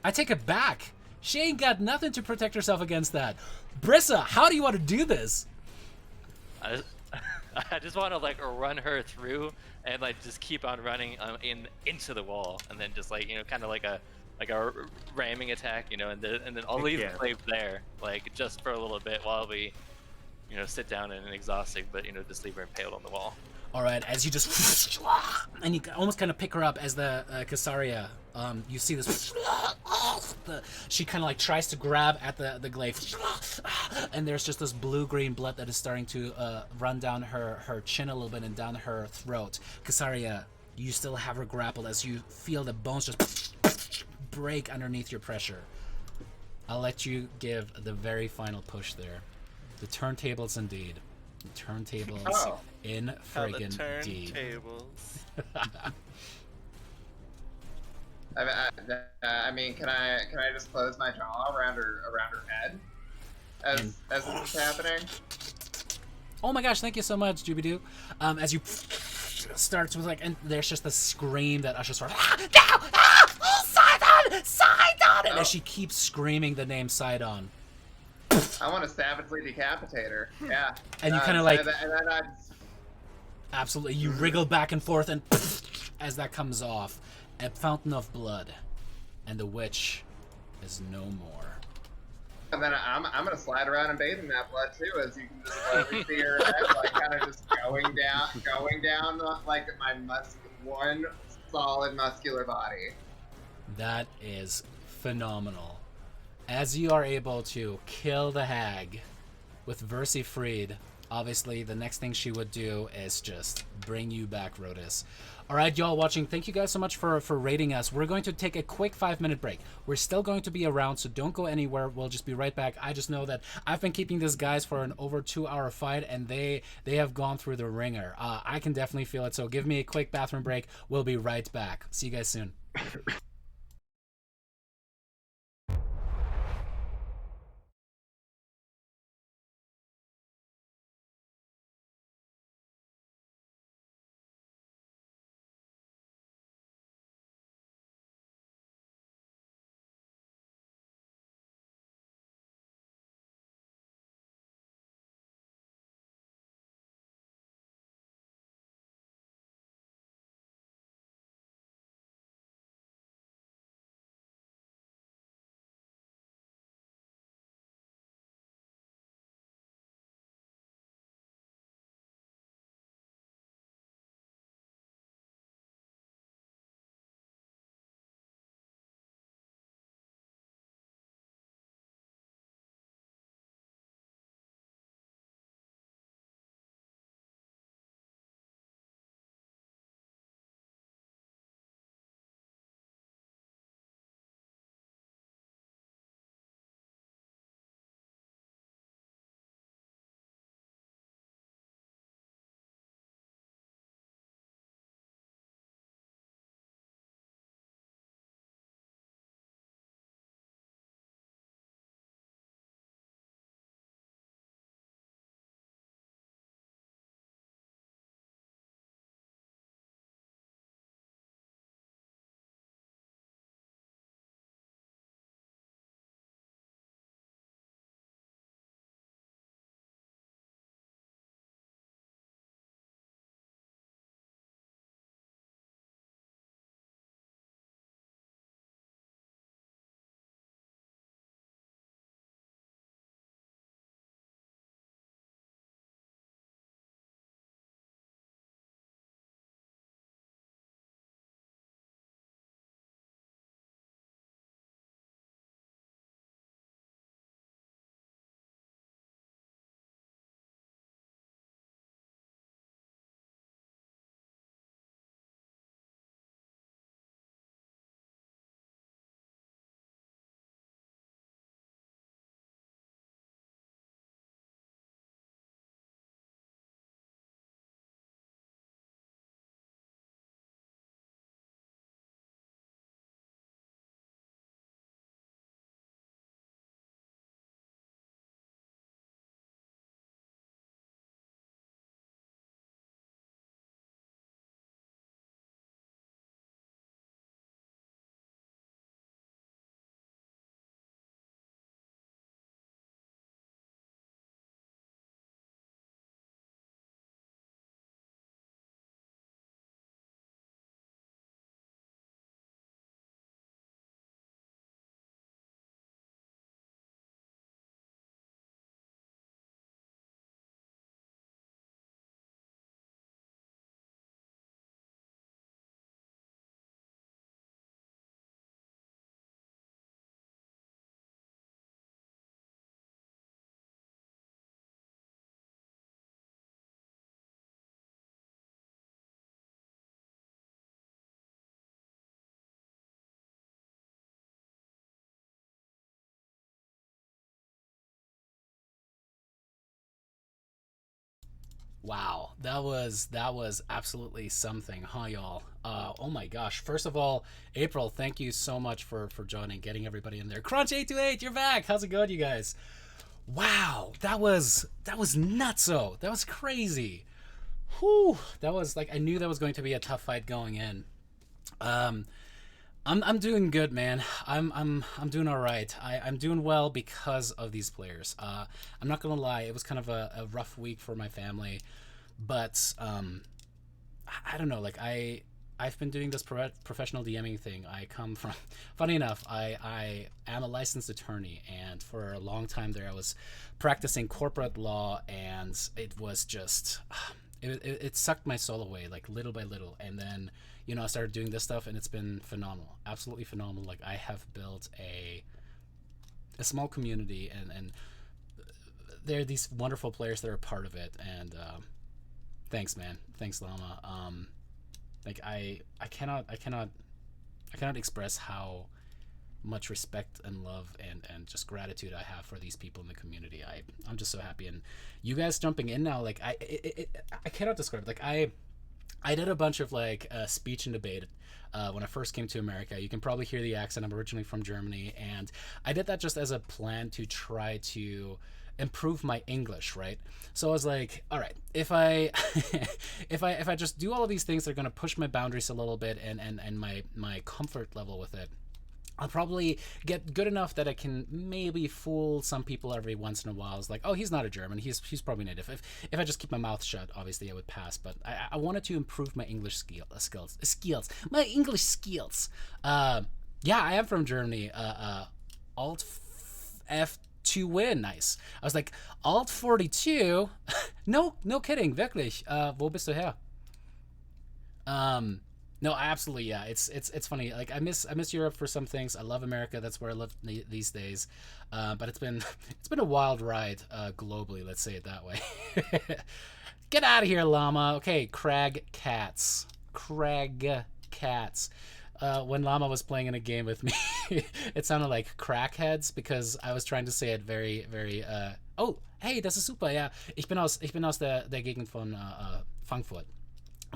I take it back! She ain't got nothing to protect herself against that. Brissa, how do you want to do this? I just want to like run her through and like just keep on running into the wall, and then just like kind of like a ramming attack, and then I'll leave the glaive there, like just for a little bit while we sit down and exhausting, but just leave her impaled on the wall. All right, as you just and you almost kind of pick her up as the Casaria, you see this. She kind of like tries to grab at the glaive, and there's just this blue-green blood that is starting to run down her chin a little bit and down her throat. Casaria, you still have her grappled as you feel the bones just break underneath your pressure. I'll let you give the very final push there. The turntables indeed. Turntables Oh. in How the friggin' D. turntables. I mean, can I just close my jaw around her head And- as this is happening? Oh my gosh, thank you so much, Jubidu. As you starts with like, and there's just a scream that ushers forth. No! Oh, Sidon! Sidon! And as she keeps screaming the name Sidon. I want to savagely decapitate her. Yeah. And you kind of like, and then I absolutely, you wriggle back and forth, and as that comes off, a fountain of blood, and the witch is no more. And then I'm gonna slide around and bathe in that blood too, as you can just slowly see her head, like kind of just going down like my one solid muscular body. That is phenomenal. As you are able to kill the hag with Versi freed, obviously the next thing she would do is just bring you back, Rodus. All right, y'all watching, thank you guys so much for rating us. We're going to take a quick 5-minute break. We're still going to be around, so don't go anywhere. We'll just be right back. I just know that I've been keeping these guys for an over 2-hour fight, and they have gone through the ringer. I can definitely feel it, so give me a quick bathroom break. We'll be right back. See you guys soon. Wow, that was absolutely something, huh, y'all? Oh my gosh! First of all, April, thank you so much for joining, getting everybody in there. Crunch 828, you're back. How's it going, you guys? Wow, that was nutso. That was crazy. Whew, that was like I knew that was going to be a tough fight going in. Um, I'm doing good, man. I'm doing all right. I'm doing well because of these players. I'm not gonna lie, it was kind of a rough week for my family, but I don't know. Like I've been doing this professional DMing thing. I come from, funny enough, I am a licensed attorney, and for a long time there I was practicing corporate law, and it was just it sucked my soul away, like little by little. And then I started doing this stuff, and it's been phenomenal, absolutely phenomenal. Like I have built a small community, and there are these wonderful players that are part of it. And thanks, man. Thanks, Llama. Like I cannot express how much respect and love and just gratitude I have for these people in the community. I'm just so happy, and you guys jumping in now, like I cannot describe it. Like I did a bunch of like speech and debate when I first came to America. You can probably hear the accent. I'm originally from Germany, and I did that just as a plan to try to improve my English, right? So I was like, all right, if I if I just do all of these things that are going to push my boundaries a little bit and my comfort level with it, I'll probably get good enough that I can maybe fool some people every once in a while. It's like, oh, he's not a German. He's probably native. If I just keep my mouth shut, obviously I would pass. But I wanted to improve my English skills. My English skills. Yeah, I am from Germany. Alt F2 win. Nice. I was like, Alt 42. No kidding. Wirklich. Wo bist du her? No, absolutely, yeah. It's funny. Like I miss Europe for some things. I love America. That's where I live these days. But it's been a wild ride globally. Let's say it that way. Get out of here, Llama. Okay, Crag Cats. When Llama was playing in a game with me, it sounded like crackheads because I was trying to say it very, very. Oh, hey, das ist super. Ja, ich bin aus der Gegend von Frankfurt.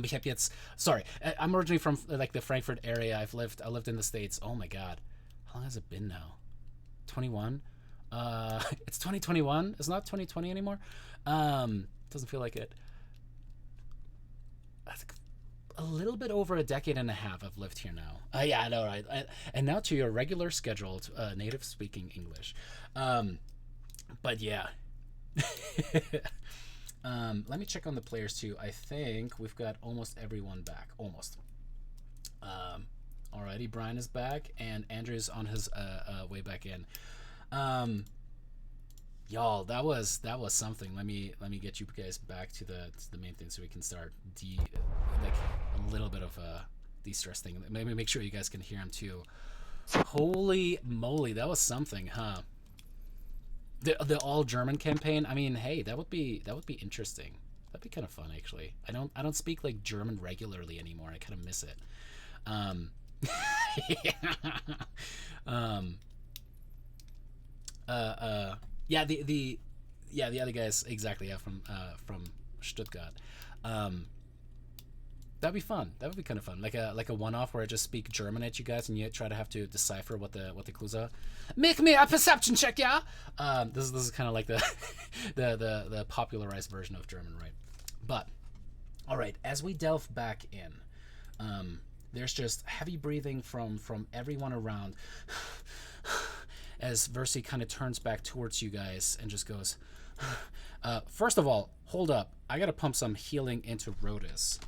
Ich habe jetzt, sorry, I'm originally from like the Frankfurt area. I lived in the States. Oh my God, how long has it been now? 21. It's 2021. It's not 2020 anymore. Doesn't feel like it. I think a little bit over a decade and a half I've lived here now. Yeah, I know, right? And now to your regular scheduled native speaking English. But yeah. Let me check on the players too. I think we've got almost everyone back. Almost. Alrighty, Brian is back, and Andrew's on his way back in. Y'all, that was something. Let me get you guys back to the main thing so we can start like a little bit of a de-stress thing. Maybe make sure you guys can hear him too. Holy moly, that was something, huh? The all German campaign. I mean, hey, that would be interesting. That'd be kind of fun, actually. I don't speak like German regularly anymore. I kind of miss it. Yeah, the other guys exactly. Yeah, from Stuttgart. That'd be fun. That would be kind of fun. Like a one-off where I just speak German at you guys and you try to have to decipher what the clues are. Make me a perception check, yeah. This is kind of like the popularized version of German, right? But all right, as we delve back in, there's just heavy breathing from everyone around. As Versi kind of turns back towards you guys and just goes, first of all, hold up. I gotta pump some healing into Rodus.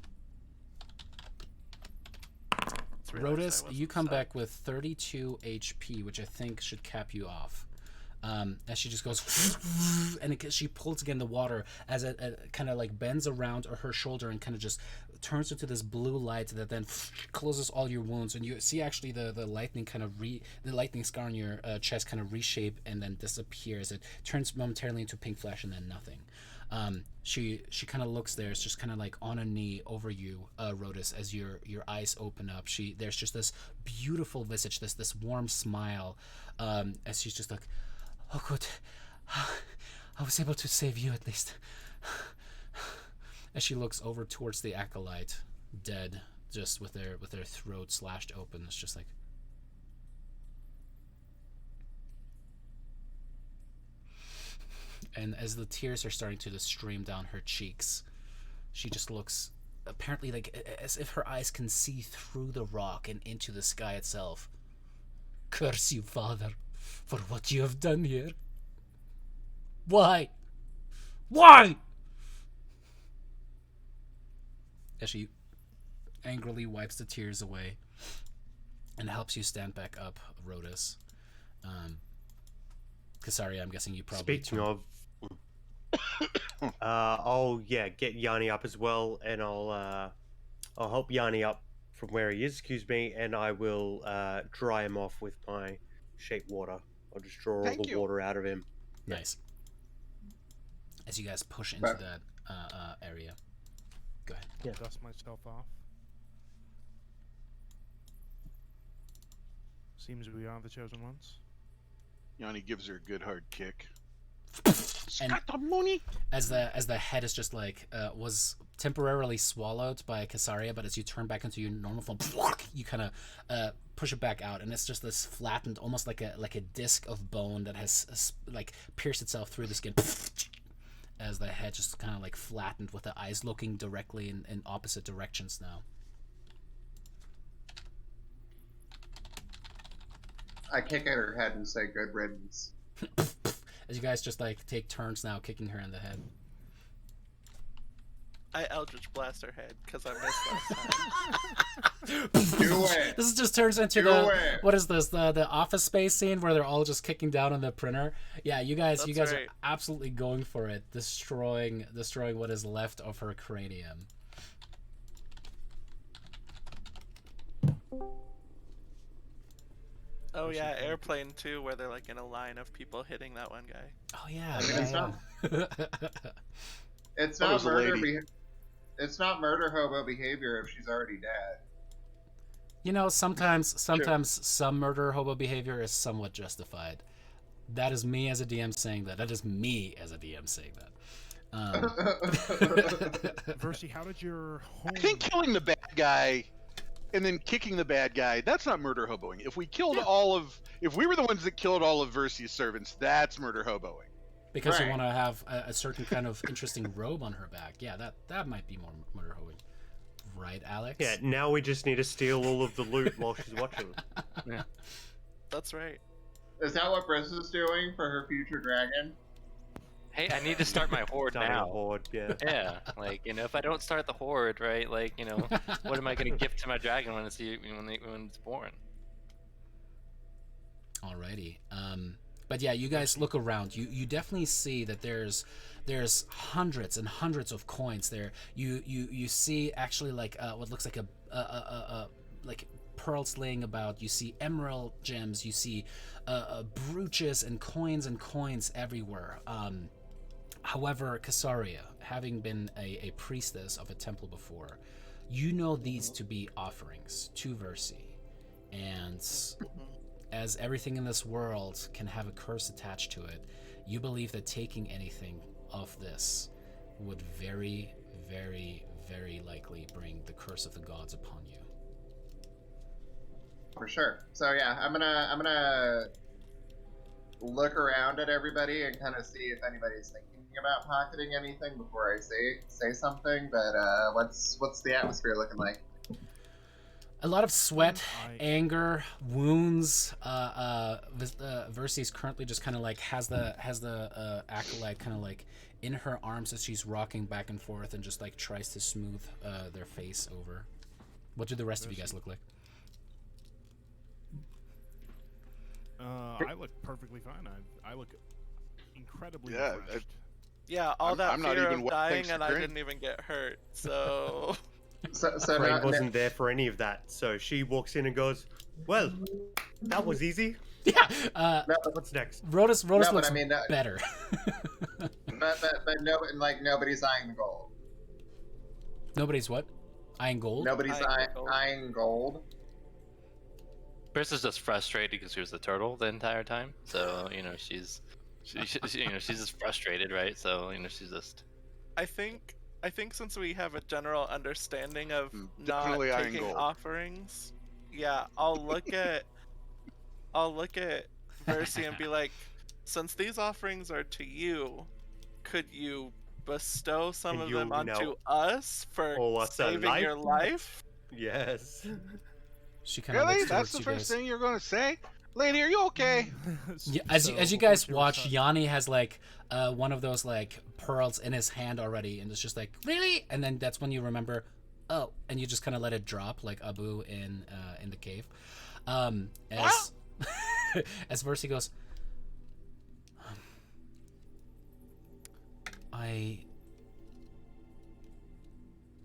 Rodus, you come back with 32 HP, which I think should cap you off. As she just goes, and she pulls again the water as it kind of like bends around her shoulder and kind of just turns into this blue light that then closes all your wounds, and you see actually the lightning kind of the lightning scar on your chest kind of reshape and then disappears. It turns momentarily into pink flash and then nothing. She kind of looks there. It's just kind of like on a knee over you, Rodus, as your eyes open up. There's just this beautiful visage, this warm smile, as she's just like, oh good, I was able to save you at least. as she looks over towards the acolyte, dead, just with their throat slashed open. It's just like, and as the tears are starting to just stream down her cheeks, she just looks apparently like as if her eyes can see through the rock and into the sky itself. Curse you, Father, for what you have done here. Why? Why? As she angrily wipes the tears away and helps you stand back up, Rhodas. Kasaria, I'm guessing you probably... Speaking of... I'll get Yanni up as well, and I'll help Yanni up from where he is, excuse me, and I will dry him off with my shape water. I'll just draw all the water out of him. Nice. As you guys push into that area. Go ahead. Yeah. Dust myself off. Seems we are the chosen ones. Yanni gives her a good hard kick. And as the head is just like was temporarily swallowed by Kasaria, but as you turn back into your normal form, you kind of push it back out, and it's just this flattened, almost like a disc of bone that has like pierced itself through the skin. As the head just kind of like flattened, with the eyes looking directly in opposite directions now. I kick at her head and say, "Good riddance." As you guys just like take turns now kicking her in the head. I Eldritch Blast her head because I missed last time. Do it. This just turns into what is this? The Office Space scene where they're all just kicking down on the printer. Yeah, you guys That's are right. absolutely going for it, destroying what is left of her cranium. Oh yeah, Airplane too, where they're like in a line of people hitting that one guy. Oh yeah, It's Oh, it not was a murder. lady. It's not murder hobo behavior if she's already dead. You know, sometimes some murder hobo behavior is somewhat justified. That is me as a DM saying that. That is me as a DM saying that. Versi, how did your home... I think killing the bad guy and then kicking the bad guy, that's not murder hoboing. If we killed if we were the ones that killed all of Versi's servants, that's murder hoboing. Because you Right. want to have a certain kind of interesting robe on her back. Yeah, that might be more murder hoboing. Right, Alex? Yeah, now we just need to steal all of the loot while she's watching. That's right. Is that what Briss is doing for her future dragon? Hey, I need to start my horde Starting a now. horde, yeah. Yeah, like, you know, if I don't start the horde, right, like, you know, what am I going to gift to my dragon when it's born? Alrighty. But yeah, you guys look around. You definitely see that there's hundreds and hundreds of coins there. You see actually like what looks like a like pearls laying about. You see emerald gems. You see brooches and coins everywhere. However, Kasaria, having been a priestess of a temple before, you know these to be offerings to Versi, and as everything in this world can have a curse attached to it, you believe that taking anything of this would very, very, very likely bring the curse of the gods upon you. For sure. So yeah, I'm gonna look around at everybody and kind of see if anybody's thinking about pocketing anything before I say something. But what's the atmosphere looking like? A lot of sweat, anger, wounds. Versi's currently just kind of like has the acolyte kind of like in her arms as she's rocking back and forth and just like tries to smooth their face over. What do the rest of you guys look like? I look perfectly fine. I look incredibly Yeah, refreshed. Yeah, all that I'm not fear even of wet, dying thanks to and I Crane. didn't even get hurt, so... So Crane now, wasn't there for any of that, so she walks in and goes, "Well, that was easy. Yeah. What's next?" Rhodas No, but looks I mean, better. but no, like nobody's eyeing the gold. Nobody's what? Eyeing gold? Nobody's Eyeing gold. eyeing gold. Chris is just frustrated because she was the turtle the entire time. So, you know, she's just frustrated, right? So, you know, she's just... I think I think since we have a general understanding of not Definitely iron taking gold. offerings, yeah, I'll look at Versi and be like, since these offerings are to you, could you bestow some Can of you, them you know, onto us for owe us a saving your life? Yes. She kind of Really? looks That's towards the you first guys. thing you're going to say? Lady, are you okay? Yeah, as you guys watch, Yanni has like one of those like pearls in his hand already, and it's just like, really? And then that's when you remember, oh, and you just kind of let it drop like Abu in the cave. As as Versi goes,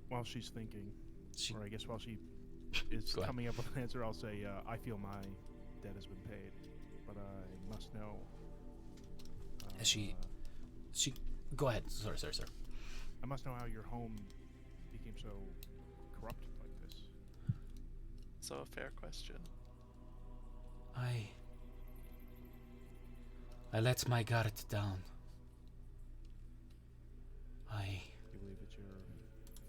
While she's thinking, She- or I guess while she is Go ahead. coming up with an answer, I'll say, I feel my debt has been paid, but I must know. As she go ahead. Sorry, sir. I must know how your home became so corrupt like this. So a fair question. I let my guard down. You believe it's your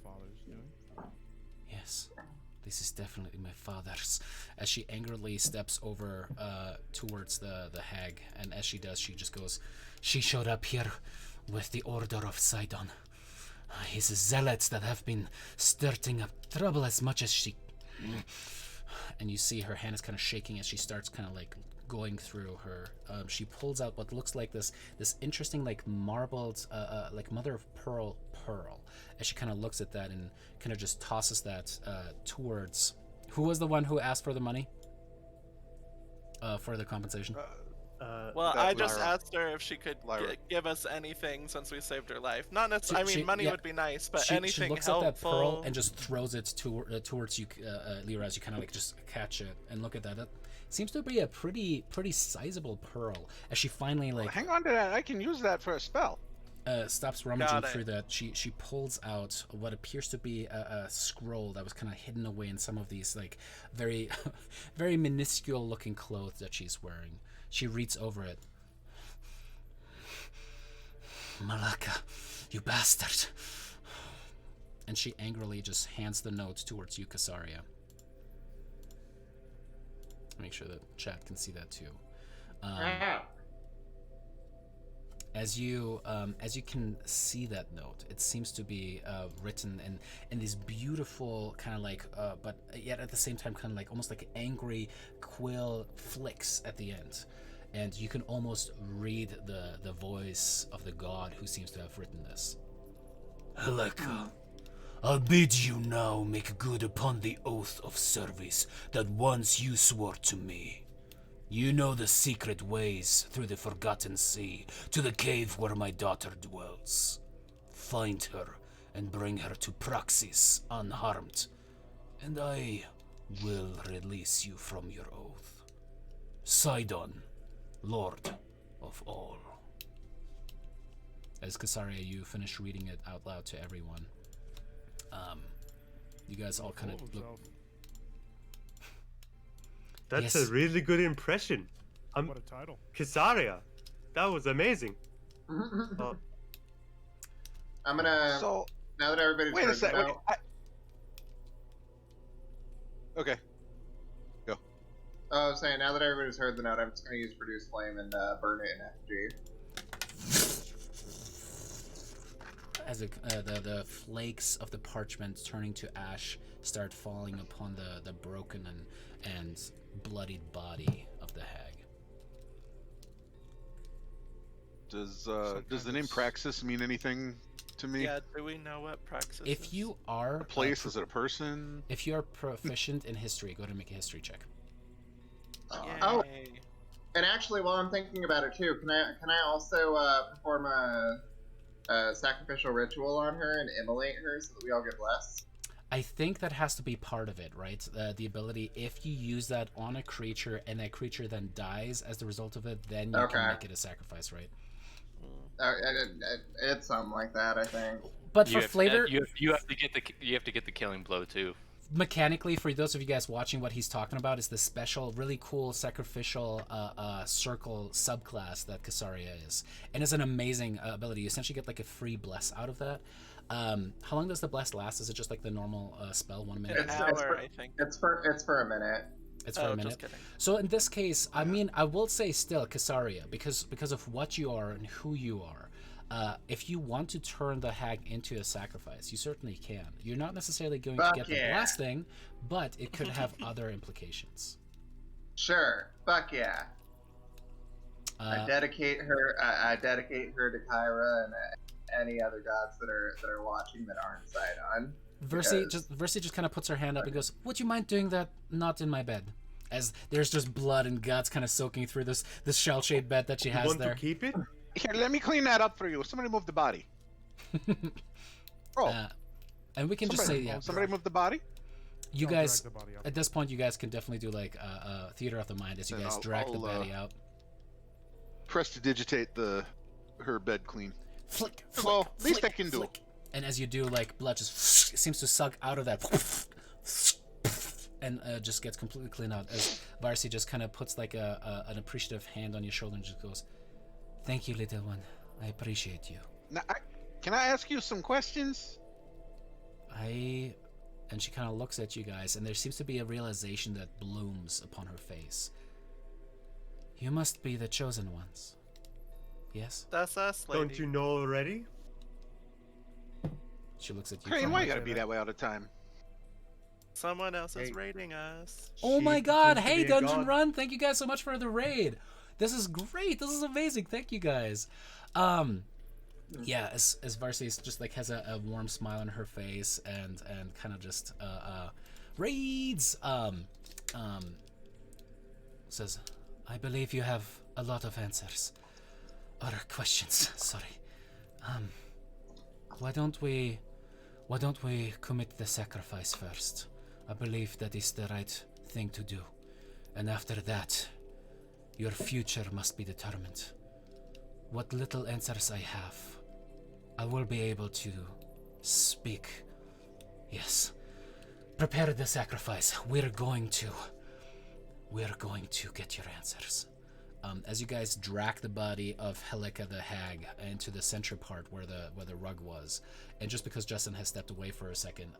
father's doing? Yes, this is definitely my father's. As she angrily steps over towards the hag, and as she does, she just goes, she showed up here with the Order of Sidon. His zealots that have been stirring up trouble as much as she... And you see her hand is kind of shaking as she starts kind of like going through her. She pulls out what looks like this interesting like marbled like mother of pearl as she kind of looks at that and kind of just tosses that towards... Who was the one who asked for the money for the compensation? Well, That I just Lyra. asked her if she could Lyra. give us anything since we saved her life. Not necessarily. I mean, She- money yeah. would be nice, but She anything looks helpful. at that pearl and just throws it towards you, Lyra, as you kind of like just catch it and look at that. That seems to be a pretty sizable pearl. As she finally like Hang on to that. I can use that for a spell. stops rummaging Got it. through that, she pulls out what appears to be a scroll that was kind of hidden away in some of these like very very minuscule looking clothes that she's wearing. She reads over it. Malaka, you bastard. And she angrily just hands the note towards you, Casaria. Make sure that chat can see that too. As you can see that note, it seems to be written in these beautiful kind of like, but yet at the same time kind of like almost like angry quill flicks at the end. And you can almost read the voice of the god who seems to have written this. Heleka, I'll bid you now make good upon the oath of service that once you swore to me. You know the secret ways through the Forgotten Sea to the cave where my daughter dwells. Find her and bring her to Praxis unharmed, and I will release you from your oath. Sidon, Lord of all. As Casaria, you finish reading it out loud to everyone. You guys all kind of look. That's Yes. a really good impression. What a title. Casaria, that was amazing. I'm gonna. So, Now that everybody's wait a heard the second. note, Okay. Go. I was saying, now that everybody's heard the note, I'm just gonna use Produce Flame and burn it in effigy. As the flakes of the parchment turning to ash start falling upon the broken and bloodied body of the hag. Does the name Praxis mean anything to me? Yeah, do we know what Praxis If is? you are A place? Is it a person? if you are proficient in history, go ahead and make a history check. Oh, Yay. and actually, while I'm thinking about it too, can I also perform a sacrificial ritual on her and immolate her so that we all get blessed? I think that has to be part of it, right? The ability, if you use that on a creature and that creature then dies as the result of it, then you can make it a sacrifice, right? It's something like that, I think. But You for have- flavor, you have to get the killing blow too. mechanically, for those of you guys watching, what he's talking about is the special, really cool sacrificial circle subclass that Casaria is, and it's an amazing ability. You essentially get like a free bless out of that. How long does the bless last? Is it just like the normal spell, 1 minute? It's, I think. It's for a minute. It's for a minute. Just kidding. So in this case, I mean, I will say still Casaria, because of what you are and who you are. If you want to turn the hag into a sacrifice, you certainly can. You're not necessarily going to get the blasting, but it could have other implications. Sure. Fuck yeah. I dedicate her. I dedicate her to Kyra and any other gods that are watching that aren't side on. Versi just kind of puts her hand up and goes, "Would you mind doing that? Not in my bed." As there's just blood and guts kind of soaking through this shell-shaped bed that she has Want there. to keep it? Here, let me clean that up for you. Somebody move the body. Oh, And we can just say, yeah. somebody move the body. You I'll guys, drag the body out. at this point, you guys can definitely do like theater of the mind as you Then guys I'll- drag the I'll, body out. Prestidigitate her bed clean. Flick, Well, flick, at least flick, I can do. flick. And as you do, like blood just seems to suck out of that, and just gets completely cleaned out. As Varsi just kind of puts like an appreciative hand on your shoulder and just goes, "Thank you, little one. I appreciate you." Now, can I ask you some questions? And she kind of looks at you guys, and there seems to be a realization that blooms upon her face. You must be the chosen ones. Yes? That's us, lady. Don't you know already? She looks at you. Crane, why you gotta be that way all the time? Someone else is Hey. raiding us. Oh my She god! seems to Hey, be a Dungeon god. Run! Thank you guys so much for the raid. This is great. This is amazing. Thank you guys. Yeah, as Varsi just like has a warm smile on her face and kind of just raids. Says, "I believe you have a lot of answers or questions. Sorry. Why don't we commit the sacrifice first? I believe that is the right thing to do. And after that, your future must be determined. What little answers I have, I will be able to speak. Yes. Prepare the sacrifice. We're going to get your answers." As you guys drag the body of Helika the hag into the center part where the rug was, and just because Justin has stepped away for a second,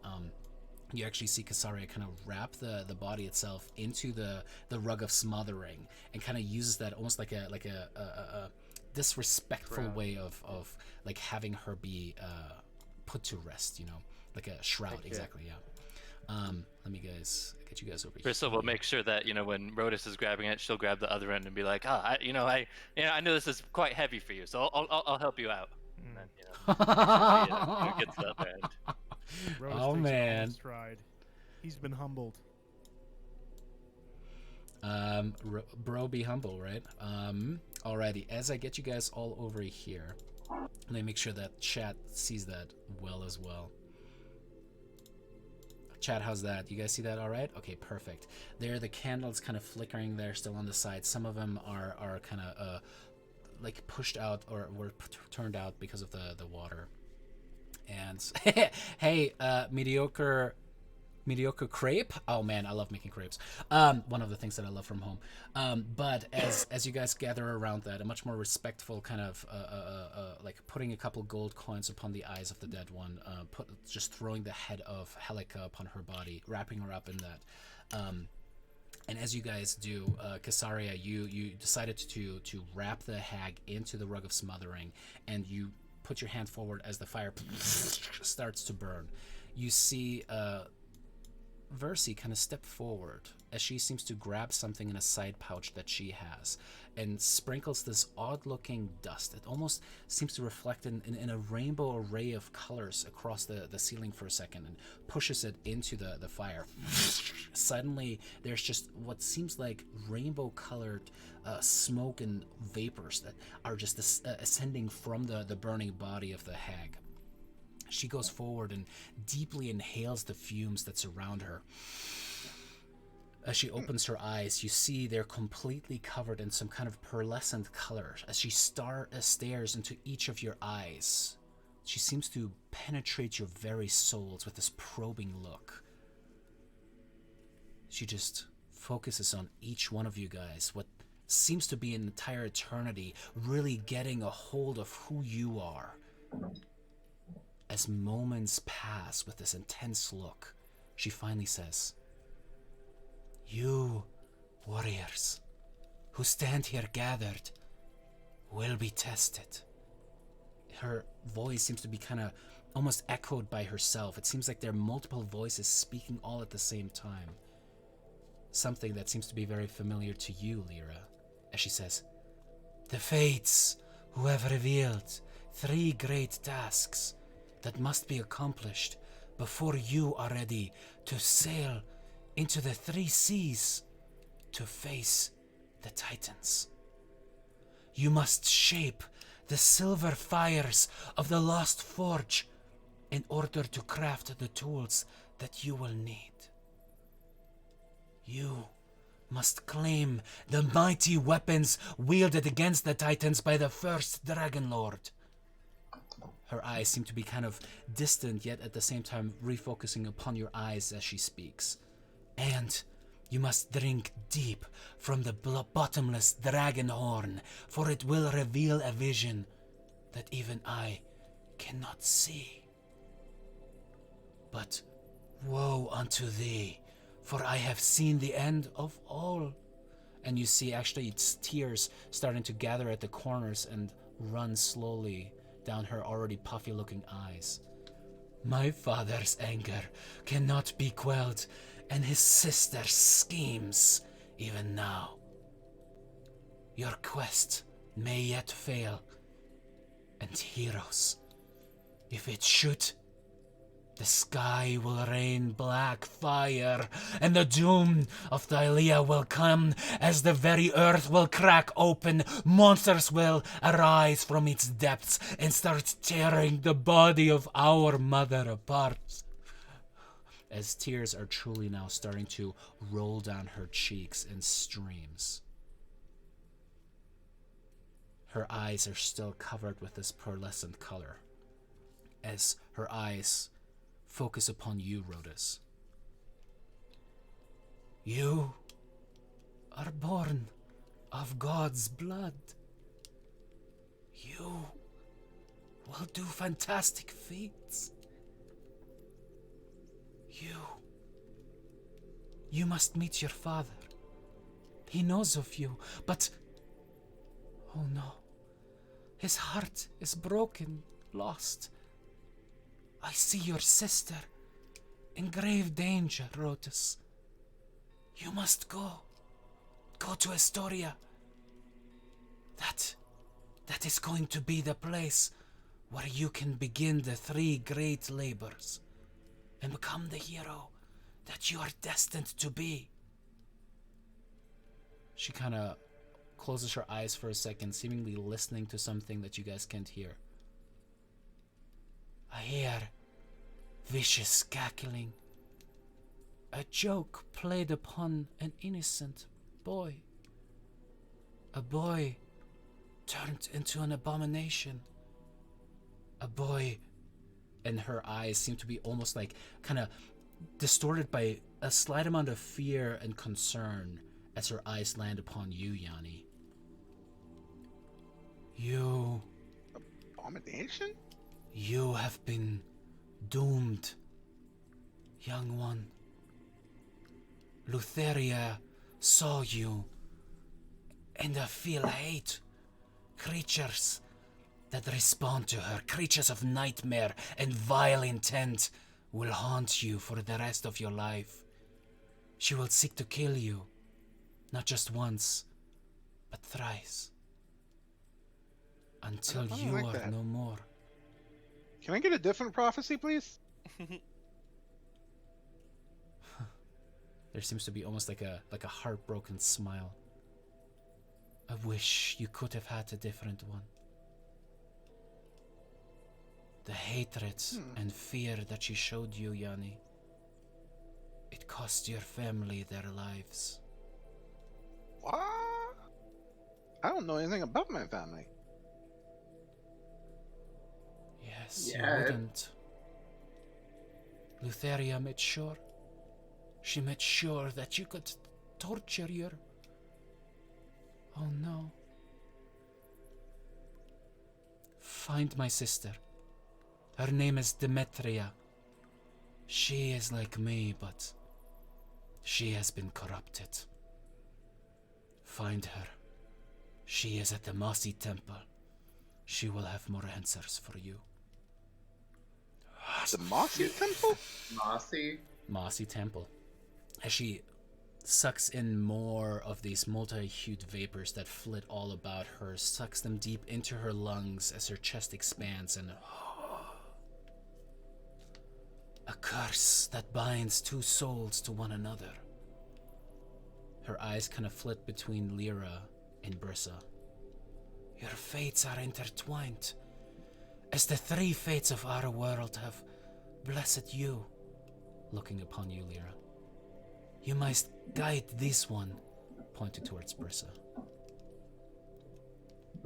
you actually see Casaria kind of wrap the body itself into the rug of smothering, and kind of uses that almost like a disrespectful way of like having her be put to rest, you know, like a shroud. Okay. Exactly, yeah. Let me get you guys over Crystal here. will make sure that when Rodis is grabbing it, she'll grab the other end and be like, I know this is quite heavy for you, so I'll help you out. And then, she gets the other end. Rose Oh, takes it all in man. stride. He's been humbled. Bro, be humble, right? Alrighty, as I get you guys all over here, let me make sure that chat sees that well as well. Chat, how's that? You guys see that all right? Okay, perfect. There, the candles kind of flickering there still on the side. Some of them are kind of like pushed out or were turned out because of the water. And hey, mediocre crepe. Oh man, I love making crepes. One of the things that I love from home. But as you guys gather around that, a much more respectful kind of like putting a couple gold coins upon the eyes of the dead one, just throwing the head of Helika upon her body, wrapping her up in that. And as you guys do, Casaria, you decided to wrap the hag into the rug of smothering, and you put your hand forward as the fire starts to burn. You see Versi kind of step forward as she seems to grab something in a side pouch that she has and sprinkles this odd-looking dust. It almost seems to reflect in a rainbow array of colors across the ceiling for a second and pushes it into the fire. Suddenly, there's just what seems like rainbow-colored smoke and vapors that are just ascending from the burning body of the hag. She goes forward and deeply inhales the fumes that surround her. As she opens her eyes, you see they're completely covered in some kind of pearlescent color. As she stares into each of your eyes, she seems to penetrate your very souls with this probing look. She just focuses on each one of you guys, what seems to be an entire eternity, really getting a hold of who you are. As moments pass with this intense look, she finally says, "You warriors who stand here gathered will be tested." Her voice seems to be kind of almost echoed by herself. It seems like there are multiple voices speaking all at the same time. Something that seems to be very familiar to you, Lyra, as she says, "The Fates who have revealed 3 great tasks that must be accomplished before you are ready to sail into the 3 seas to face the Titans. You must shape the silver fires of the Lost Forge in order to craft the tools that you will need. You must claim the mighty weapons wielded against the Titans by the first Dragonlord." Her eyes seem to be kind of distant, yet at the same time refocusing upon your eyes as she speaks. "And you must drink deep from the bottomless dragon horn, for it will reveal a vision that even I cannot see. But woe unto thee, for I have seen the end of all." And you see actually it's tears starting to gather at the corners and run slowly down her already puffy looking eyes. "My father's anger cannot be quelled, and his sister's schemes even now. Your quest may yet fail, and heroes, if it should, the sky will rain black fire, and the doom of Thylia will come as the very earth will crack open. Monsters will arise from its depths and start tearing the body of our mother apart." As tears are truly now starting to roll down her cheeks in streams. Her eyes are still covered with this pearlescent color. As her eyes focus upon you, Rhodas. "You are born of God's blood. You will do fantastic feats. You must meet your father. He knows of you, but oh no, his heart is broken, lost. I see your sister in grave danger, Rhodas. You must go. Go to Astoria. That is going to be the place where you can begin the 3 great labors and become the hero that you are destined to be." She kind of closes her eyes for a second, seemingly listening to something that you guys can't hear. "I hear vicious cackling. A joke played upon an innocent boy. A boy turned into an abomination. A boy," and her eyes seem to be almost like kind of distorted by a slight amount of fear and concern as her eyes land upon you, Yanni. "You Abomination? You have been doomed, young one. Lutheria saw you, and I feel hate. Creatures that respond to her, creatures of nightmare and vile intent, will haunt you for the rest of your life. She will seek to kill you, not just once, but thrice, until I don't you like are that. no more." Can I get a different prophecy, please? There seems to be almost like a heartbroken smile. "I wish you could have had a different one. The hatred and fear that she showed you, Yanni, it cost your family their lives." What? I don't know anything about my family. Yes, Yeah. you wouldn't. Lutheria made sure. She made sure that you could torture your... Oh no. Find my sister. Her name is Demetria. She is like me, but she has been corrupted. Find her. She is at the Mossy Temple. She will have more answers for you. The Mossy Temple? Mossy Temple. As she sucks in more of these multi-hued vapors that flit all about her, sucks them deep into her lungs as her chest expands, and a curse that binds two souls to one another. Her eyes kind of flit between Lyra and Brissa. Your fates are intertwined, as the three fates of our world have blessed you. Looking upon you, Lyra. You must guide this one, pointing towards Brissa.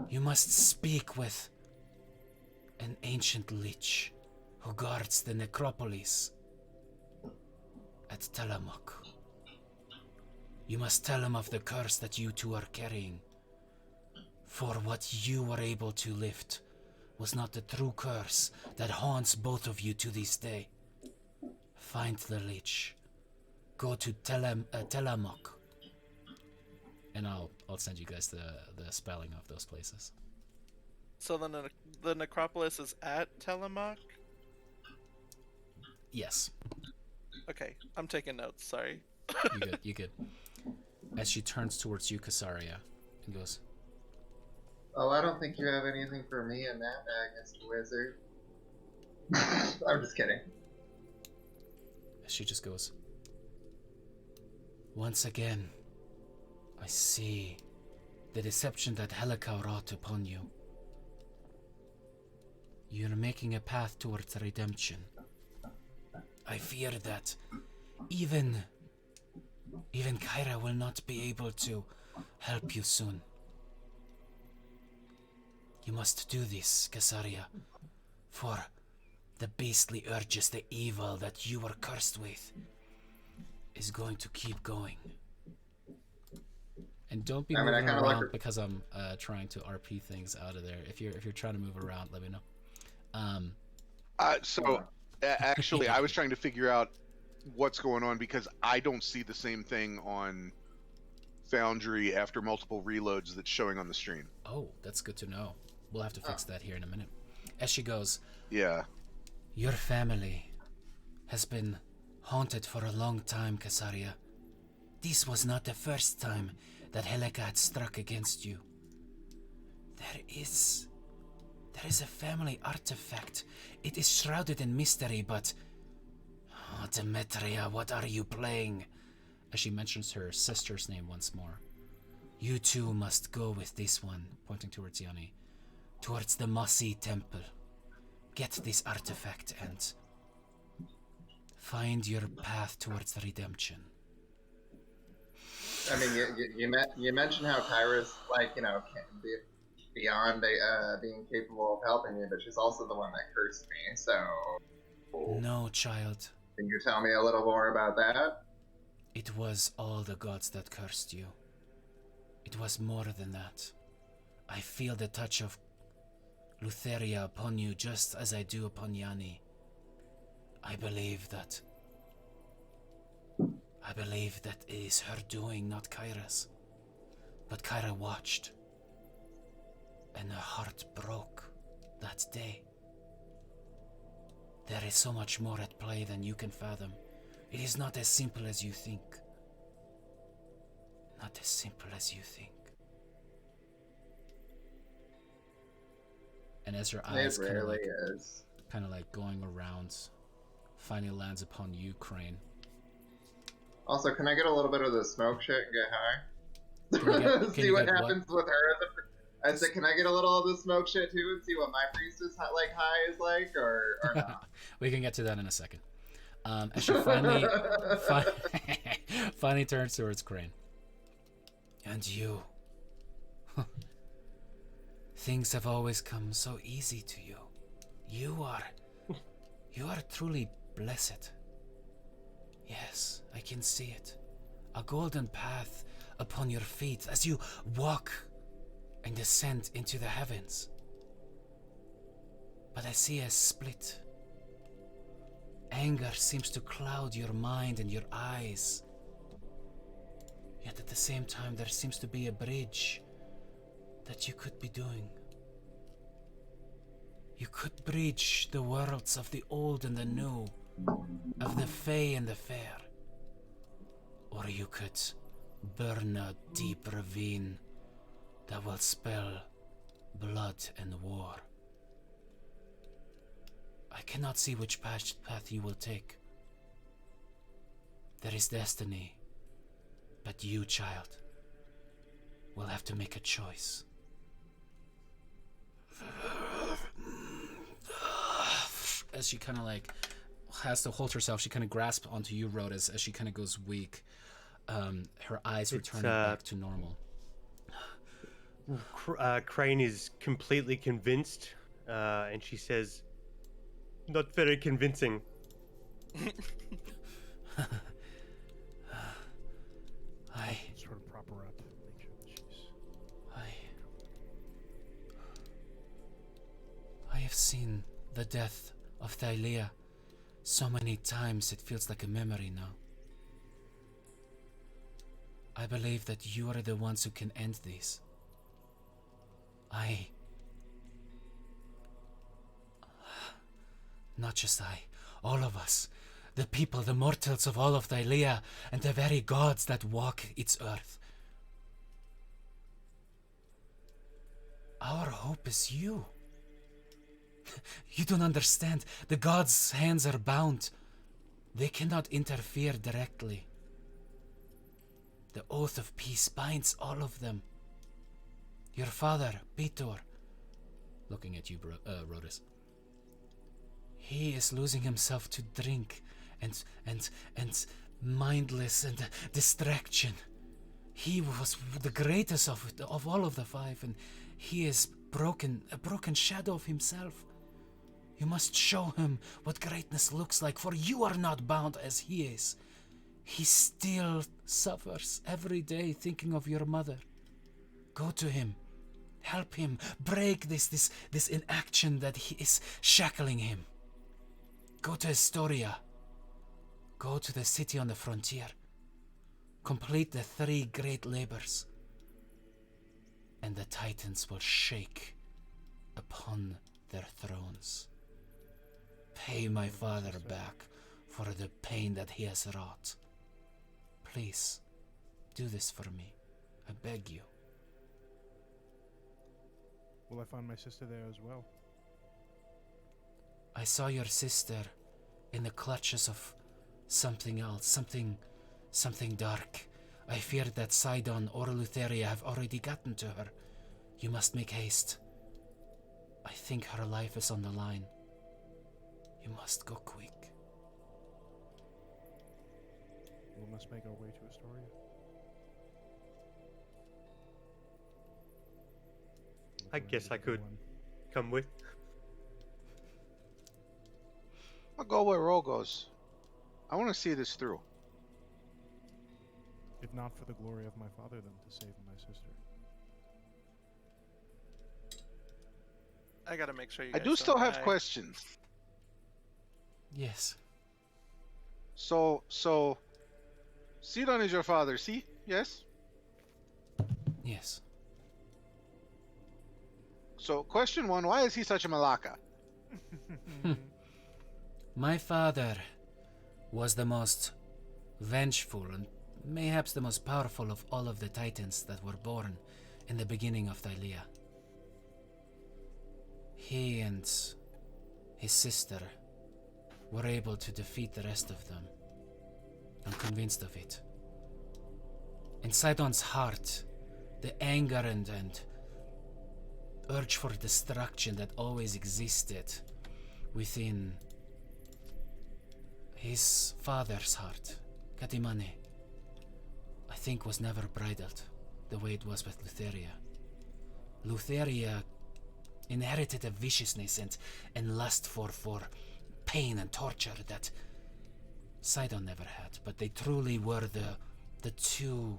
You must speak with an ancient lich who guards the necropolis at Tillamook. You must tell him of the curse that you two are carrying. For what you were able to lift was not the true curse that haunts both of you to this day. Find the lich. Go to Tillamook. And I'll send you guys the spelling of those places. So the necropolis is at Tillamook? Yes. Okay, I'm taking notes, sorry. You good. As she turns towards you, Casaria, and goes, Oh, I don't think you have anything for me in that bag, Mr. Wizard. I'm just kidding. As she just goes, once again, I see the deception that Helica wrought upon you. You're making a path towards redemption. I fear that even Kyra will not be able to help you soon. You must do this, Casaria, for the beastly urges, the evil that you were cursed with, is going to keep going. And don't be moving around because I'm trying to RP things out of there. If you're trying to move around, let me know. Actually, I was trying to figure out what's going on because I don't see the same thing on Foundry after multiple reloads that's showing on the stream. Oh, that's good to know. We'll have to fix that here in a minute. As she goes, yeah. Your family has been haunted for a long time, Casaria. This was not the first time that Helica had struck against you. There is a family artifact. It is shrouded in mystery, but... Oh, Demetria, what are you playing? As she mentions her sister's name once more. You two must go with this one, pointing towards Yanni, towards the Mossy Temple. Get this artifact and find your path towards redemption. I mean, you mentioned how Kyra's, like, can be beyond being capable of helping you, but she's also the one that cursed me, so... No, child. Can you tell me a little more about that? It was all the gods that cursed you. It was more than that. I feel the touch of Lutheria upon you just as I do upon Yanni. I believe that it is her doing, not Kyra's. But Kyra watched, and her heart broke that day. There is so much more at play than you can fathom. It is not as simple as you think. Not as simple as you think. And as her eyes kind of like going around, finally lands upon you, Crane. Also, can I get a little bit of the smoke shit and get high? See what happens with her. I said, can I get a little of the smoke shit too and see what my priestess high is like, or not? We can get to that in a second. As she finally turns towards Crane. And you. Things have always come so easy to you. You are truly blessed. Yes, I can see it. A golden path upon your feet as you walk and descend into the heavens. But I see a split. Anger seems to cloud your mind and your eyes. Yet at the same time, there seems to be a bridge that you could be doing. You could bridge the worlds of the old and the new, of the fey and the fair. Or you could burn a deep ravine that will spell blood and war. I cannot see which path you will take. There is destiny, but you, child, will have to make a choice. As she kind of like has to hold herself, she kind of grasps onto you, Rhodas, as she kind of goes weak. Her eyes returning back to normal. Crane is completely convinced, and she says, "Not very convincing." Sort of prop her up, make sure that she's... I have seen the death of Thalia so many times it feels like a memory now. I believe that you are the ones who can end these. Not just I, all of us, the people, the mortals of all of Thalia, and the very gods that walk its earth. Our hope is you. You don't understand. The gods' hands are bound. They cannot interfere directly. The oath of peace binds all of them. Your father, Peter, looking at you, Rhodas. He is losing himself to drink and mindless and distraction. He was the greatest of all of the five, and he is a broken shadow of himself. You must show him what greatness looks like, for you are not bound as he is. He still suffers every day thinking of your mother. Go to him. Help him break this inaction that he is shackling him. Go to Astoria. Go to the city on the frontier. Complete the 3 great labors. And the Titans will shake upon their thrones. Pay my father back for the pain that he has wrought. Please, do this for me. I beg you. Will I find my sister there as well? I saw your sister in the clutches of something else, something dark. I fear that Sidon or Lutheria have already gotten to her. You must make haste. I think her life is on the line. You must go quick. We must make our way to Astoria. I guess I could come with. I'll go where Ro goes. I want to see this through. If not for the glory of my father, then to save my sister. I gotta make sure you I guys do still don't have die. questions. Yes. So, Sidon is your father, see? Yes? Yes. So, question 1, why is he such a malaka? My father was the most vengeful and mayhaps the most powerful of all of the Titans that were born in the beginning of Thalia. He and his sister were able to defeat the rest of them. I'm convinced of it. In Sidon's heart, the anger and urge for destruction that always existed within his father's heart, Katimane, I think was never bridled the way it was with Lutheria. Lutheria inherited a viciousness and lust for pain and torture that Sidon never had, but they truly were the two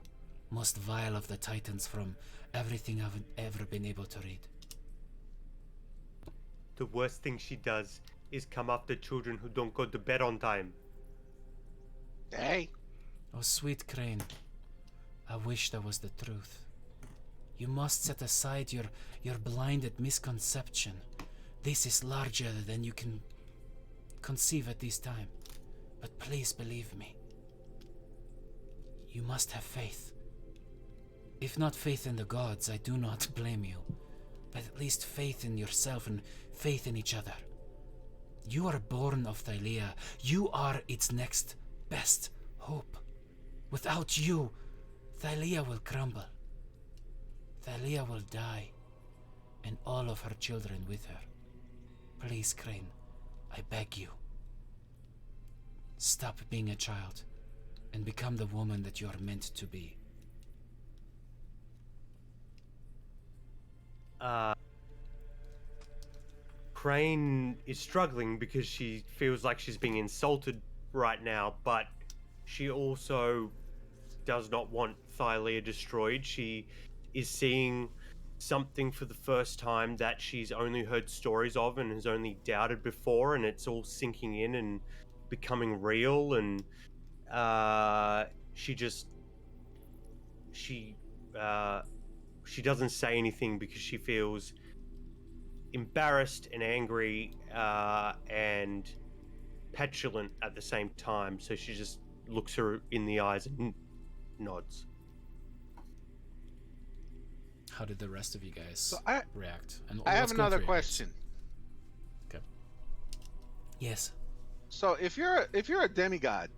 most vile of the Titans from everything I've ever been able to read. The worst thing she does is come after children who don't go to bed on time. Hey, Oh, sweet Crane, I wish that was the truth. You must set aside your blinded misconception. This is larger than you can conceive at this time. But please believe me. You must have faith. If not faith in the gods, I do not blame you. But at least faith in yourself and faith in each other. You are born of Thylea. You are its next best hope. Without you, Thylea will crumble. Thylea will die, and all of her children with her. Please, Crane, I beg you. Stop being a child, and become the woman that you are meant to be. Crane is struggling because she feels like she's being insulted right now, but she also does not want Thylea destroyed. She is seeing something for the first time that she's only heard stories of and has only doubted before, and it's all sinking in and becoming real. And she doesn't say anything because she feels embarrassed and angry and petulant at the same time. So she just looks her in the eyes and nods. How did the rest of you guys So react? And I have what's going another through your heads? question. Okay. Yes. So if you're a demigod,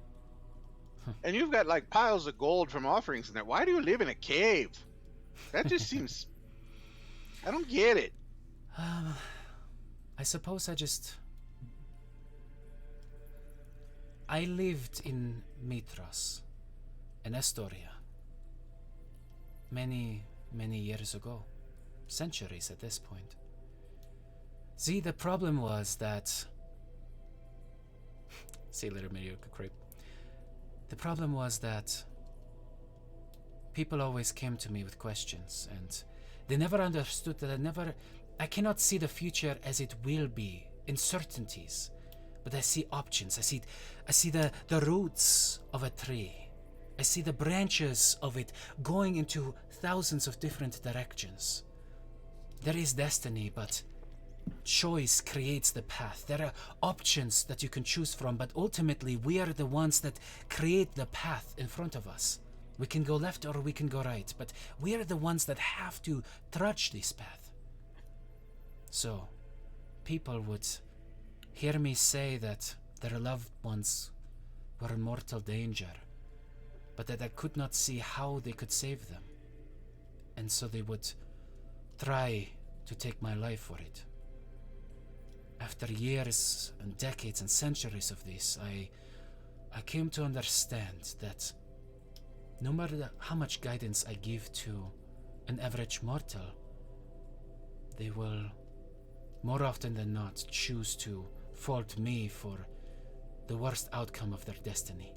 and you've got like piles of gold from offerings in there, why do you live in a cave? That just seems. I don't get it. I suppose I lived in Mitras, in Astoria, many years ago, centuries at this point. See, the problem was that... See you later, mediocre creep. The problem was that people always came to me with questions, and they never understood that I cannot see the future as it will be, uncertainties, but I see options. I see the roots of a tree. I see the branches of it going into thousands of different directions. There is destiny, but choice creates the path. There are options that you can choose from, but ultimately we are the ones that create the path in front of us. We can go left or we can go right, but we are the ones that have to trudge this path. So, people would hear me say that their loved ones were in mortal danger, but that I could not see how they could save them. And so they would try to take my life for it. After years and decades and centuries of this, I came to understand that no matter how much guidance I give to an average mortal, they will, more often than not, choose to fault me for the worst outcome of their destiny.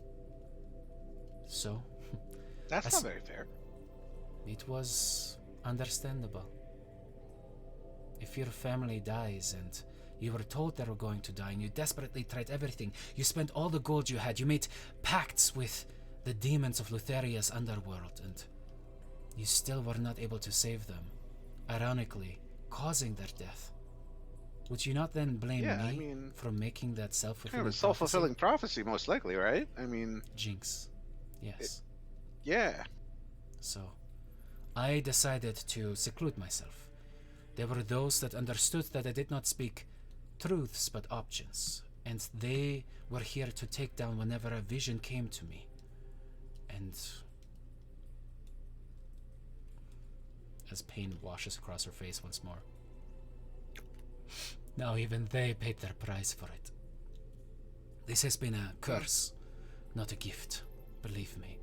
So, That's not very fair. it was understandable. If your family dies and you were told they were going to die and you desperately tried everything, you spent all the gold you had, you made pacts with the demons of Lutheria's underworld, and you still were not able to save them, ironically causing their death. Would you not then blame me for making that self-fulfilling Kind of a self-fulfilling prophecy, most likely, right? I mean, jinx? Yes. Yeah. So, I decided to seclude myself. There were those that understood that I did not speak truths but options, and they were here to take down whenever a vision came to me. And as pain washes across her face once more, now even they paid their price for it. This has been a curse, not a gift, believe me.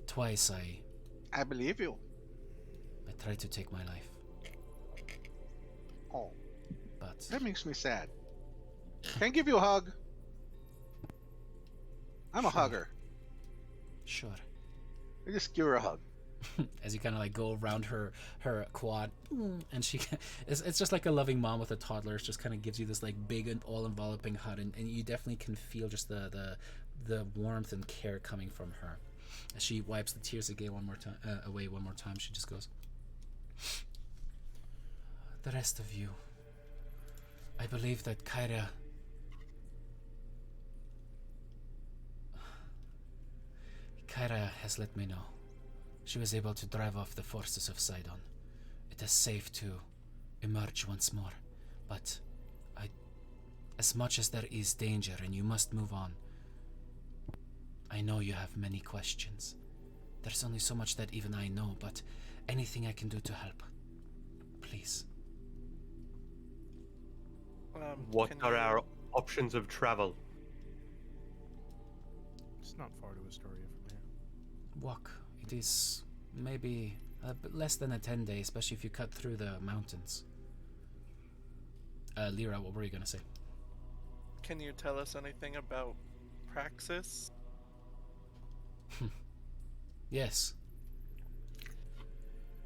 Twice I believe you. I tried to take my life, Oh, but that makes me sad. Can I give you a hug? I'm a Sure. hugger. Sure. I just give her a hug. As you kind of like go around her quad, and she it's just like a loving mom with a toddler. It just kind of gives you this like big and all enveloping hug, and you definitely can feel just the warmth and care coming from her. As she wipes the tears away one more time, she just goes, "The rest of you, I believe that Kyra has let me know. She was able to drive off the forces of Sidon. It is safe to emerge once more, but as much as there is danger and you must move on, I know you have many questions. There's only so much that even I know, but anything I can do to help, please." What Can are you- our options of travel? It's not far to Astoria from here. Walk. It is maybe less than a 10 day, especially if you cut through the mountains. Lyra, what were you gonna say? Can you tell us anything about Praxis? Yes.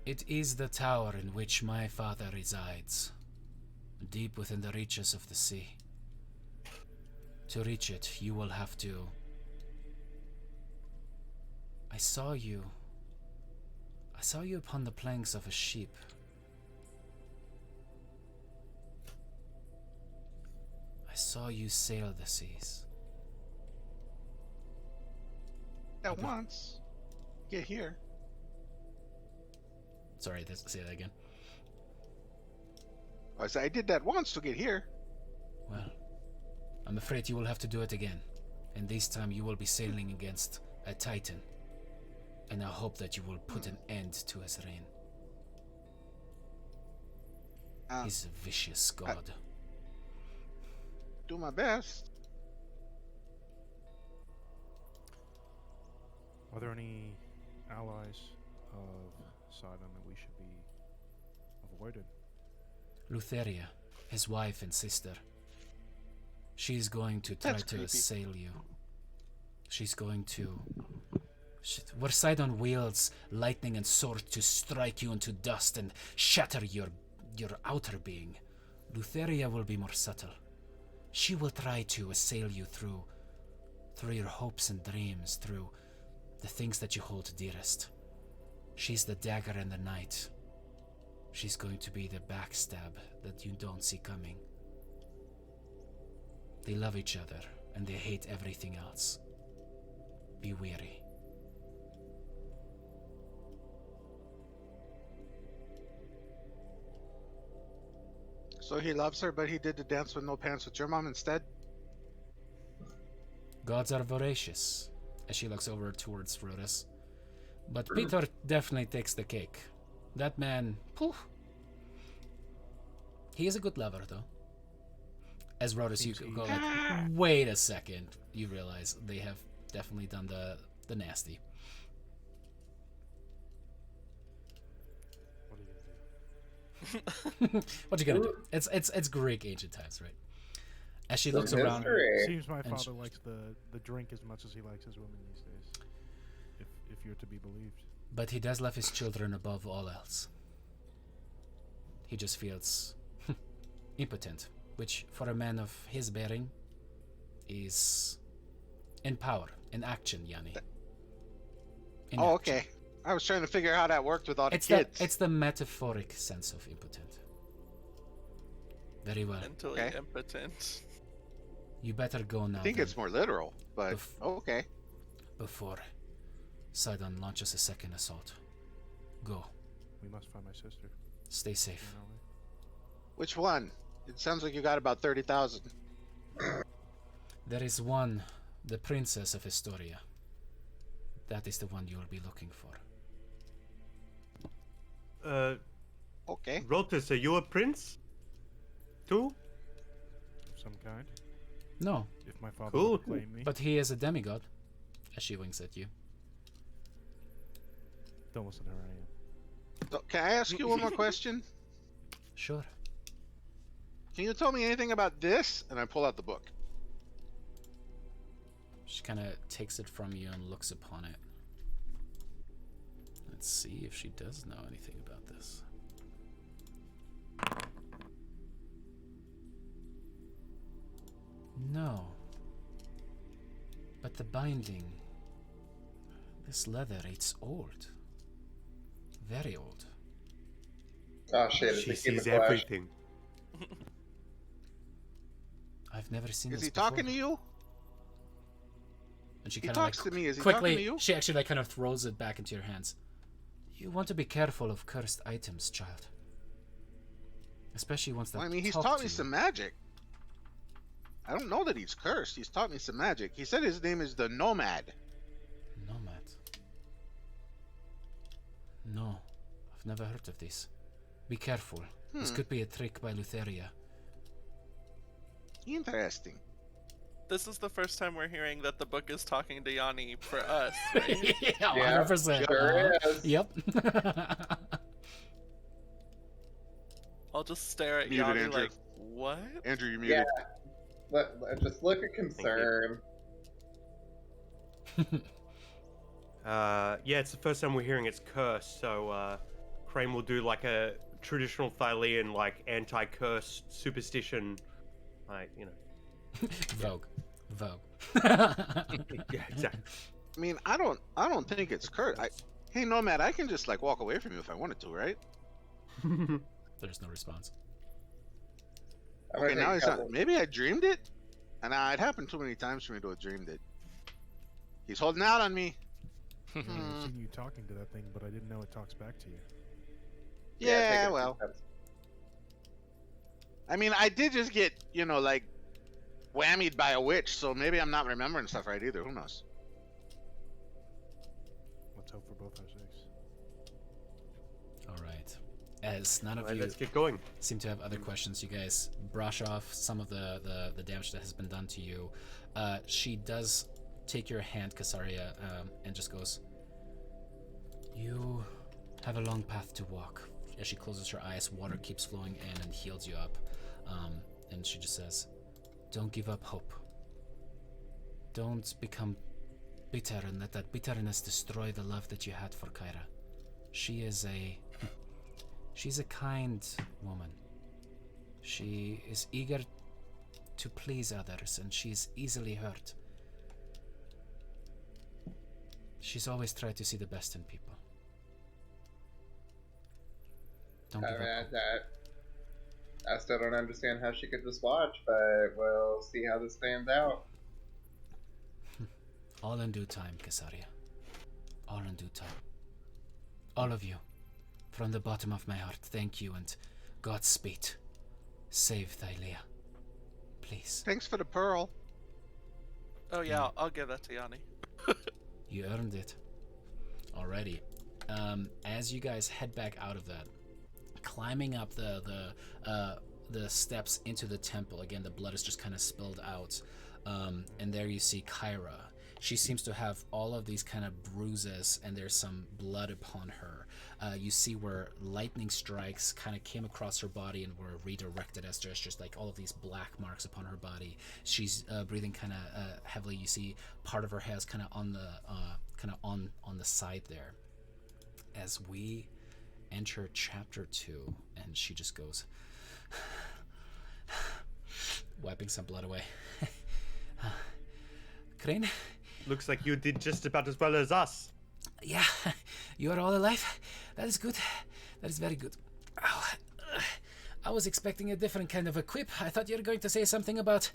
It is the tower in which my father resides, deep within the reaches of the sea. To reach it, you will have to... I saw you upon the planks of a ship. I saw you sail the seas. At once. Get here. Sorry, say that again. I said I did that once to get here. Well, I'm afraid you will have to do it again. And this time you will be sailing against a Titan. And I hope that you will put an end to his reign. He's a vicious god. Do my best. Are there any allies of Sidon that we should be avoided? Lutheria, his wife and sister. She's going to try That's to creepy. assail you. She's going to... Where Sidon wields lightning and sword to strike you into dust and shatter your outer being, Lutheria will be more subtle. She will try to assail you through your hopes and dreams, through the things that you hold dearest. She's the dagger in the night. She's going to be the backstab that you don't see coming. They love each other, and they hate everything else. Be wary. So he loves her, but he did the dance with no pants with your mom instead? Gods are voracious, as she looks over towards Rhodus. But Peter definitely takes the cake. That man, poof. He is a good lover, though. As Rhodus, you Seems go he- like, wait a second. You realize they have definitely done the nasty. What are you gonna do? What you gonna do? It's Greek ancient times, right? As she looks Some around, history. Seems my And father likes the drink as much as he likes his women these days. If you're to be believed. but he does love his children above all else. He just feels impotent, which for a man of his bearing is in power, in action, Yanni. In Oh, action. okay. I was trying to figure out how that worked with all the It's kids. it's the metaphoric sense of impotent. Very well. Mentally Okay. impotent. You better go now. I think then, it's more literal, but Bef- okay. before Sidon launches a second assault. Go. We must find my sister. Stay safe. You know, right? Which one? It sounds like you got about 30,000. There is one, the Princess of Astoria. That is the one you will be looking for. Okay. Rotus, are you a prince? Too? Of some kind. No, If my father Cool. would claim me. but he is a demigod. As she winks at you. Don't listen to her, I am. So, can I ask you one more question? Sure. Can you tell me anything about this? And I pull out the book. She kind of takes it from you and looks upon it. Let's see if she does know anything about this. No. But the binding... This leather, it's old. Very old. Oh shit! She It's a sees flash. everything. I've never seen Is this he talking to before. you? And she He kind of talks to me. Is he quickly, talking to you? she actually like kind of throws it back into your hands. You want to be careful of cursed items, child. Especially ones that Well, I mean, he's talk taught to me you. some magic. I don't know that he's cursed. He's taught me some magic. He said his name is the Nomad. Nomad. No, I've never heard of this. Be careful. This could be a trick by Lutheria. Interesting. This is the first time we're hearing that the book is talking to Yanni for us. Right? Yeah, 100%. Sure is. Yep. I'll just stare at Muted, Yanni Andrew. like, what? Andrew, you're Yeah. muted. Just look at concern. Yeah, it's the first time we're hearing it's cursed, so Crane will do like a traditional Thylean, like anti-curse superstition, like, you know. Vogue. Yeah, exactly. I mean, I don't think it's cursed. Hey, Nomad, I can just like walk away from you if I wanted to, right? There's no response. I'm gonna Okay, take now a he's couple- not. Maybe I dreamed it, and it happened too many times for me to have dreamed it. He's holding out on me. I've seen you talking to that thing, but I didn't know it talks back to you. Yeah, take a well, few steps. I mean, I did just get, like whammied by a witch, so maybe I'm not remembering stuff right either. Who knows? Let's hope for both our sakes. All right. As none of Alright, you let's get going. seem to have other questions, you guys brush off some of the damage that has been done to you. She does take your hand, Kasaria, and just goes, "You have a long path to walk." As she closes her eyes, water keeps flowing in and heals you up. And she just says, "Don't give up hope. Don't become bitter and let that bitterness destroy the love that you had for Kyra. She's a kind woman. She is eager to please others, and she's easily hurt. She's always tried to see the best in people. Don't give up. I still don't understand how she could just watch, but we'll see how this pans out. All in due time, Casaria. All in due time. All of you, from the bottom of my heart, thank you and Godspeed. Save Thylea. Please. Thanks for the pearl. Oh yeah, I'll give that to Yanni. You earned it. Alrighty. As you guys head back out of that, climbing up the steps into the temple, again, the blood is just kind of spilled out. And there you see Kyra. She seems to have all of these kind of bruises, and there's some blood upon her. You see where lightning strikes kind of came across her body and were redirected as just like all of these black marks upon her body. She's breathing kind of heavily. You see part of her hair is kind of on the side there. As we enter chapter 2, and she just goes, wiping some blood away. Crane? Looks like you did just about as well as us. Yeah, you are all alive. That is good. That is very good. Oh, I was expecting a different kind of a quip. I thought you were going to say something about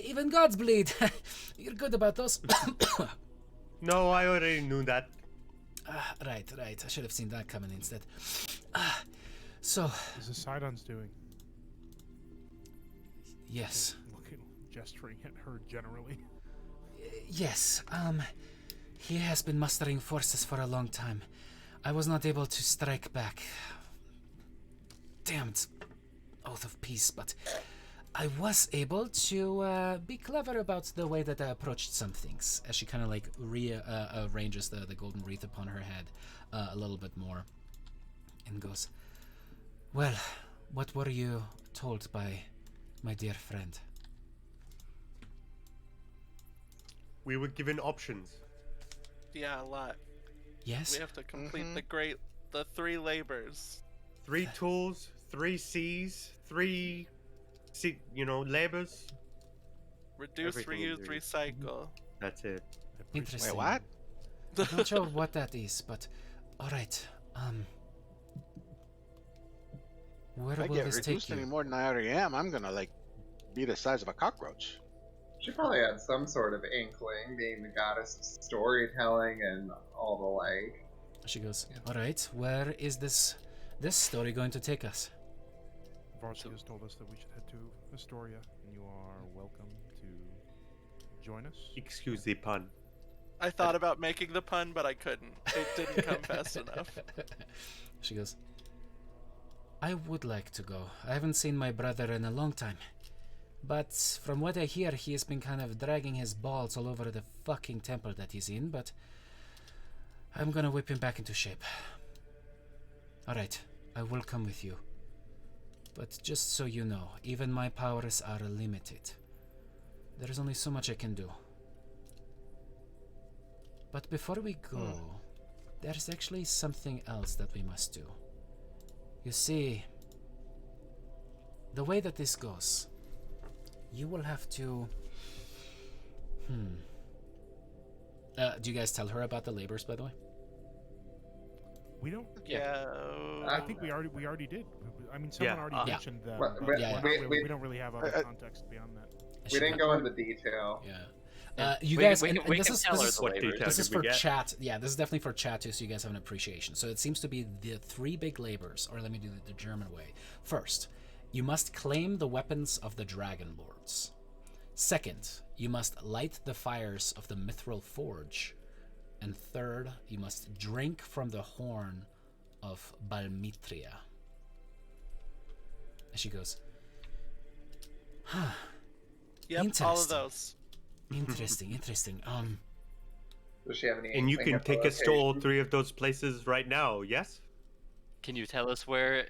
even gods bleed. You're good about those. No, I already knew that. Right. I should have seen that coming instead. So, Is the Sidon's doing? yes. Looking, gesturing at her generally. Yes, he has been mustering forces for a long time. I was not able to strike back. Damned oath of peace, but I was able to be clever about the way that I approached some things. As she kind of like rearranges the golden wreath upon her head a little bit more, and goes, "Well, what were you told by my dear friend?" We were given options. Yeah, a lot. Yes? We have to complete Mhm. the 3 labors. 3 tools, 3 C's, 3 labors. Reduce, Everything in reuse, 3. recycle. That's it. I appreciate Interesting. Wait, what? I'm not sure what that is, but alright. Where If I will get this take reduced any you? more than I already am, I'm gonna like be the size of a cockroach. She probably had some sort of inkling, being the goddess of storytelling and all the like. She goes, alright, where is this story going to take us? Varsity has told us that we should head to Astoria, and you are welcome to join us. Excuse the pun. I thought about making the pun, but I couldn't. It didn't come fast enough. She goes, I would like to go. I haven't seen my brother in a long time. But from what I hear, he has been kind of dragging his balls all over the fucking temple that he's in, but I'm gonna whip him back into shape. Alright, I will come with you. But just so you know, even my powers are limited. There's only so much I can do. But before we go, there's actually something else that we must do. You see, the way that this goes, you will have to... do you guys tell her about the labors, by the way? We don't. Yeah. I think we already did. I mean, someone already Yeah. mentioned them. But- but but Yeah, we don't really have other context beyond that. We didn't go into detail. Yeah. You We- guys, we- and we this can is tell her this is, the What labors. detail this is did we for get? chat. Yeah, this is definitely for chat too, so you guys have an appreciation. So it seems to be the 3 big labors, or let me do it the German way. First, you must claim the weapons of the Dragonlords. Second, you must light the fires of the Mithril Forge. And third, you must drink from the horn of Balmitria. And she goes, Yep, all of Interesting. those. interesting. Does she have any? And you inkling can of the take us to all location? 3 of those places right now, yes? Can you tell us where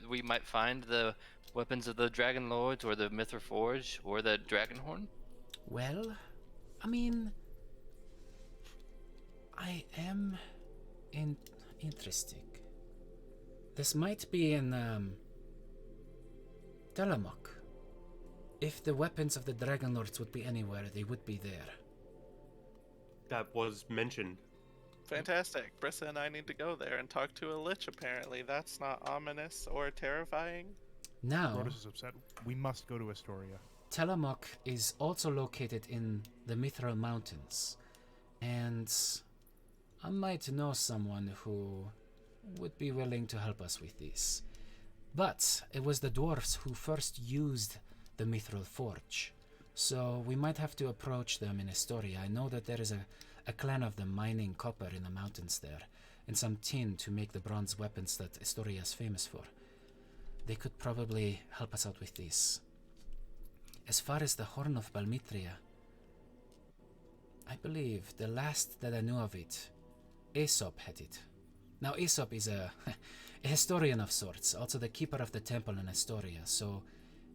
we might find the weapons of the Dragonlords, or the Mithril Forge, or the Dragonhorn? Well, I mean, I am interested. This might be in Telemok. If the weapons of the Dragonlords would be anywhere, they would be there. That was mentioned. Fantastic. Brissa and I need to go there and talk to a lich, apparently. That's not ominous or terrifying. Now, Rhodas is upset. We must go to Astoria. Telemok is also located in the Mithril Mountains, and I might know someone who would be willing to help us with this. But it was the dwarves who first used the Mithril Forge, so we might have to approach them in Astoria. I know that there is a clan of them mining copper in the mountains there, and some tin to make the bronze weapons that Astoria is famous for. They could probably help us out with this. As far as the Horn of Balmitria, I believe the last that I knew of it, Aesop had it. Now Aesop is a historian of sorts, also the keeper of the temple in Astoria, so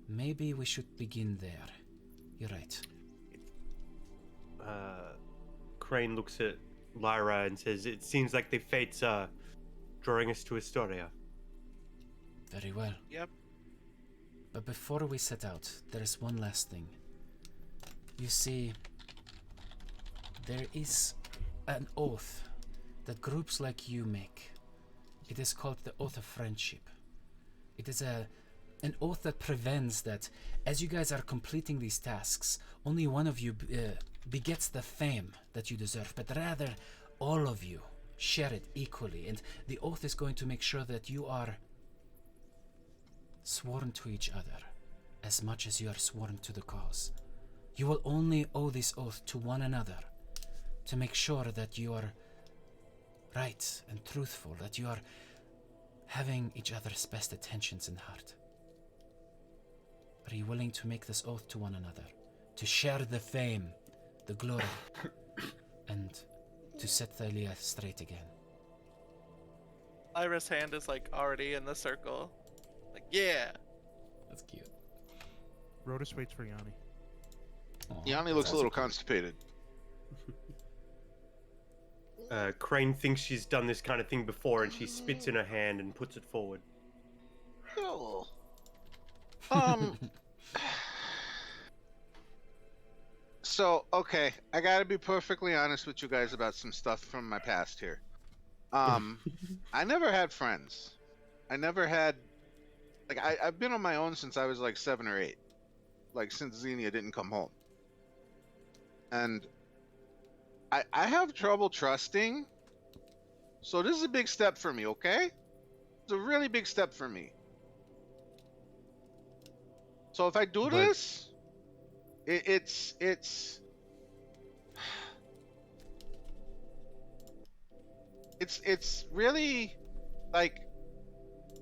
maybe we should begin there. You're right. Crane looks at Lyra and says, it seems like the fates are drawing us to Astoria. Very well. Yep. But before we set out, there is one last thing. You see, there is an oath that groups like you make. It is called the Oath of Friendship. It is an oath that prevents that, as you guys are completing these tasks, only one of you begets the fame that you deserve, but rather all of you share it equally. And the oath is going to make sure that you are sworn to each other as much as you are sworn to the cause. You will only owe this oath to one another to make sure that you are right and truthful, that you are having each other's best intentions in heart. Are you willing to make this oath to one another, to share the fame, the glory, and to set Thalia straight again? Lyra's hand is like already in the circle. Like, yeah. That's cute. Rhodas waits for Yanni. Aw, Yanni that's looks a little also constipated. Crane thinks she's done this kind of thing before, and she spits in her hand and puts it forward. Oh. So, okay, I gotta be perfectly honest with you guys about some stuff from my past here. I never had friends. I never had, like, I've been on my own since I was like 7 or 8. Like, since Xenia didn't come home. And I have trouble trusting. So this is a big step for me, okay? It's a really big step for me. So if I do this, it's really like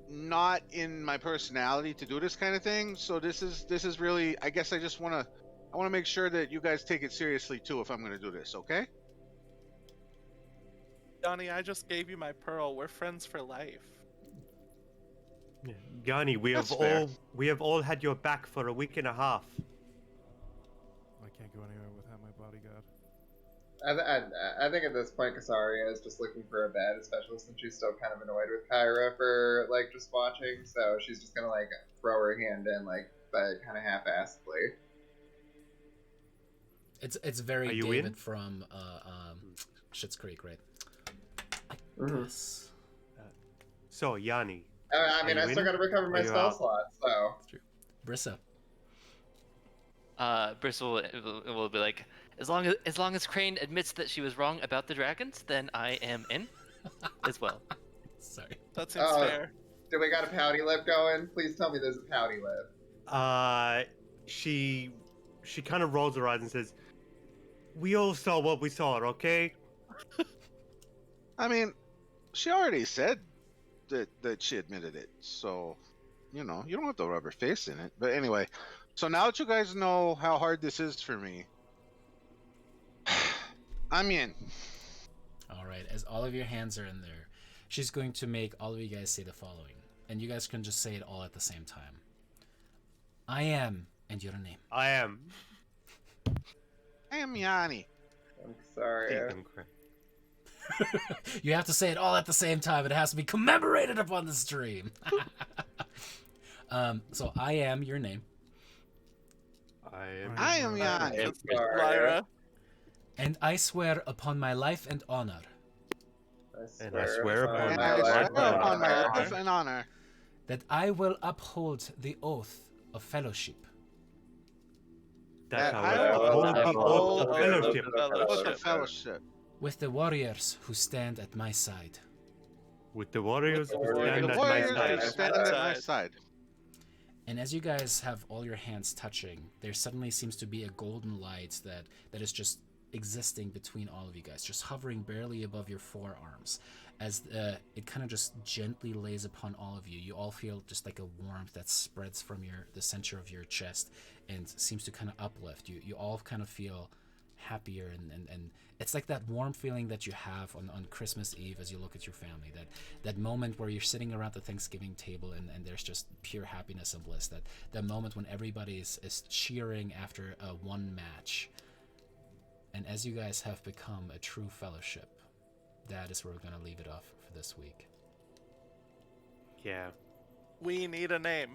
not in my personality to do this kind of thing. So this is really, I guess I want to make sure that you guys take it seriously too if I'm going to do this, okay? Donnie, I just gave you my pearl. We're friends for life. Yeah. Yanni, we That's have fair. all had your back for a week and a half. I can't go anywhere without my bodyguard. I think at this point, Kasaria is just looking for a bed, especially since she's still kind of annoyed with Kyra for like just watching. So she's just gonna like throw her hand in like, but kind of half-assedly. It's very Are you David in? from Schitt's Creek, right? Mhm. Yes. So, Yanni, I mean, Are I you still in? gotta recover my Are you spell out? slot, so. It's true. Brissa. Bristol will be like, as long as Crane admits that she was wrong about the dragons, then I am in as well. Sorry. That seems Oh. fair. Do we got a pouty lip going? Please tell me there's a pouty lip. she kind of rolls her eyes and says, "We all saw what we saw, okay?" I mean, she already said that she admitted it, so you know you don't have to rub her face in it. But anyway, so now that you guys know how hard this is for me, I'm in. All right. As all of your hands are in there, she's going to make all of you guys say the following, and you guys can just say it all at the same time. I am, and your name. I am. I am Yanni. I'm sorry. Damn, Crane. You have to say it all at the same time. It has to be commemorated upon the stream. So I am your name, I am Yanni. I'm sorry. Lyra. and I swear upon my life and honor And I swear upon And my I swear life and upon honor. my life and honor that I will uphold the oath of fellowship That that I I will will uphold the uphold oath of the fellowship oath of fellowship with the warriors who stand at my side. with the warriors who With stand the at my warriors who side. stand at my side. And as you guys have all your hands touching, there suddenly seems to be a golden light that is just existing between all of you guys, just hovering barely above your forearms. As it kind of just gently lays upon all of you, you all feel just like a warmth that spreads from the center of your chest and seems to kind of uplift. You all kind of feel happier, and it's like that warm feeling that you have on Christmas Eve as you look at your family, that moment where you're sitting around the Thanksgiving table and there's just pure happiness and bliss, that moment when everybody is cheering after one match. And as you guys have become a true fellowship, that is where we're going to leave it off for this week. Yeah. We need a name.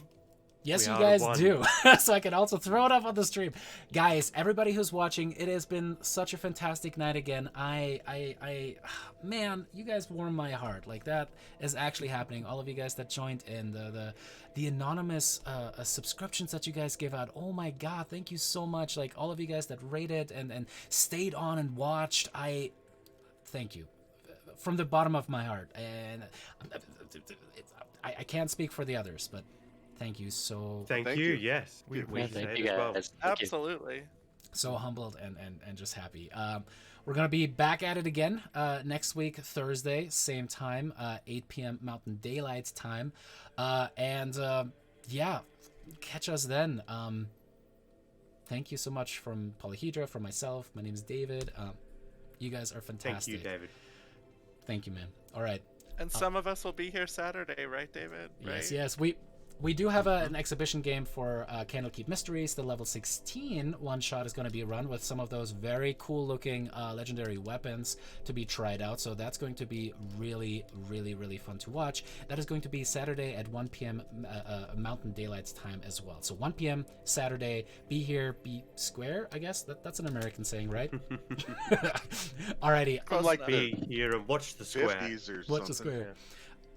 Yes, We you are guys one. do. So I can also throw it up on the stream. Guys, everybody who's watching, it has been such a fantastic night again. Man, you guys warm my heart. Like, that is actually happening. All of you guys that joined in, the anonymous subscriptions that you guys give out. Oh my God, thank you so much. Like, all of you guys that rated and stayed on and watched. Thank you. From the bottom of my heart. And I can't speak for the others, but thank you so Thank Thank you. you. Yes. We Yeah, say thank it you as well. guys. Thank you. Absolutely. so humbled and just happy. We're gonna be back at it again next week, Thursday, same time, 8 p.m. Mountain Daylight Time, yeah, catch us then. Thank you so much from Polyhedra, from myself. My name is David. You guys are Thank fantastic. you, David. Thank you, man. All right. And some of us will be here Saturday, right, David? Right? Yes. We do have an exhibition game for Candlekeep Mysteries. The level 16 one-shot is going to be run with some of those very cool-looking legendary weapons to be tried out. So that's going to be really, really, really fun to watch. That is going to be Saturday at 1 p.m. Mountain Daylight's time as well. So 1 p.m. Saturday. Be here, be square, I guess. That's an American saying, right? Alrighty. Be here and watch the square. 50s or Watch the something. square.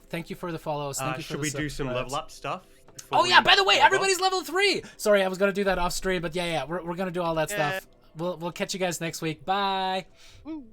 Thank you for the follows. Thank you for Should the we do some subscribes. level up stuff? Oh yeah, by the way, log off? everybody's level 3. Sorry, I was gonna do that off stream, but yeah, we're gonna do all that stuff. We'll catch you guys next week. Bye. Woo.